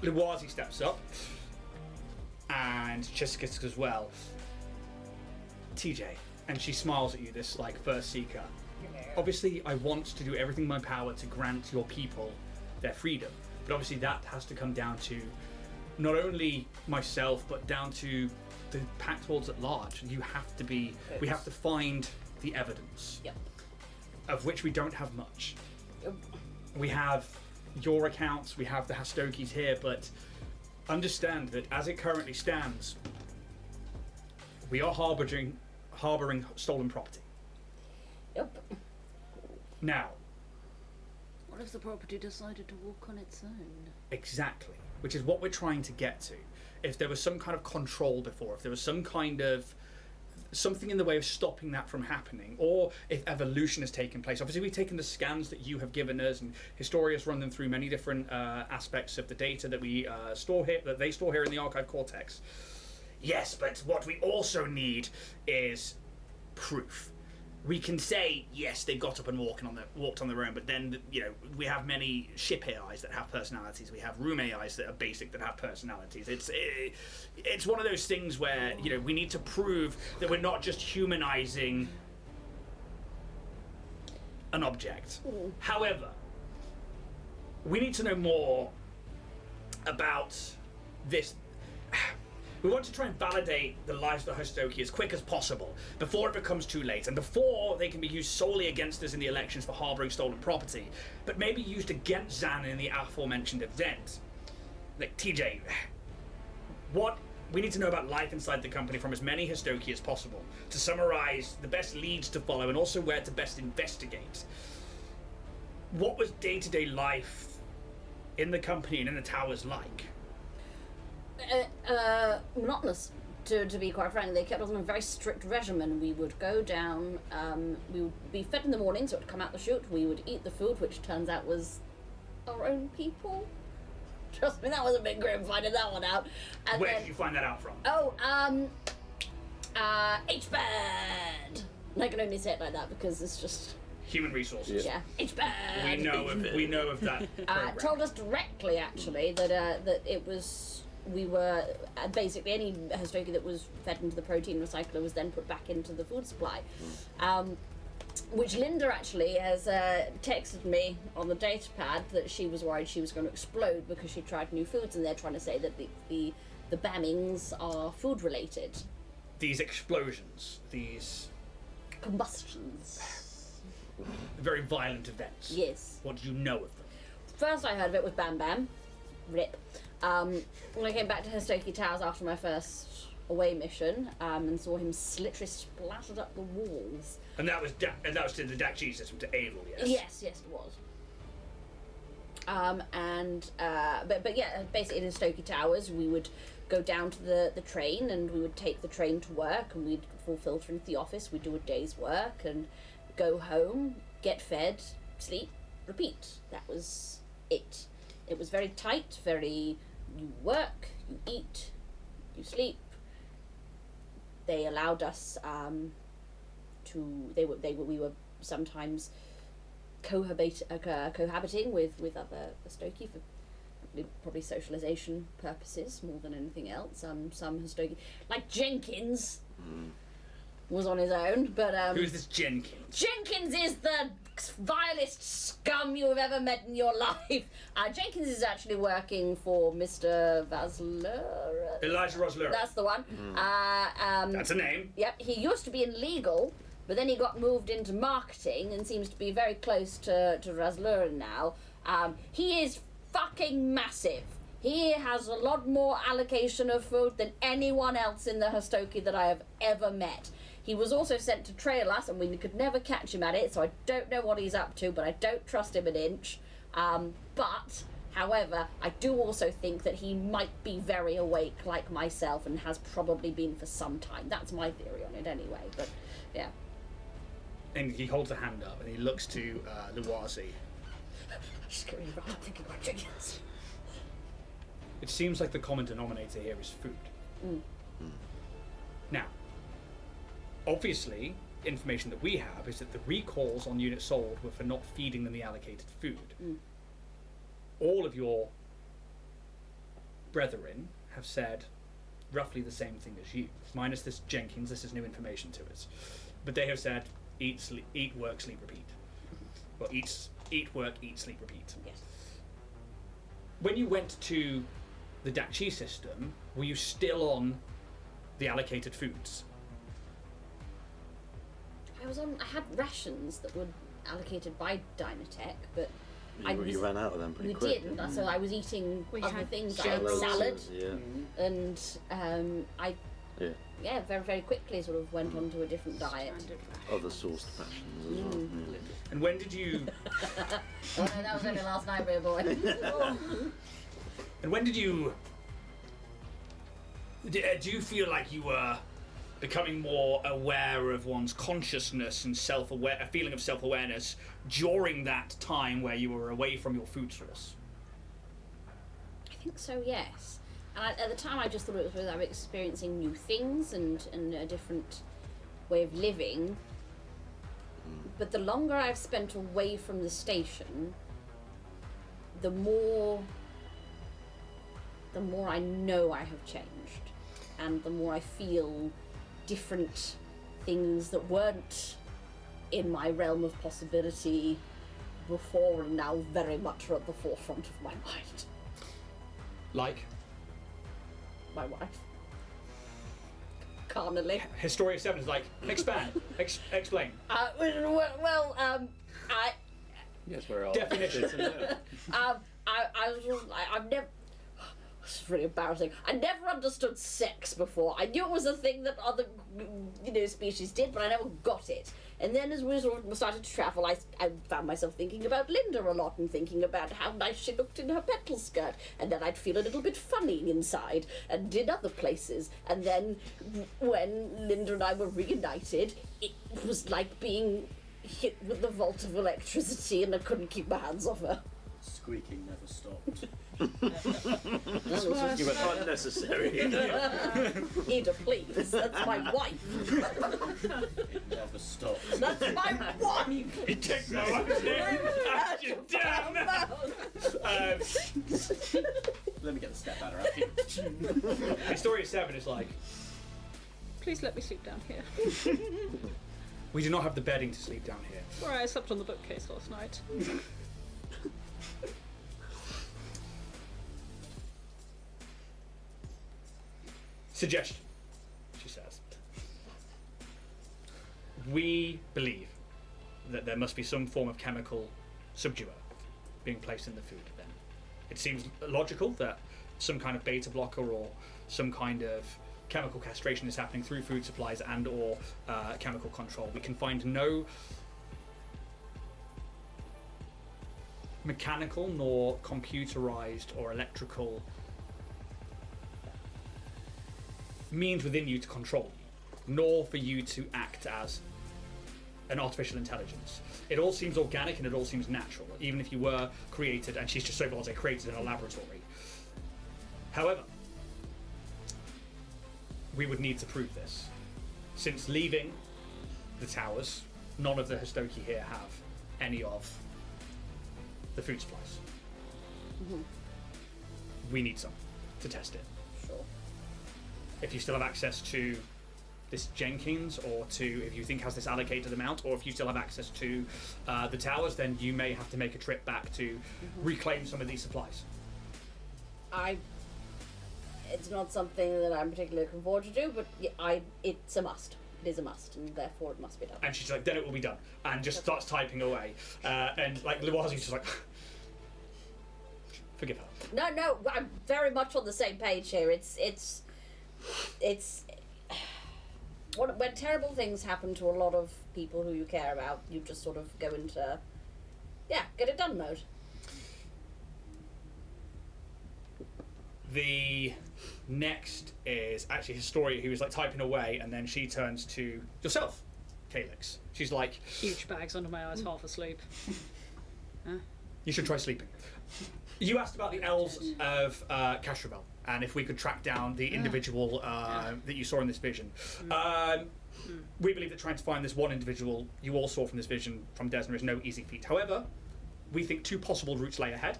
Liwazi steps up, and Chiskisk as well. TJ, and she smiles at you, this like first seeker. Obviously, I want to do everything in my power to grant your people their freedom, but obviously that has to come down to not only myself, but down to the Pact Worlds at large. We have to find the evidence. Yep. Of which we don't have much. Yep. We have your accounts, we have the Hastokis here, but understand that as it currently stands, we are harboring stolen property. Yep. Now, What if the property decided to walk on its own? exactly, which is what we're trying to get to. If there was some kind of control before, if there was some kind of something in the way of stopping that from happening, or if evolution has taken place. Obviously, we've taken the scans that you have given us, and Historia's run them through many different aspects of the data that we store here, that they store here in the Archive Cortex. Yes, but what we also need is proof. We can say, yes, they got up and walked on their own, but then, we have many ship AIs that have personalities. We have room AIs that are basic that have personalities. It's one of those things where, we need to prove that we're not just humanizing an object. However, we need to know more about this. We want to try and validate the lives of the Hostoki as quick as possible, before it becomes too late, and before they can be used solely against us in the elections for harboring stolen property, but maybe used against Zan in the aforementioned event. Like, TJ, what we need to know about life inside the company from as many Hostoki as possible, to summarize the best leads to follow and also where to best investigate. What was day-to-day life in the company and in the towers like? Monotonous, to be quite frank. They kept us on a very strict regimen. We would go down, we would be fed in the morning, so it would come out the chute. We would eat the food, which turns out was our own people. Trust me, that was a bit grim finding that one out. And Where did you find that out from? H-Bad! I can only say it like that because it's just... Human resources. Yeah, H-Bad! We know of that program. Told us directly, actually, that it was... We were... basically, any Hostoki that was fed into the protein recycler was then put back into the food supply. Which Linda actually has texted me on the data pad that she was worried she was going to explode because she tried new foods, and they're trying to say that the bammings are food related. These explosions, these Combustions. very violent events. Yes. What do you know of them? First I heard of it was Bam Bam. Rip. When I came back to Hostoki Towers after my first away mission, and saw him literally splattered up the walls. And that was to the DAC system, to Adel, yes? Yes, it was. But yeah, basically in Hostoki Towers, we would go down to the train, and we would take the train to work, and we'd full filter into the office. We'd do a day's work, and go home, get fed, sleep, repeat. That was it. It was very tight. Very, you work, you eat, you sleep. They allowed us we were sometimes cohabiting with other Hostoki for probably socialization purposes more than anything else. Some Hostoki, like Jenkins, was on his own, but Who's this Jenkins? Jenkins is the vilest scum you have ever met in your life. Jenkins is actually working for Mr. Vasler. Elijah Rosler. That's the one. That's a name. Yep, he used to be in legal, but then he got moved into marketing and seems to be very close to Raslurin now. He is fucking massive. He has a lot more allocation of food than anyone else in the Hostoki that I have ever met. He was also sent to trail us, and we could never catch him at it, so I don't know what he's up to, but I don't trust him an inch. However, I do also think that he might be very awake like myself and has probably been for some time. That's my theory on it anyway, but yeah. And he holds a hand up and he looks to Luwazi. Just getting right up thinking about chickens. It seems like the common denominator here is food. Now, obviously, information that we have is that the recalls on units sold were for not feeding them the allocated food. All of your brethren have said roughly the same thing as you, minus this Jenkins. This is new information to us, but they have said eat, work, sleep, repeat. Well, eat, work, eat, sleep, repeat. Yes. When you went to the DAC system, were you still on the allocated foods? I had rations that were allocated by Dynatech, but You ran out of them pretty quick. We did, so I was eating We other had things like salads. salad, Yeah. and I very, very quickly sort of went on to a different diet. Other sourced fashions as well. Yeah. And when did you? Oh no, that was only last night, baby boy. And when did you? Do you feel like you were becoming more aware of one's consciousness and a feeling of self-awareness during that time where you were away from your food source? I think so, yes. And at the time, I just thought it was because I was experiencing new things and a different way of living. But the longer I've spent away from the station, the more I know I have changed, and the more I feel different things that weren't in my realm of possibility before and now very much are at the forefront of my mind. Like My wife. Carnally. Historia 7 is like, expand, explain. Yes, we're all. Definition. I've never. It's really embarrassing. I never understood sex before. I knew it was a thing that other, species did, but I never got it. And then as we sort of started to travel, I found myself thinking about Linda a lot and thinking about how nice she looked in her petal skirt. And then I'd feel a little bit funny inside and in other places. And then when Linda and I were reunited, it was like being hit with the volt of electricity and I couldn't keep my hands off her. Squeaking never stopped. You were unnecessary. Ida, please. That's my wife. It never stopped. That's my wife. It takes no action down. Let me get the step out of here. Historia 7 is like, Please let me sleep down here. we do not have the bedding to sleep down here. Where I slept on the bookcase last night. Suggestion, she says. We believe that there must be some form of chemical subduer being placed in the food then. It seems logical that some kind of beta blocker or some kind of chemical castration is happening through food supplies and or chemical control. We can find no mechanical nor computerized or electrical means within you to control you, nor for you to act as an artificial intelligence. It all seems organic and it all seems natural, even if you were created, and she's just so blasé, created in a laboratory. However, we would need to prove this. Since leaving the towers, none of the Histoki here have any of the food supplies. Mm-hmm. We need some to test it. Sure. If you still have access to this Jenkins, or to, if you think has this allocated amount, or if you still have access to the towers, then you may have to make a trip back to reclaim some of these supplies. It's not something that I'm particularly looking forward to do, but it's a must. It is a must, and therefore it must be done. And she's like, then it will be done, and just starts typing away. And like Luazi's just like, forgive her. No, I'm very much on the same page here. It's when terrible things happen to a lot of people who you care about, you just sort of go into, get it done mode. The next is actually Historia, who is like typing away, and then she turns to yourself, Calyx. She's like, Huge bags under my eyes, half asleep. you should try sleeping. You asked about the elves of Castrovel, and if we could track down the individual that you saw in this vision. We believe that trying to find this one individual you all saw from this vision from Desna is no easy feat. However, we think two possible routes lay ahead.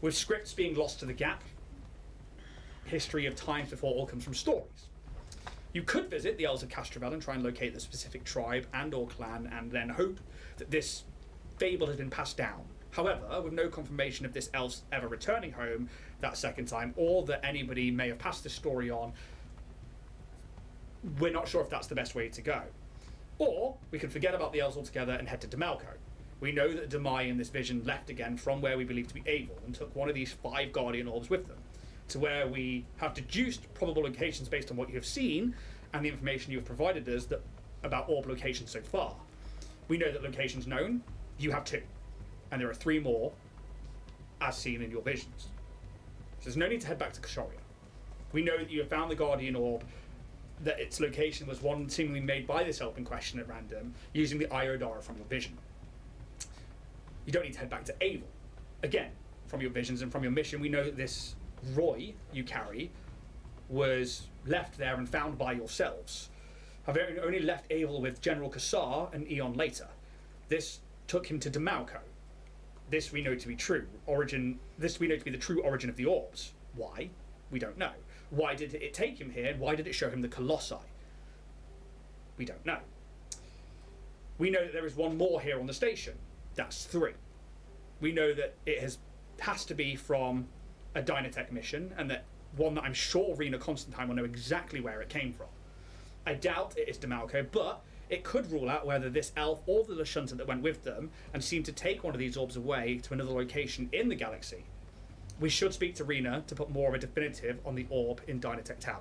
With scripts being lost to the gap, history of times before all comes from stories. You could visit the elves of Castrovel and try and locate the specific tribe and or clan, and then hope that this fable has been passed down. However, with no confirmation of this elf ever returning home that second time, or that anybody may have passed this story on, we're not sure if that's the best way to go. Or we could forget about the elves altogether and head to Demalco. We know that Demai in this vision left again from where we believe to be Avil and took one of these 5 guardian orbs with them, to where we have deduced probable locations based on what you have seen and the information you have provided us about orb locations so far. We know that locations known, you have 2. And there are 3 more, as seen in your visions. So there's no need to head back to Historia. We know that you have found the Guardian Orb, that its location was one seemingly made by this elf in question at random, using the Iodara from your vision. You don't need to head back to Avil. Again, from your visions and from your mission, we know that this Roy you carry was left there and found by yourselves. However, only left Avil with General Kassar an eon later. This took him to Demalco. This we know to be true. This we know to be the true origin of the orbs. Why? We don't know. Why did it take him here, and why did it show him the Colossi? We don't know. We know that there is one more here on the station. That's 3. We know that it has to be from a Dynatech mission, and that one that I'm sure Rena Constantine will know exactly where it came from. I doubt it is Demalco, but it could rule out whether this elf or the Lashunta that went with them and seemed to take one of these orbs away to another location in the galaxy. We should speak to Rena to put more of a definitive on the orb in Dynatech Tower.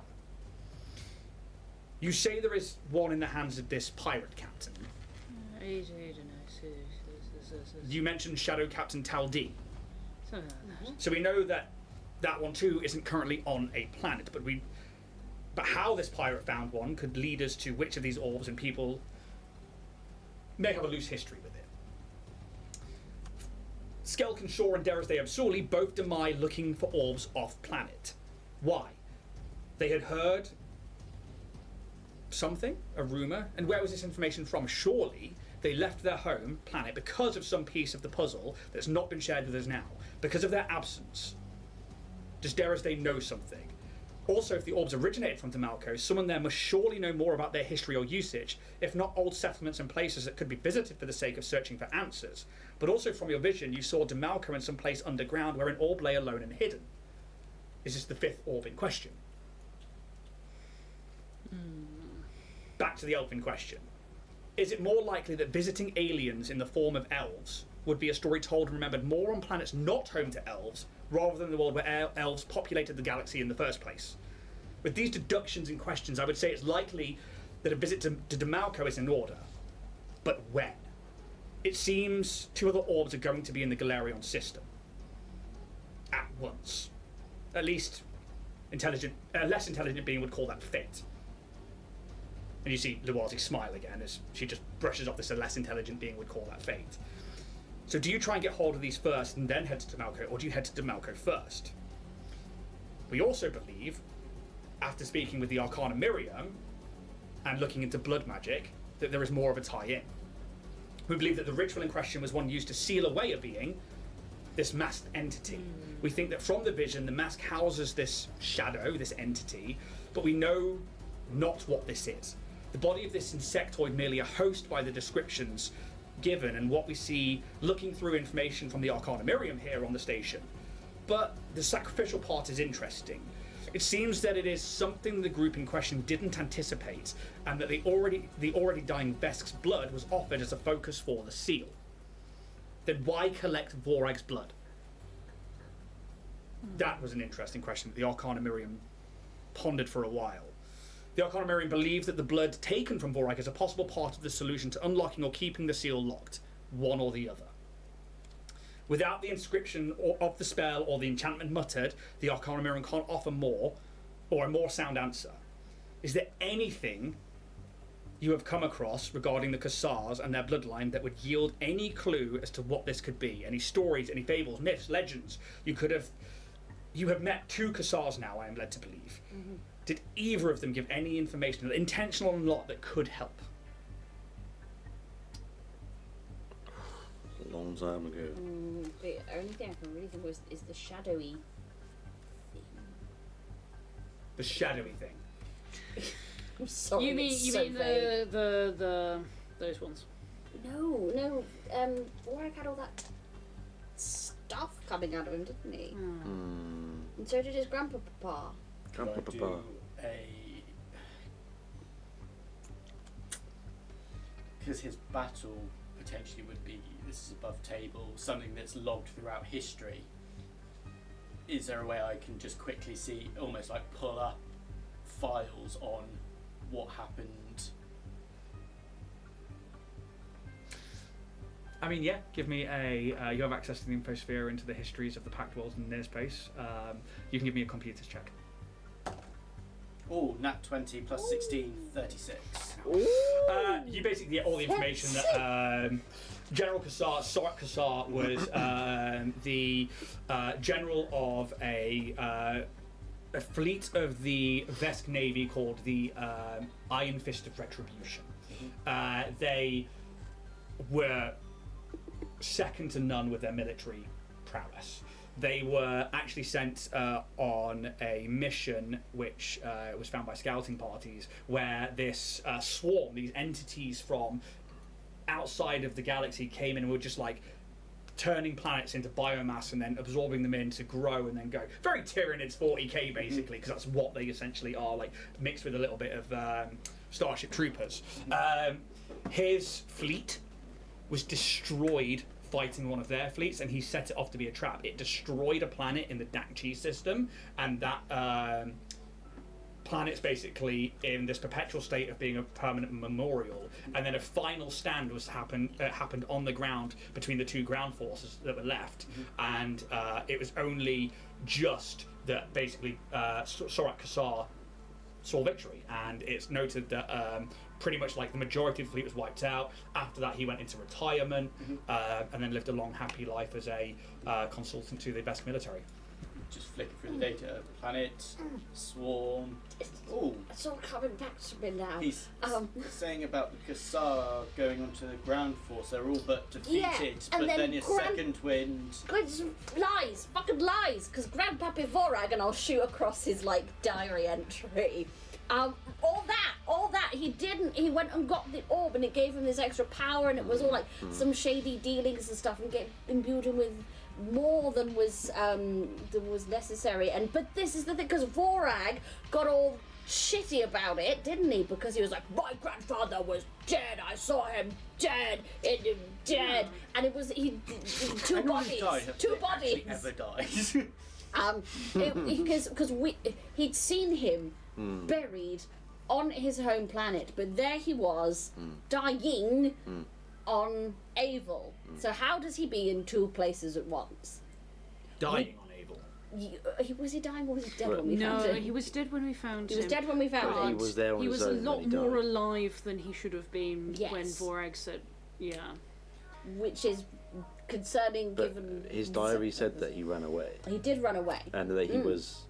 You say there is one in the hands of this pirate captain. You mentioned Shadow Captain Taldi. So we know that that one too isn't currently on a planet, but how this pirate found one could lead us to which of these orbs, and people may have a loose history with it. Skelkin Shaw and Derisday Absoli both deny looking for orbs off planet. Why? They had heard something, a rumour, and where was this information from? Surely they left their home planet because of some piece of the puzzle that's not been shared with us now, because of their absence. Does Derisday know something? Also, if the orbs originated from Demalco, someone there must surely know more about their history or usage, if not old settlements and places that could be visited for the sake of searching for answers. But also from your vision, you saw Demalco in some place underground where an orb lay alone and hidden. Is this the 5th orb in question? Back to the elf in question. Is it more likely that visiting aliens in the form of elves would be a story told and remembered more on planets not home to elves, rather than the world where elves populated the galaxy in the first place? With these deductions and questions, I would say it's likely that a visit to Demalco is in order. But when? It seems 2 other orbs are going to be in the Galerion system. At once. At least, less intelligent being would call that fate. And you see Luazi smile again as she just brushes off this, a less intelligent being would call that fate. So do you try and get hold of these first and then head to Demalco, or do you head to Demalco first? We also believe, after speaking with the Arcana Miriam and looking into blood magic, that there is more of a tie-in. We believe that the ritual in question was one used to seal away a being, this masked entity. We think that from the vision, the mask houses this shadow, this entity, but we know not what this is. The body of this insectoid merely a host by the descriptions given and what we see looking through information from the Arcana Miriam here on the station. But the sacrificial part is interesting. It seems that it is something the group in question didn't anticipate, and that the already dying Vesk's blood was offered as a focus for the seal. Then why collect Vorag's blood? That was an interesting question that the Arcana Miriam pondered for a while. The Arcana Miriam believed that the blood taken from Vorag is a possible part of the solution to unlocking or keeping the seal locked, one or the other. Without the inscription of the spell or the enchantment muttered, the Arcana Miriam can't offer more, or a more sound answer. Is there anything you have come across regarding the Kassars and their bloodline that would yield any clue as to what this could be? Any stories, any fables, myths, legends? You have met 2 Kassars now, I am led to believe. Mm-hmm. Did either of them give any information, intentional or not, that could help? A long time ago. The only thing I can really think of is the shadowy thing. The shadowy thing? I'm sorry. You mean vague. the those ones? No. Warwick had all that stuff coming out of him, didn't he? And so did his grandpa. Grandpa Could I Papa. do because his battle potentially would be, this is above table, something that's logged throughout history. Is there a way I can just quickly see, almost like pull up files on what happened? I mean, yeah, give me a... you have access to the infosphere into the histories of the Pact Worlds and near space. You can give me a computers check. Oh, nat 20 plus 16, 36. You basically get all the information that General Kassar, Sorak Kassar, was the general of a fleet of the Vesk Navy called the Iron Fist of Retribution. They were second to none with their military prowess. They were actually sent on a mission which was found by scouting parties, where this swarm, these entities from outside of the galaxy came in and were just like turning planets into biomass and then absorbing them in to grow and then go. Very Tyranids 40k basically, because that's what they essentially are, like mixed with a little bit of Starship Troopers. His fleet was destroyed fighting one of their fleets, and he set it off to be a trap. It destroyed a planet in the Dakchi system, and that planet's basically in this perpetual state of being a permanent memorial. And then a final stand was happened on the ground between the two ground forces that were left, and it was only just that basically Sorak Kassar saw victory, and it's noted that pretty much like the majority of the fleet was wiped out. After that, he went into retirement and then lived a long, happy life as a consultant to the best military. Just flicking through the data. Planet, swarm. Oh, It's all coming back to me now. he's saying about the Kassar going onto the ground force. They're all but defeated, Yeah, but and then then his Grand- second wind. It's lies, fucking lies, because Grandpappy Vorag, and I'll shoot across his like diary entry. All that he didn't. He went and got the orb, and it gave him this extra power, and it was all like some shady dealings and stuff, and imbued him with more than was necessary. But this is the thing, because Vorag got all shitty about it, didn't he? Because he was like, my grandfather was dead. I saw him dead, dead, and it was two Anyone who bodies, died, have two they actually bodies. ever died? Because he'd seen him buried on his home planet, but there he was dying on Avel. So how does he be in two places at once? Dying on Abel. Was he dying or was he dead when we found No, him? he was dead when we found He him. was dead when we found But he him. was there on He his was a own lot when he more died. alive than he should have been Yes. when Vorag said, yeah. Which is concerning, But given his diary said that he ran away, he did run away. and that he was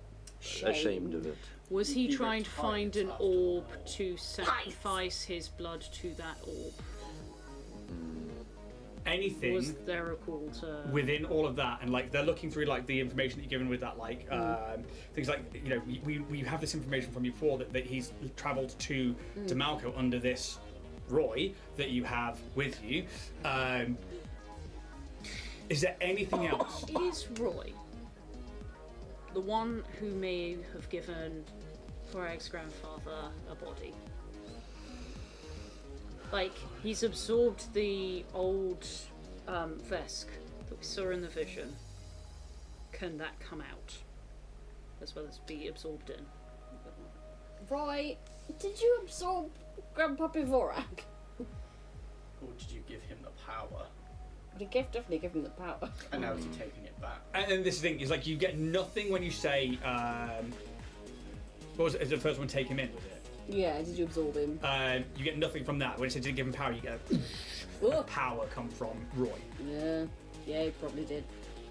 ashamed of it. Was he He trying to retired find an after the orb war. to sacrifice his blood to that orb? Anything Was there a call to... within all of that, and like they're looking through like the information that you're given with that, like things like, you know, we have this information from you before that he's travelled to Malco under this Roy that you have with you. Is there anything else? Is Roy the one who may have given Vorag's grandfather a body? Like, he's absorbed the old Vesk that we saw in the vision. Can that come out? As well as be absorbed in? Roy, did you absorb Grandpappy Vorag? Or did you give him the power? The gift definitely gave him the power. And now is he taking it back? And this thing is like you get nothing when you say. What was it? Is the first one take him in? Was it? Yeah, did you absorb him? You get nothing from that. When it says didn't give him power, you get power come from Roy. Yeah, he probably did.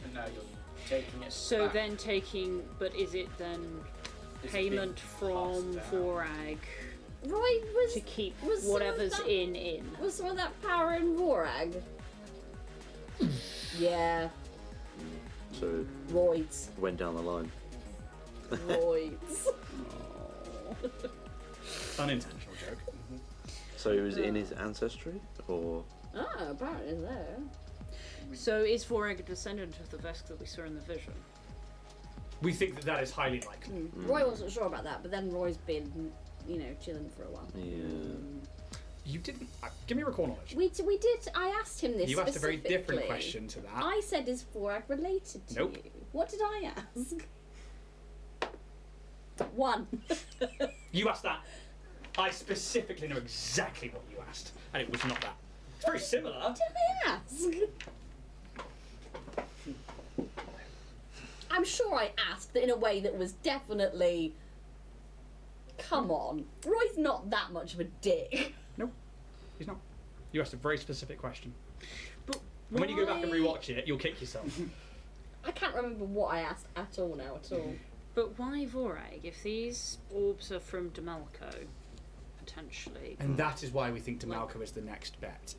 And now you're taking it So back. then taking... But is it then Is it payment being from passed down? Vorag Roy was to keep was some of whatever's that- in? Was some of that power in Vorag? Yeah, So roids. went down the line. Roids. Unintentional joke. So it was in his ancestry, or Ah, apparently there. So is Vorag a descendant of the Vesk that we saw in the vision? We think that is highly likely. Roy wasn't sure about that, but then Roy's been, chilling for a while. yeah. You didn't. Give me recall knowledge. We did. I asked him this. You asked a very different specifically. question to that. I said, "Is Vorag related to Nope. you?" What did I ask? One. You asked that. I specifically know exactly what you asked, and it was not that. It's very similar. What did I ask? I'm sure I asked in a way that was definitely. Come on, Roy's not that much of a dick. Nope, he's not. You asked a very specific question. But And when you go back and why- rewatch it, you'll kick yourself. I can't remember what I asked at all now. At all. But why Vorag? If these orbs are from Demalco, potentially. And that is why we think Demalco is the next bet.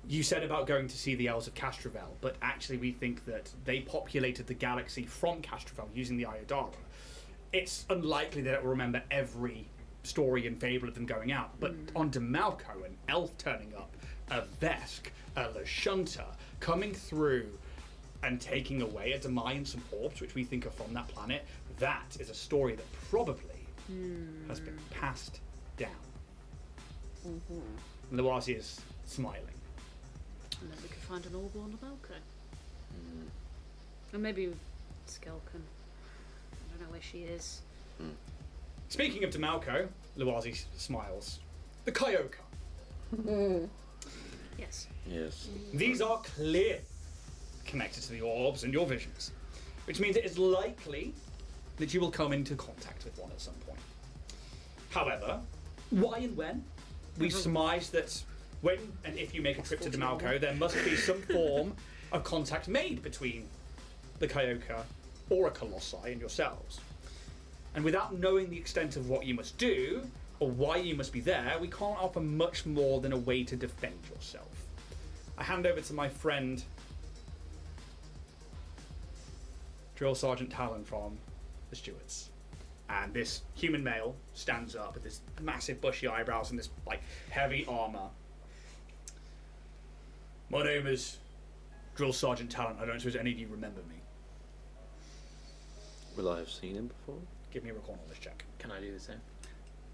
You said about going to see the Elves of Castrovel, but actually we think that they populated the galaxy from Castrovel using the Iodara. It's unlikely that it will remember every story and fable of them going out, but on Demalco, an elf turning up a Vesk, a Lashunta coming through and taking away a Demai and some orbs, which we think are from that planet, that is a story that probably has been passed down. Lawasi is smiling. And then we could find an orb on the balcony. And maybe Skelkan. I don't know where she is. Speaking of Demalco, Lawasi smiles. The Kyoka. Yes. Yes. These are clearly connected to the orbs and your visions, which means it is likely that you will come into contact with one at some point. However, why and when? We surmise that when and if you make a trip to Demalco, there must be some form of contact made between the Kyoka or a Colossi and yourselves. And without knowing the extent of what you must do, or why you must be there, we can't offer much more than a way to defend yourself. I hand over to my friend, Drill Sergeant Talon from the Stewards. And this human male stands up with this massive bushy eyebrows and this like heavy armor. My name is Drill Sergeant Talon. I don't suppose any of you remember me. Will I have seen him before? Give me a recall knowledge check. Can I do the same?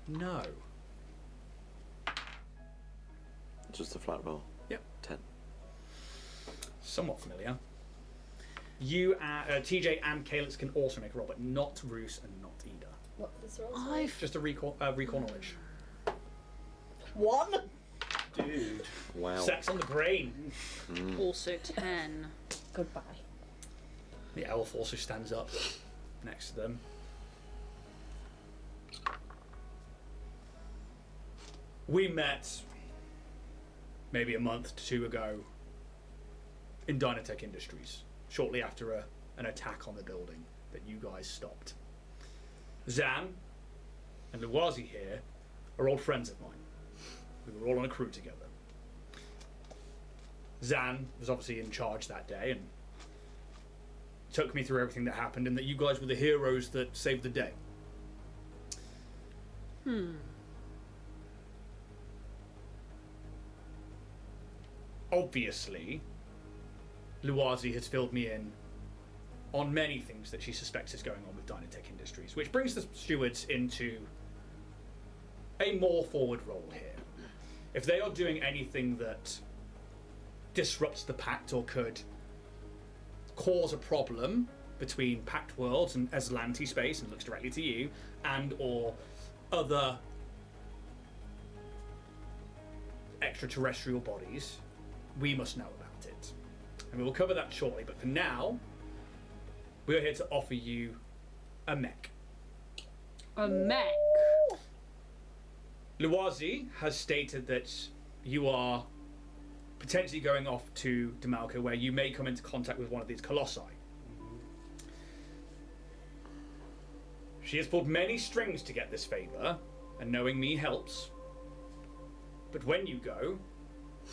No. Just a flat roll. Yep. 10. Somewhat familiar. You, TJ and Calyx can also make a roll, but not Roos and not Ida. What is wrong? Just a recall knowledge. 1. Dude. Wow. Sex on the brain. Also 10. Goodbye. The elf also stands up next to them. We met maybe a month to 2 ago in Dynatech Industries, shortly after an attack on the building that you guys stopped. Zan and Lawasi here are old friends of mine. We were all on a crew together. Zan was obviously in charge that day and took me through everything that happened, and that you guys were the heroes that saved the day. Obviously, Lawasi has filled me in on many things that she suspects is going on with Dynatech Industries, which brings the stewards into a more forward role here. If they are doing anything that disrupts the Pact or could cause a problem between Pact worlds and Aslanti space, and looks directly to you, and or other extraterrestrial bodies, we must know about it. And we will cover that shortly, but for now, we are here to offer you a mech. A mech? Lawasi has stated that you are potentially going off to Demalco, where you may come into contact with one of these colossi. She has pulled many strings to get this favour, and knowing me helps. But when you go,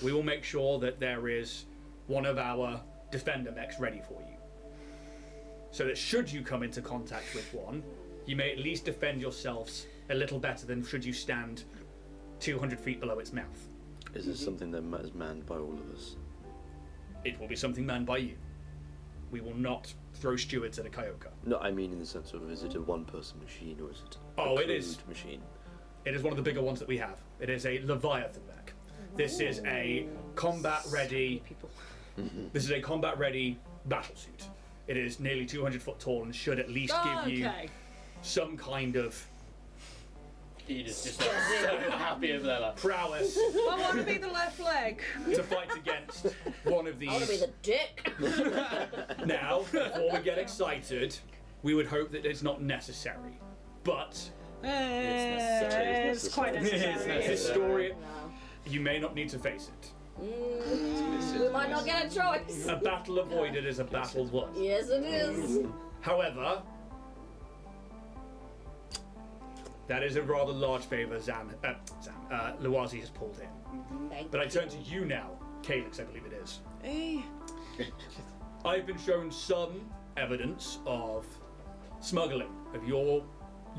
we will make sure that there is one of our defender mechs ready for you. So that should you come into contact with one, you may at least defend yourselves a little better than should you stand 200 feet below its mouth. Is this something that is manned by all of us? It will be something manned by you. We will not throw stewards at a Kyoka. No, I mean in the sense of, is it a one-person machine or is it Oh, a it is. crewed machine? It is one of the bigger ones that we have. It is a Leviathan mech. This is a combat-ready. This is a combat-ready battlesuit. It is nearly 200 foot tall and should at least give you some kind of Edith's just so happy over there. Like, prowess I want to be the left leg. to fight against one of I want to be these. the dick. Now, before we get excited, we would hope that it's not necessary. But It's quite necessary. Historia, you may not need to face it. We might not get a choice. A battle avoided is a battle won. Yes, it is. However, that is a rather large favour Lawasi has pulled in. Thank But I turn to you now, Calyx, I believe it is. Hey. I've been shown some evidence of smuggling of your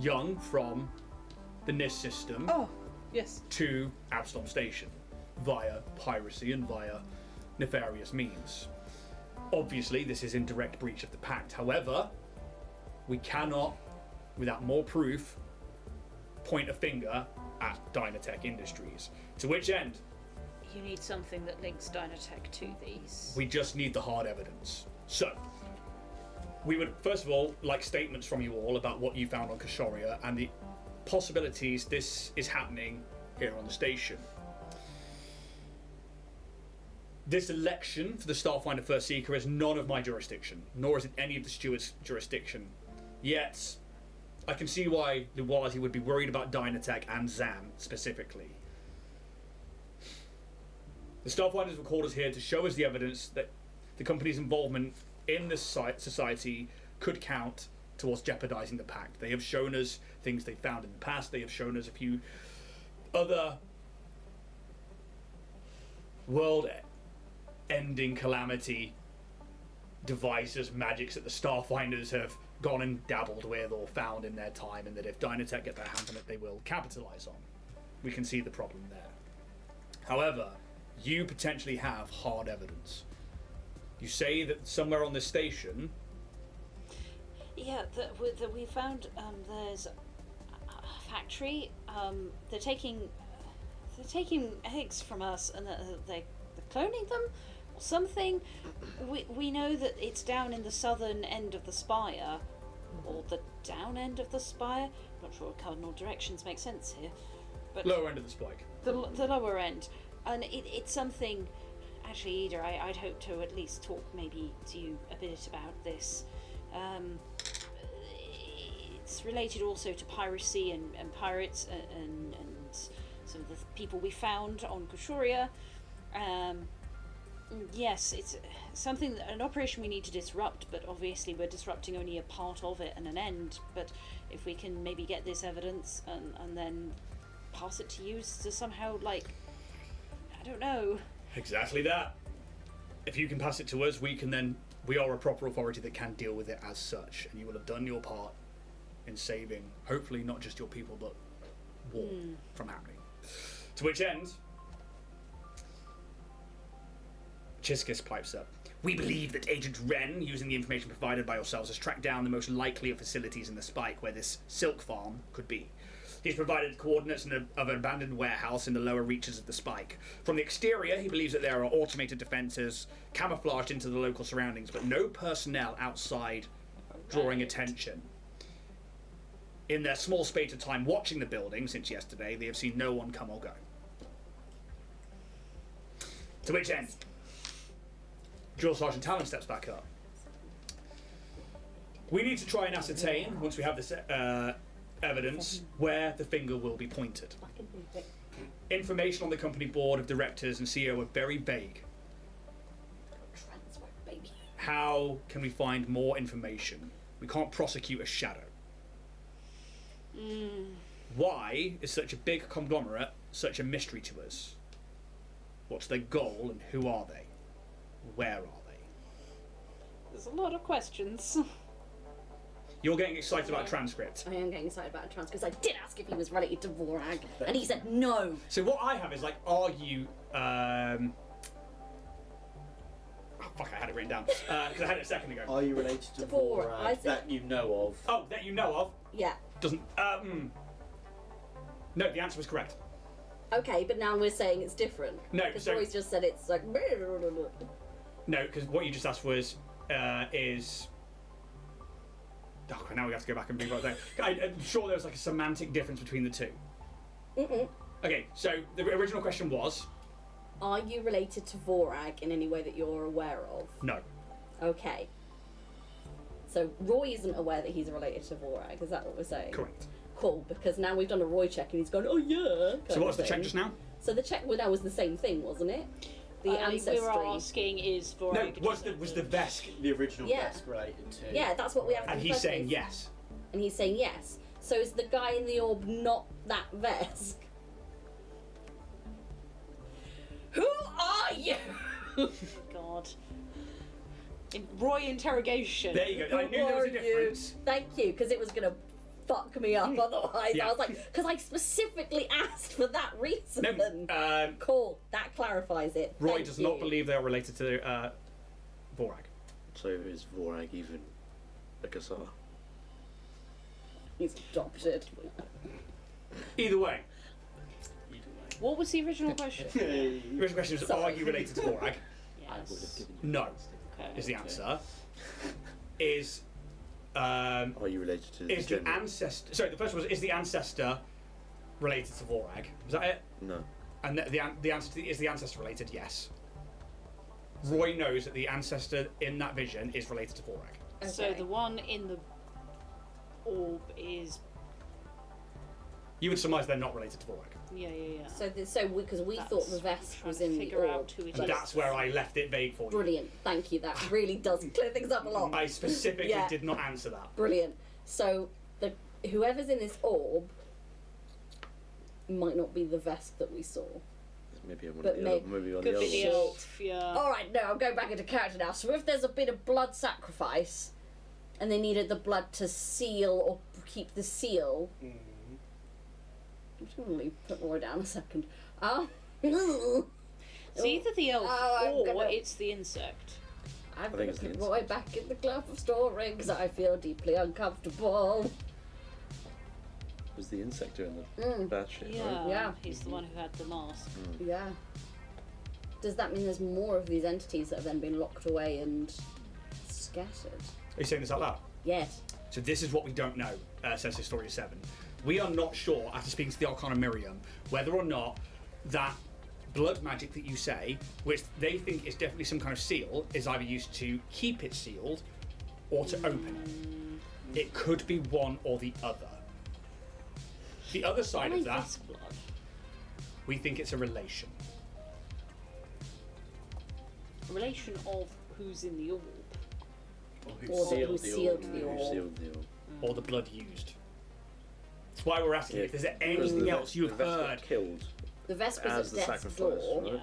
young from the NIST system Oh, yes. to Absalom Station. via piracy and via nefarious means. Obviously, this is in direct breach of the pact. However, we cannot, without more proof, point a finger at Dynatech Industries. To which end, You need something that links Dynatech to these. we just need the hard evidence. So, we would first of all like statements from you all about what you found on Historia and the possibilities this is happening here on the station. This election for the Starfinder First Seeker is none of my jurisdiction, nor is it any of the stewards' jurisdiction. Yet, I can see why Luwazi would be worried about Dynatech and Zan specifically. The Starfinders were called us here to show us the evidence that the company's involvement in this society could count towards jeopardizing the pact. They have shown us things they found in the past. They have shown us a few other world-ending calamity devices, magics that the Starfinders have gone and dabbled with or found in their time, and that if Dynatech get their hands on it, they will capitalize on. We can see the problem there. However, you potentially have hard evidence. You say that somewhere on this station... Yeah, that we found there's a factory. They're taking eggs from us, and they're cloning them or something. We know that it's down in the southern end of the spire, or the down end of the spire. Not sure cardinal directions make sense here, but Lower end of the spike. the lower end, and it's something. Actually, Ida, I'd hope to at least talk maybe to you a bit about this. It's related also to piracy and pirates and some of the people we found on Historia. Yes, it's something, an operation we need to disrupt, but obviously we're disrupting only a part of it and an end. But if we can maybe get this evidence and then pass it to you to somehow, like, I don't know. Exactly that. If you can pass it to us, we are a proper authority that can deal with it as such, and you will have done your part in saving, hopefully not just your people, but war from happening. To which end, Chiskis pipes up. We believe that Agent Wren, using the information provided by yourselves, has tracked down the most likely of facilities in the Spike where this silk farm could be. He's provided coordinates of an abandoned warehouse in the lower reaches of the Spike. From the exterior, he believes that there are automated defences camouflaged into the local surroundings, but no personnel outside drawing attention. In their small space of time watching the building since yesterday, they have seen no one come or go. To which end, Drill Sergeant Talon steps back up. We need to try and ascertain, once we have this evidence, where the finger will be pointed. Information on the company board of directors and CEO are very vague. How can we find more information? We can't prosecute a shadow. Why is such a big conglomerate such a mystery to us? What's their goal and who are they? Where are they? There's a lot of questions. You're getting excited about a transcript. I am getting excited about a transcript because I did ask if he was related to Vorag, and he said no. So what I have is like, are you... Oh, fuck, I had it written down. Because I had it a second ago. Are you related to Vorag, I Vorag that you know of? Oh, that you know of? Yeah. Doesn't... No, the answer was correct. Okay, but now we're saying it's different. No, because so- Roy's just said it's like. No, because what you just asked was, is... Oh, now we have to go back and bring it back. I'm sure there was like a semantic difference between the two. Okay, so the original question was... Are you related to Vorag in any way that you're aware of? No. Okay. So Roy isn't aware that he's related to Vorag, is that what we're saying? Correct. Cool, because now we've done a Roy check and he's gone, oh yeah. So what was the check just now? So the check that was the same thing, wasn't it? The ancestry. We were asking is for... No, was the Vesk... The original Yeah. desk related to? Yeah, that's what we asked. And in the he's first saying place. yes. And he's saying yes. So is the guy in the orb not that Vesk? Who are you? God. Roy interrogation. There you go. I knew there was a difference. Thank you, because it was going to fuck me up otherwise. Yeah. I was like, because I specifically asked for that reason. No, Cool, that clarifies it. Roy Thank does you. not believe they are related to Vorag. So is Vorag even a Kassar? He's adopted. Either way, What was the original question? the original question is, are you related to Vorag? Yes. No, Okay. is the answer. Is Are you related to the is the general? ancestor? Sorry, the first one was, is the ancestor related to Vorag? Was that it? No. And the answer is the ancestor related? Yes. Roy knows that the ancestor in that vision is related to Vorag. So Okay. the one in the orb is You would surmise they're not related to Vorag. yeah. So because we That's thought the what I'm vest trying was to in the figure orb. out who it And is. that's where I left it vague for you. Brilliant, thank you. That really does clear things up a lot. I specifically Yeah. did not answer that. Brilliant. So whoever's in this orb might not be the vest that we saw. Maybe on one But of the other, maybe on Could the be other the ones. elf, yeah. Alright, no, I'm going back into character now. So if there's a bit of blood sacrifice and they needed the blood to seal or keep the seal. I'm just going to put Roy down a second. It's either the elf I'm or gonna- it's the insect. I'm I going think to it's the put Roy back in the glove of storing because I feel deeply uncomfortable. Was the insect doing the bad shit, right? Yeah, Yeah. he's the one who had the mask. Yeah. Does that mean there's more of these entities that have then been locked away and scattered? Are you saying this out loud? Yes. So this is what we don't know, says Historia 7. We are not sure, after speaking to the Arcana Miriam, whether or not that blood magic that you say, which they think is definitely some kind of seal, is either used to keep it sealed or to open it. It could be one or the other. The other side Why of that, this blood? we think it's a relation. A relation of who's in the orb. Or who Or sealed who the sealed orb. the Who orb. sealed the orb? Or the blood used. That's why we're asking Yeah, if there's Because anything the else vest- you've the vest got heard. killed The Vesper's as at the death's sacrifice, door. right? Yeah.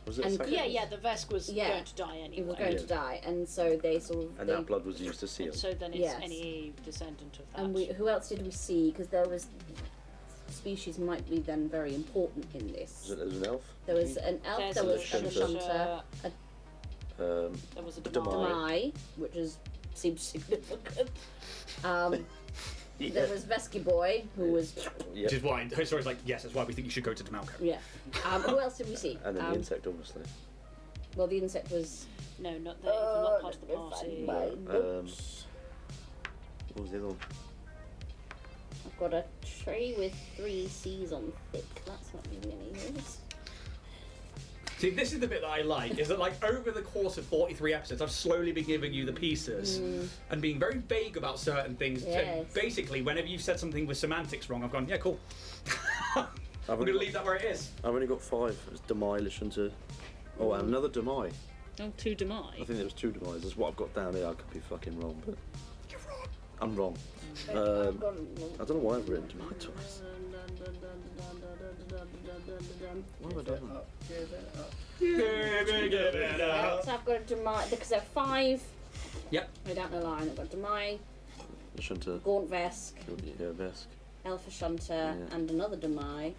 Was it a And- sacrifice? Yeah, the Vesk was Yeah. going to die He anyway. was going to die, and so they sort of. And they, that blood was used to seal. And so then it's Yes. any descendant of that. and who else did we see? Because there was. Species might be then very important in this. Was it an elf? There was an elf, There's there a was a Shunter. Shunter, Um, there was a Demai. Demai. Demai, which seems significant. There yeah. was Vesky Boy, who was. Yeah. Which is why Historia's like, yes, that's why we think you should go to Demalco. Yeah. Who else did we see? And then the insect, obviously. Well, the insect was. No, not not part of the party. What was the other one? I've got a tree with 3 C's on thick. That's not really any use. See, this is the bit that I like, is that like over the course of 43 episodes, I've slowly been giving you the pieces and being very vague about certain things. Yes. And basically, whenever you've said something with semantics wrong, I've gone, yeah, cool. We're going to leave that where it is. I've only got 5. It's Demai, to. Oh, and another Demai. Oh, two I Demai. think there was 2 Demais. That's what I've got down here. I could be fucking wrong, but You're wrong. I'm wrong. I've got I don't know why I've written Demai twice. What have I done? So I've got a Demai, because there are 5. Yep. I don't know line. I've got Demai, Shunter. Gaunt Vesk, Yeah, Vesk. Alpha Shunter, Yeah. and another Demai.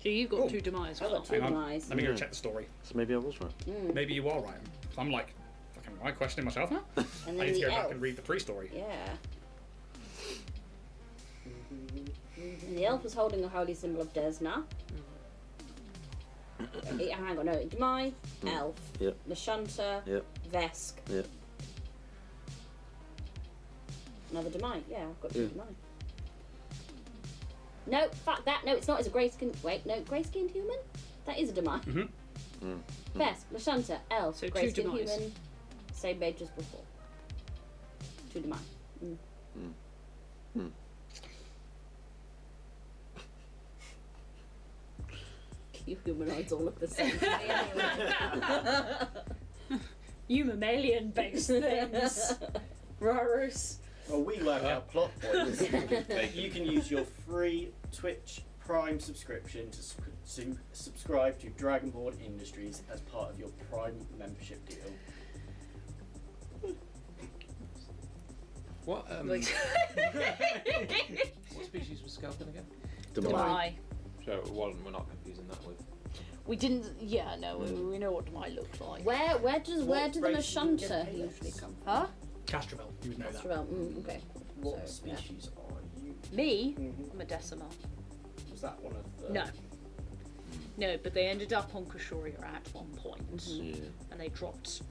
So you've got two Demai as I've well. got 2 Hang on. Demais. Let me go Yeah. check the story. So maybe I was right. Maybe you are right. I'm like, fucking, am I questioning myself now? And I then need to the go back elf. and read the pre-story. Yeah. And the elf was holding a holy symbol of Desna. Hang on, no. Demai, elf, Yep. Lashunta, Yep. Vesk, Yep. another Demai. Yeah, I've got Yeah. 2 Demai. No, fuck that. No, it's not. It's a grey skinned. Wait, no, grey skinned human? That is a Demai. Vesk, Lashunta, elf, So grey 2 skinned Demais. human. Same age as before. 2 Demai. You humanoids all look the same to me anyway. You mammalian based things. Rarus. Well, we work out plot points. You can use your free Twitch Prime subscription to subscribe to Dragonborn Industries as part of your Prime membership deal. What? Like, What species was Skelton again? Demai. So we're not confusing that with. We didn't. Yeah, no, we know what Demai looks like. Where do the race did you Mashunta get usually come from? Huh? Castravel, you would know that. Well, okay. What So, yeah. species are you? Me? I'm a Decima. Was that one of the? No. No, but they ended up on Historia at one point, Yeah. and they dropped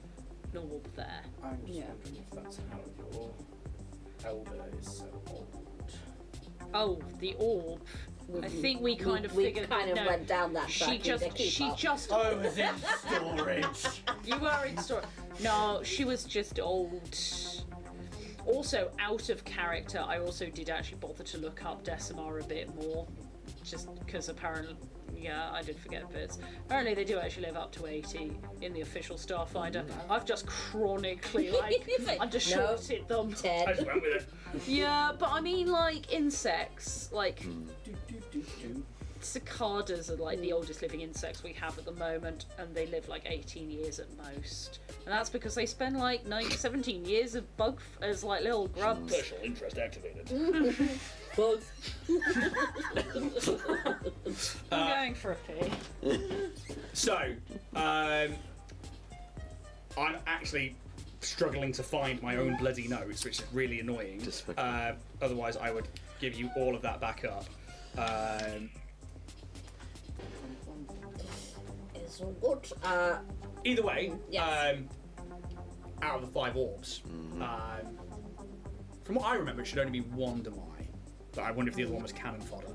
an orb there. I'm just Yeah. wondering if that's how your elder is so old. Oh, the orb. I think we kind of we figured kind that, of no, went down that track. she just Oh, was in storage. you were in store. No, she was just old. Also, out of character, I also did actually bother to look up Decima a bit more, just because apparently, yeah, I did forget bits. Apparently, they do actually live up to 80 in the official Starfinder. I've just chronically undershorted them. I 10. just went with it. Yeah, but I mean, like insects, like cicadas are like the oldest living insects we have at the moment, and they live like 18 years at most. And that's because they spend like 17 years of as like little grubs. Special interest activated. Bugs. I'm going for a pee. So, I'm actually struggling to find my own bloody notes, which is really annoying. Otherwise, I would give you all of that back up. Is good. Either way, Yes. out of the 5 orbs, from what I remember, it should only be one Demai. But I wonder if the other one was cannon fodder,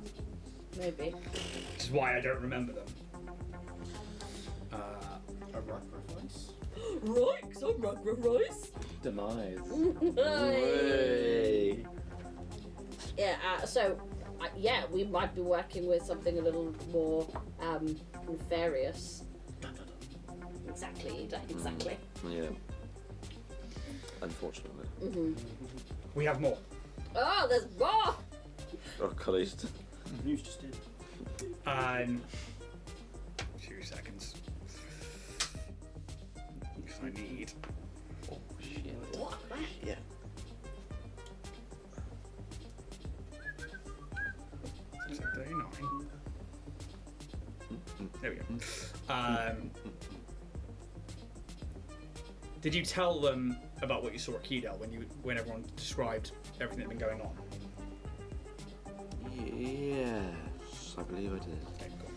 Maybe. which is why I don't remember them. A sacrifice. Right, because I'm Rice. Demise. Hey. Yeah, yeah, we might be working with something a little more nefarious. Exactly. Yeah. Unfortunately. We have more. Oh, there's more! Oh, Christ. News just did. 2 seconds. Because I need. Oh shit. What? Yeah. Is it 39? There we go. Did you tell them about what you saw at Keydale when everyone described everything that had been going on? Yes, I believe I did. Okay, cool.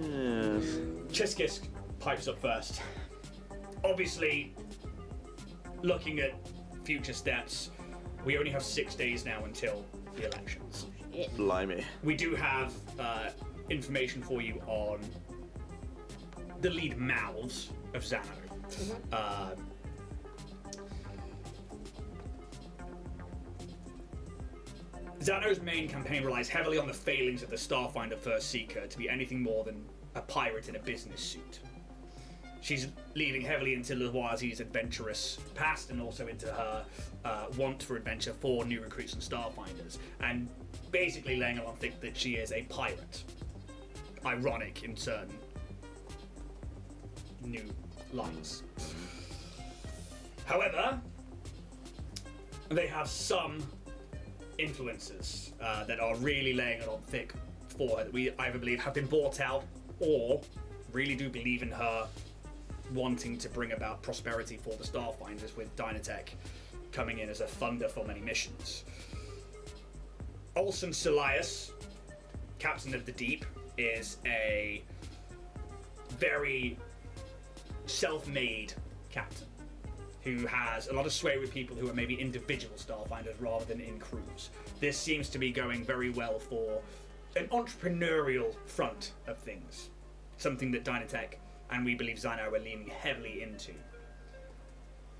Yes. Chiskis pipes up first. Obviously, looking at future steps, we only have 6 days now until the elections. Blimey. We do have information for you on the lead mouths of Xano. Xano's main campaign relies heavily on the failings of the Starfinder First Seeker to be anything more than a pirate in a business suit. She's leaning heavily into Loisi's adventurous past and also into her want for adventure for new recruits and Starfinders, and basically laying along thick that she is a pirate. Ironic in certain new lights. However, they have some influences that are really laying it on thick for her that we either believe have been bought out or really do believe in her wanting to bring about prosperity for the Starfinders, with Dynatech coming in as a funder for many missions. Olsen Silius, Captain of the Deep, is a very self-made captain who has a lot of sway with people who are maybe individual Starfinders rather than in crews. This seems to be going very well for an entrepreneurial front of things, something that Dynatech and we believe Xano are leaning heavily into.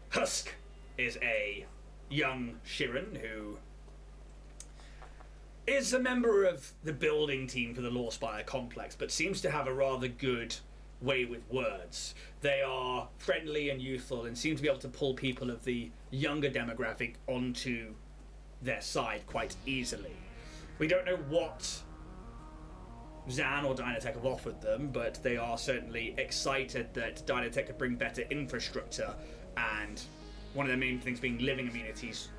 Husk is a young Shirin who is a member of the building team for the Lorespire Complex, but seems to have a rather good way with words. They are friendly and youthful and seem to be able to pull people of the younger demographic onto their side quite easily. We don't know what Xan or Dynatech have offered them, but they are certainly excited that Dynatech could bring better infrastructure and one of the main things being living amenities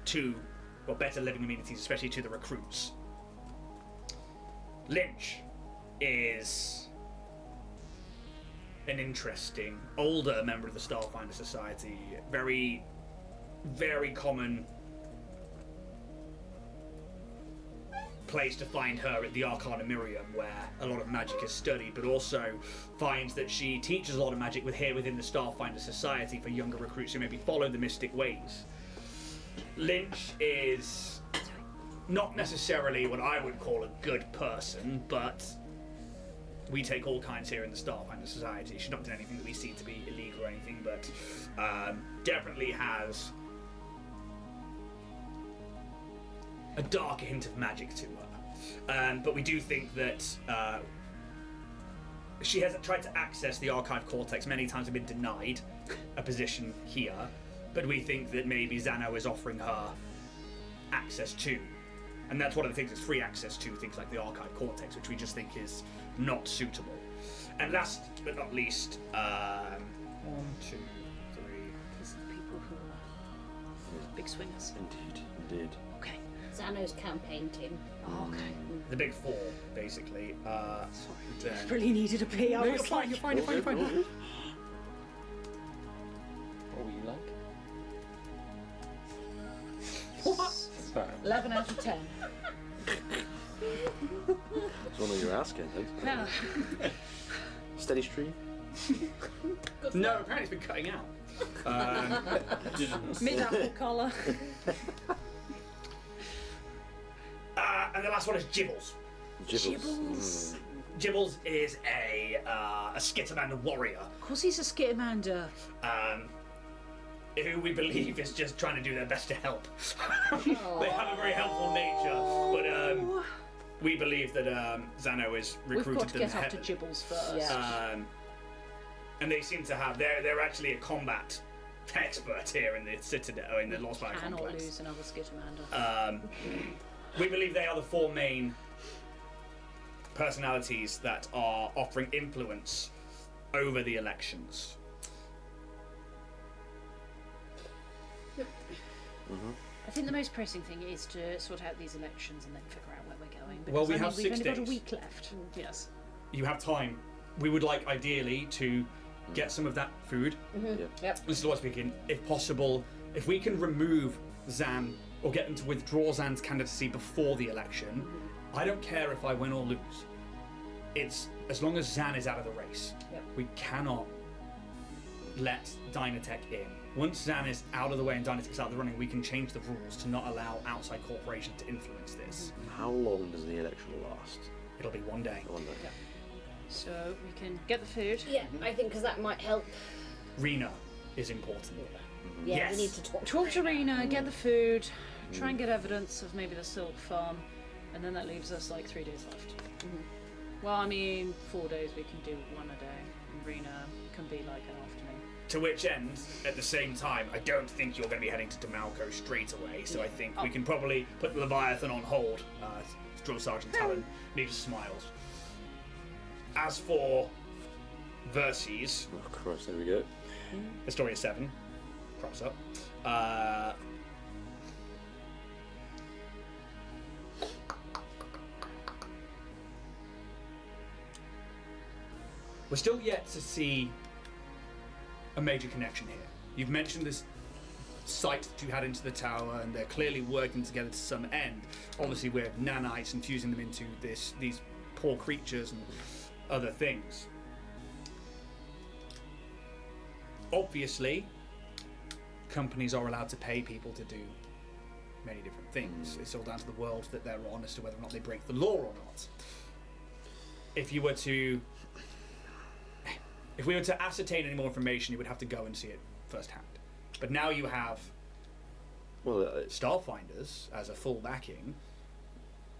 better living amenities, especially to the recruits. Lynch is an interesting, older member of the Starfinder Society. Very, very common place to find her at the Arcana Miriam, where a lot of magic is studied, but also finds that she teaches a lot of magic within the Starfinder Society for younger recruits who maybe follow the mystic ways. Lynch is not necessarily what I would call a good person, but we take all kinds here in the Starfinder Society. She's not done anything that we see to be illegal or anything, but definitely has a darker hint of magic to her. But we do think that she hasn't tried to access the Archive Cortex many times and been denied a position here, but we think that maybe Xano is offering her access to. And that's one of the things, it's free access to things like the Archive Cortex, which we just think is not suitable. And last but not least, 1, 2, 3. These are the people who are big swingers. Indeed. Okay. Xano's campaign team. Oh, okay. The big four, basically. Sorry. Really needed a pee. No, you're fine, you're fine. What were you like? What? Sorry. 11 out of 10. That's one of your asking, thanks. Yeah. Steady stream? No, apparently it's been cutting out. Mid-apple collar. And the last one is Gibbles. Gibbles. Gibbles is a Skittermander warrior, Of course he's a Skittermander. who we believe is just trying to do their best to help. They have a very helpful nature, but we believe that Xano is We've recruited got to them get up to heavily. Gibbles first. Yeah. And they seem to have they're actually a combat expert here in the Citadel, in the Lorespire Cannot Complex. lose another Skittermander. We believe they are the four main personalities that are offering influence over the elections. I think the most pressing thing is to sort out these elections and then figure out where we're going. Well, because, we I mean, have we've 6 only got a days. week left. Yes. You have time. We would like, ideally, to get some of that food. Yep. This is what I'm speaking. If possible, if we can remove Zan or get them to withdraw Zan's candidacy before the election, I don't care if I win or lose. It's as long as Zan is out of the race. Yep. We cannot let Dynatech in. Once Zan is out of the way and Dynatech's out of the running, we can change the rules to not allow outside corporations to influence this. How long does the election last? It'll be 1 day. One day. So we can get the food. Yeah, I think because that might help. Rena is important. Yeah, Yes. we need to talk. Talk to Rena, get the food, try and get evidence of maybe the silk farm, and then that leaves us like 3 days left. Well, I mean, 4 days we can do 1 a day, and Rena can be like an afternoon. To which end, at the same time, I don't think you're going to be heading to Demalco straight away, so I think we can probably put Leviathan on hold. Drill Sergeant Talon needs smiles. As for Verses, Oh Christ, there we go. Historia 7 crops up. We're still yet to see a major connection here. You've mentioned this sight that you had into the tower, and they're clearly working together to some end. Obviously, with nanites and fusing them into these poor creatures and other things. Obviously, companies are allowed to pay people to do many different things. It's all down to the world that they're on as to whether or not they break the law or not. If we were to ascertain any more information, you would have to go and see it firsthand. But now you have Well, Starfinders as a full backing.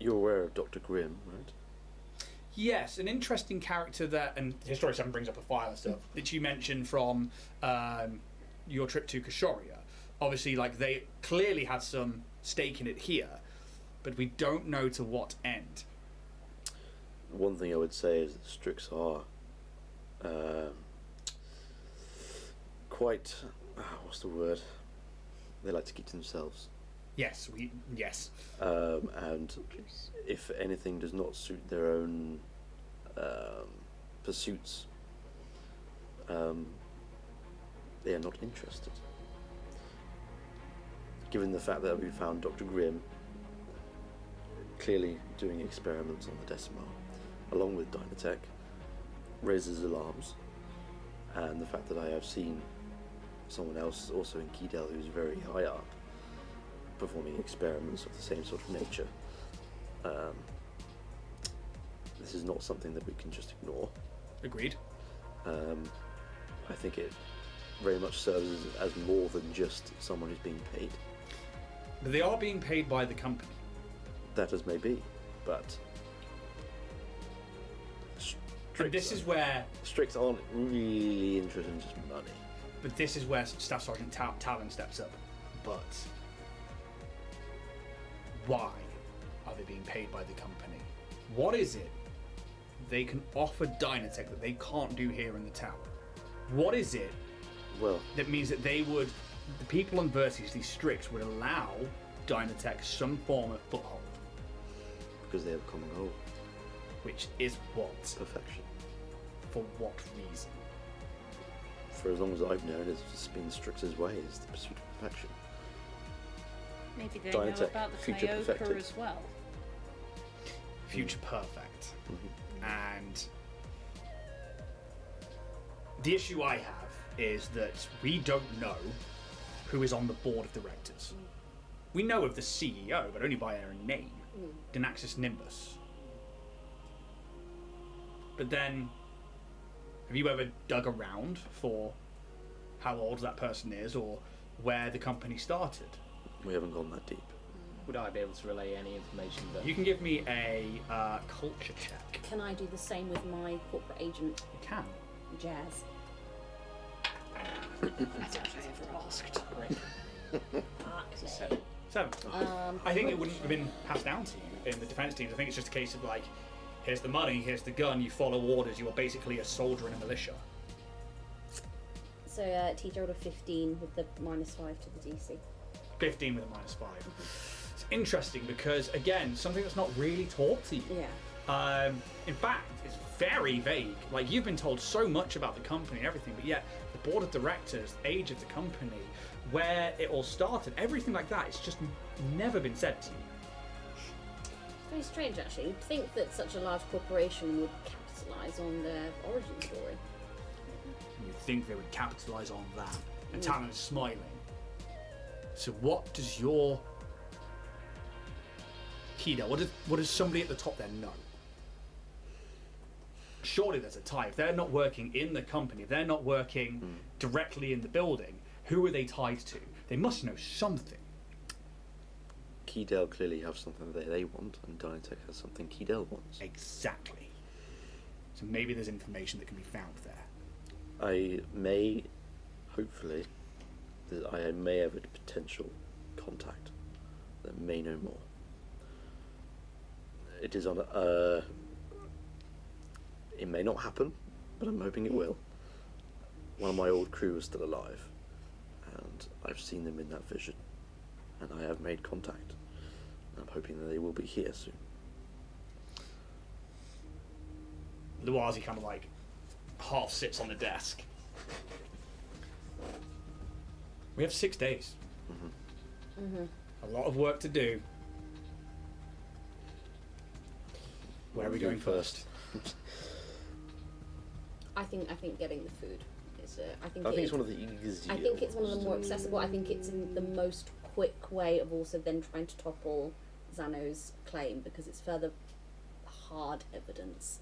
you're aware of Dr. Grimm, right? Yes, an interesting character that, and Historia 7 brings up a file and stuff, that you mentioned from your trip to Historia. Obviously, like, they clearly had some stake in it here, but we don't know to what end. One thing I would say is that Strix are quite, what's the word? they like to keep to themselves. Yes, yes. And if anything does not suit their own pursuits, they are not interested. Given the fact that we found Dr. Grimm clearly doing experiments on the Decimar, along with Dynatech, raises alarms, and the fact that I have seen someone else also in Keydale who's very high up performing experiments of the same sort of nature. This is not something that we can just ignore. Agreed. I think it very much serves as more than just someone who's being paid. But they are being paid by the company. That as may be, but And this is where Strix aren't really interested in just money. But this is where Staff Sergeant Talon steps up. But why are they being paid by the company? What is it they can offer Dynatech that they can't do here in the tower? What is it that means that they would, the people on Vertice, these Strix, would allow Dynatech some form of foothold? Because they have a common goal. Which is what? Perfection. For what reason? For as long as I've known, it's just been Strix's way, is the pursuit of perfection. Maybe they know Dynatech, about the future Fioka perfected. as well. Future perfect. And the issue I have is that we don't know who is on the board of directors. We know of the CEO, but only by her name, Dynaxis Nimbus. But then, have you ever dug around for how old that person is or where the company started? We haven't gone that deep. Would I be able to relay any information that... You can give me a culture check. Can I do the same with my corporate agent, You can. Jazz? That's what I ever asked. Fuck me. 7. I think it wouldn't have been passed down to you in the defense teams. I think it's just a case of like, here's the money, here's the gun, you follow orders, you are basically a soldier in a militia. So, teacher rolled a 15 with the -5 to the DC. 15 with a -5. It's interesting because, again, something that's not really taught to you. Yeah. In fact, it's very vague. Like, you've been told so much about the company and everything, but yet the board of directors, the age of the company, where it all started, everything like that, it's just never been said to you. It's very strange, actually. You'd think that such a large corporation would capitalise on their origin story. You'd think they would capitalise on that. And Talon is smiling. So what does your Kida, what does somebody at the top there know? Surely there's a tie. If they're not working in the company, if they're not working directly in the building, who are they tied to? They must know something. Keydale clearly have something that they want, and Dynatech has something Keydale wants. Exactly. So maybe there's information that can be found there. I may, hopefully, I may have a potential contact that may know more. It is on a... it may not happen, but I'm hoping it will. One of my old crew is still alive, and I've seen them in that vision, and I have made contact. I'm hoping that they will be here soon. Luazi kind of like half sits on the desk. We have 6 days. A lot of work to do. Where are we going first? I think getting the food is. I think it's one of the easier. I think it's one of the more accessible. I think it's in the most quick way of also then trying to topple Zano's claim because it's further hard evidence.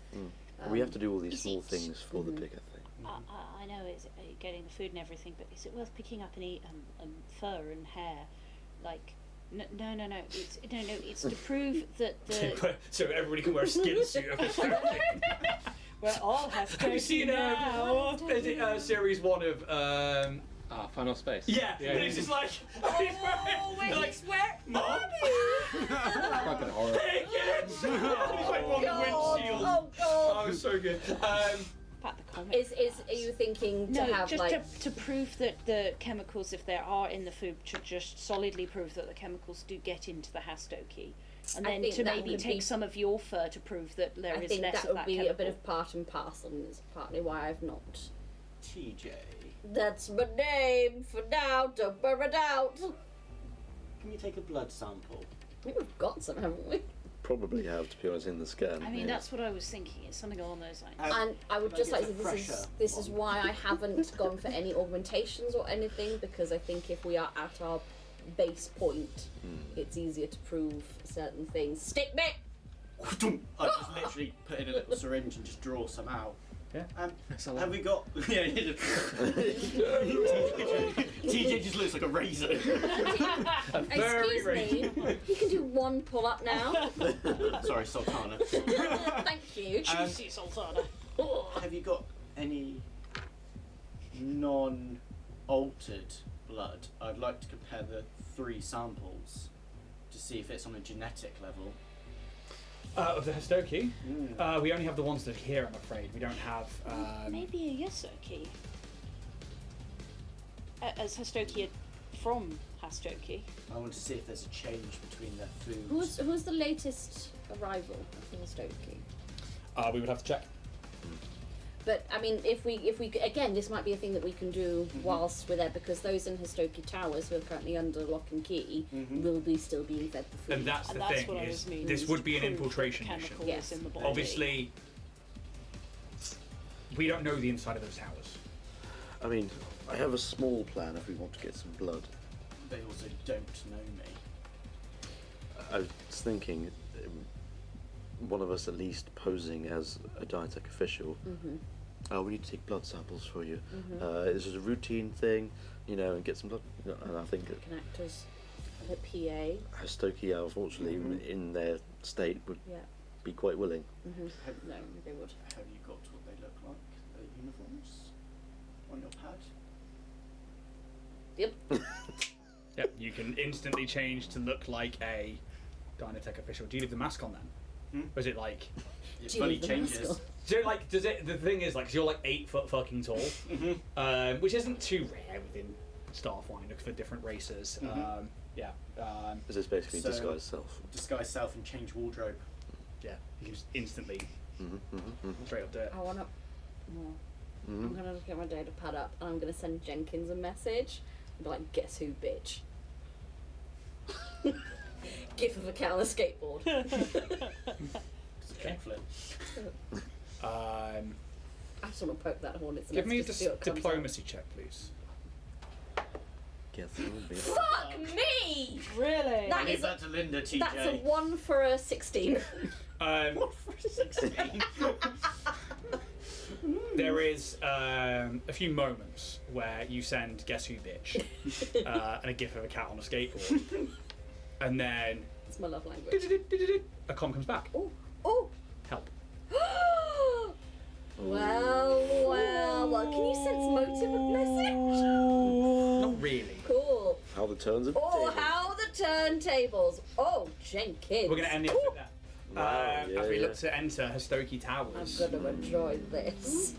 We have to do all these small things for the bigger thing. I know it's getting the food and everything, but is it worth picking up any fur and hair? Like, no. It's to prove that the So everybody can wear a skin suit. we're all have Have you seen now. is it series 1 of Final Space. Yeah, and it's just like Oh, wait, like, he's where? Mom, Fucking horror. take it! He's like on the windshield. Oh god! Oh, it was so good. about the comic. Are you thinking to No, have just like? to prove that the chemicals, if there are in the food, to just solidly prove that the chemicals do get into the Hastoki. And I then think to that maybe would take be- some of your fur to prove that there I is think less that of would that be chemical. a bit of part and parcel, and it's partly why I've not. TJ. That's my name for now. Don't bear it out. Can you take a blood sample? I think we've got some, haven't we? Probably have, to be honest, in the scan. I mean, yeah. that's what I was thinking. It's something along those lines. And I would Can I just get like to a say fresher this is one? why I haven't gone for any augmentations or anything, because I think if we are at our base point, it's easier to prove certain things. Stick me! I just literally put in a little syringe and just draw some out. Yeah. Have we got? Yeah. TJ just looks like a razor. Excuse me, you can do one pull up now. Sorry, Sultana. Thank you. Juicy Sultana. Have you got any non-altered blood? I'd like to compare the 3 samples to see if it's on a genetic level. Of the Hastoki, we only have the ones that are here, I'm afraid. We don't have. Maybe a Yasuki. As Hastoki from Hastoki. I want to see if there's a change between their food. Who's the latest arrival of the Stokie? We would have to check. But I mean, if we again, this might be a thing that we can do whilst we're there, because those in Hastoki Towers who are currently under lock and key will be still being fed the food. And that's And the that's thing, what I is was meaning. this is would to be an prove infiltration the mission. chemicals Yes. in the body. Obviously, we don't know the inside of those towers. I mean, I have a small plan if we want to get some blood. They also don't know me. I was thinking, one of us at least posing as a Diatech official. We need to take blood samples for you. This is a routine thing, and get some blood. And I think Can act as a PA. Hastoki, unfortunately, in their state, would Yeah. be quite willing. No, they would. Have you got what they look like? Their uniforms on your pad? Yep. Yep, you can instantly change to look like a Dynatech official. Do you leave the mask on then? Or is it like? It Do you fully leave the mask changes. on? So like, does it? The thing is, like, 'cause you're like 8 foot fucking tall, which isn't too rare within Starfinder for different races. Yeah. Is this basically So- disguise self? Disguise self and change wardrobe. Yeah. You can just instantly straight up do it. I wanna. Well, I'm gonna get my data pad up and I'm gonna send Jenkins a message and be like, "Guess who, bitch." Gif of a cat on a skateboard. It's a kickflip. I just want to poke that hornet's Give nest me a just to see what comes out. diplomacy check, please. Guess who will be. Fuck me! Really? That Leave is that to Linda, TJ. That's a 1 for a 16. What for a 16? There is a few moments where you send "Guess who, bitch" and a gif of a cat on a skateboard, and then It's my love language. a comm comes back. Oh, oh. Help. Well, can you sense motive of message? Not really. Cool. How the turns of Oh, tables. how the turntables. Oh, Jenkins. We're going to end the episode there. Wow, yeah, as we yeah. look to enter Hastoki I'm Towers going to enjoy this.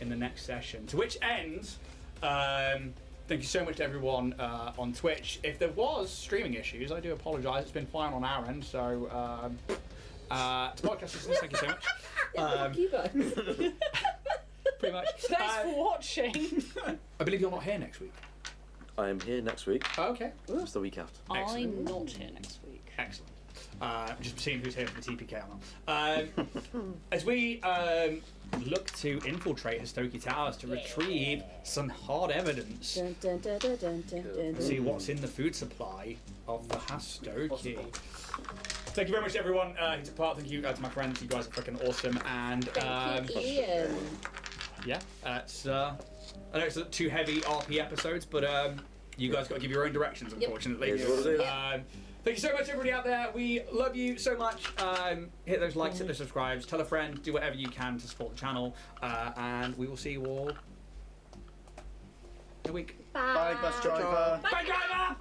in the next session. To which end, thank you so much to everyone on Twitch. If there was streaming issues, I do apologise. It's been fine on our end. So, to podcast listeners, thank you so much. Fuck you guys. Pretty much. Thanks for watching. I believe you're not here next week. I am here next week. Oh, okay. It's the week after. Excellent. I'm not here next week. Excellent. Just seeing who's here for the TPK or not. As we look to infiltrate Hastoki Towers to retrieve some hard evidence, Dun, dun, dun, dun, dun, dun, dun, dun. see what's in the food supply of the Hastoki. Thank you very much to everyone who took part. Thank you to my friends. You guys are freaking awesome. And Thank you, Ian. yeah, it's I know it's 2 heavy RP episodes, but you guys got to give your own directions, unfortunately. It is what it is. Thank you so much, everybody out there. We love you so much. Hit those likes, hit those subscribes, tell a friend, do whatever you can to support the channel, and we will see you all in a week. Bye. Bye, bus driver. Bye, driver!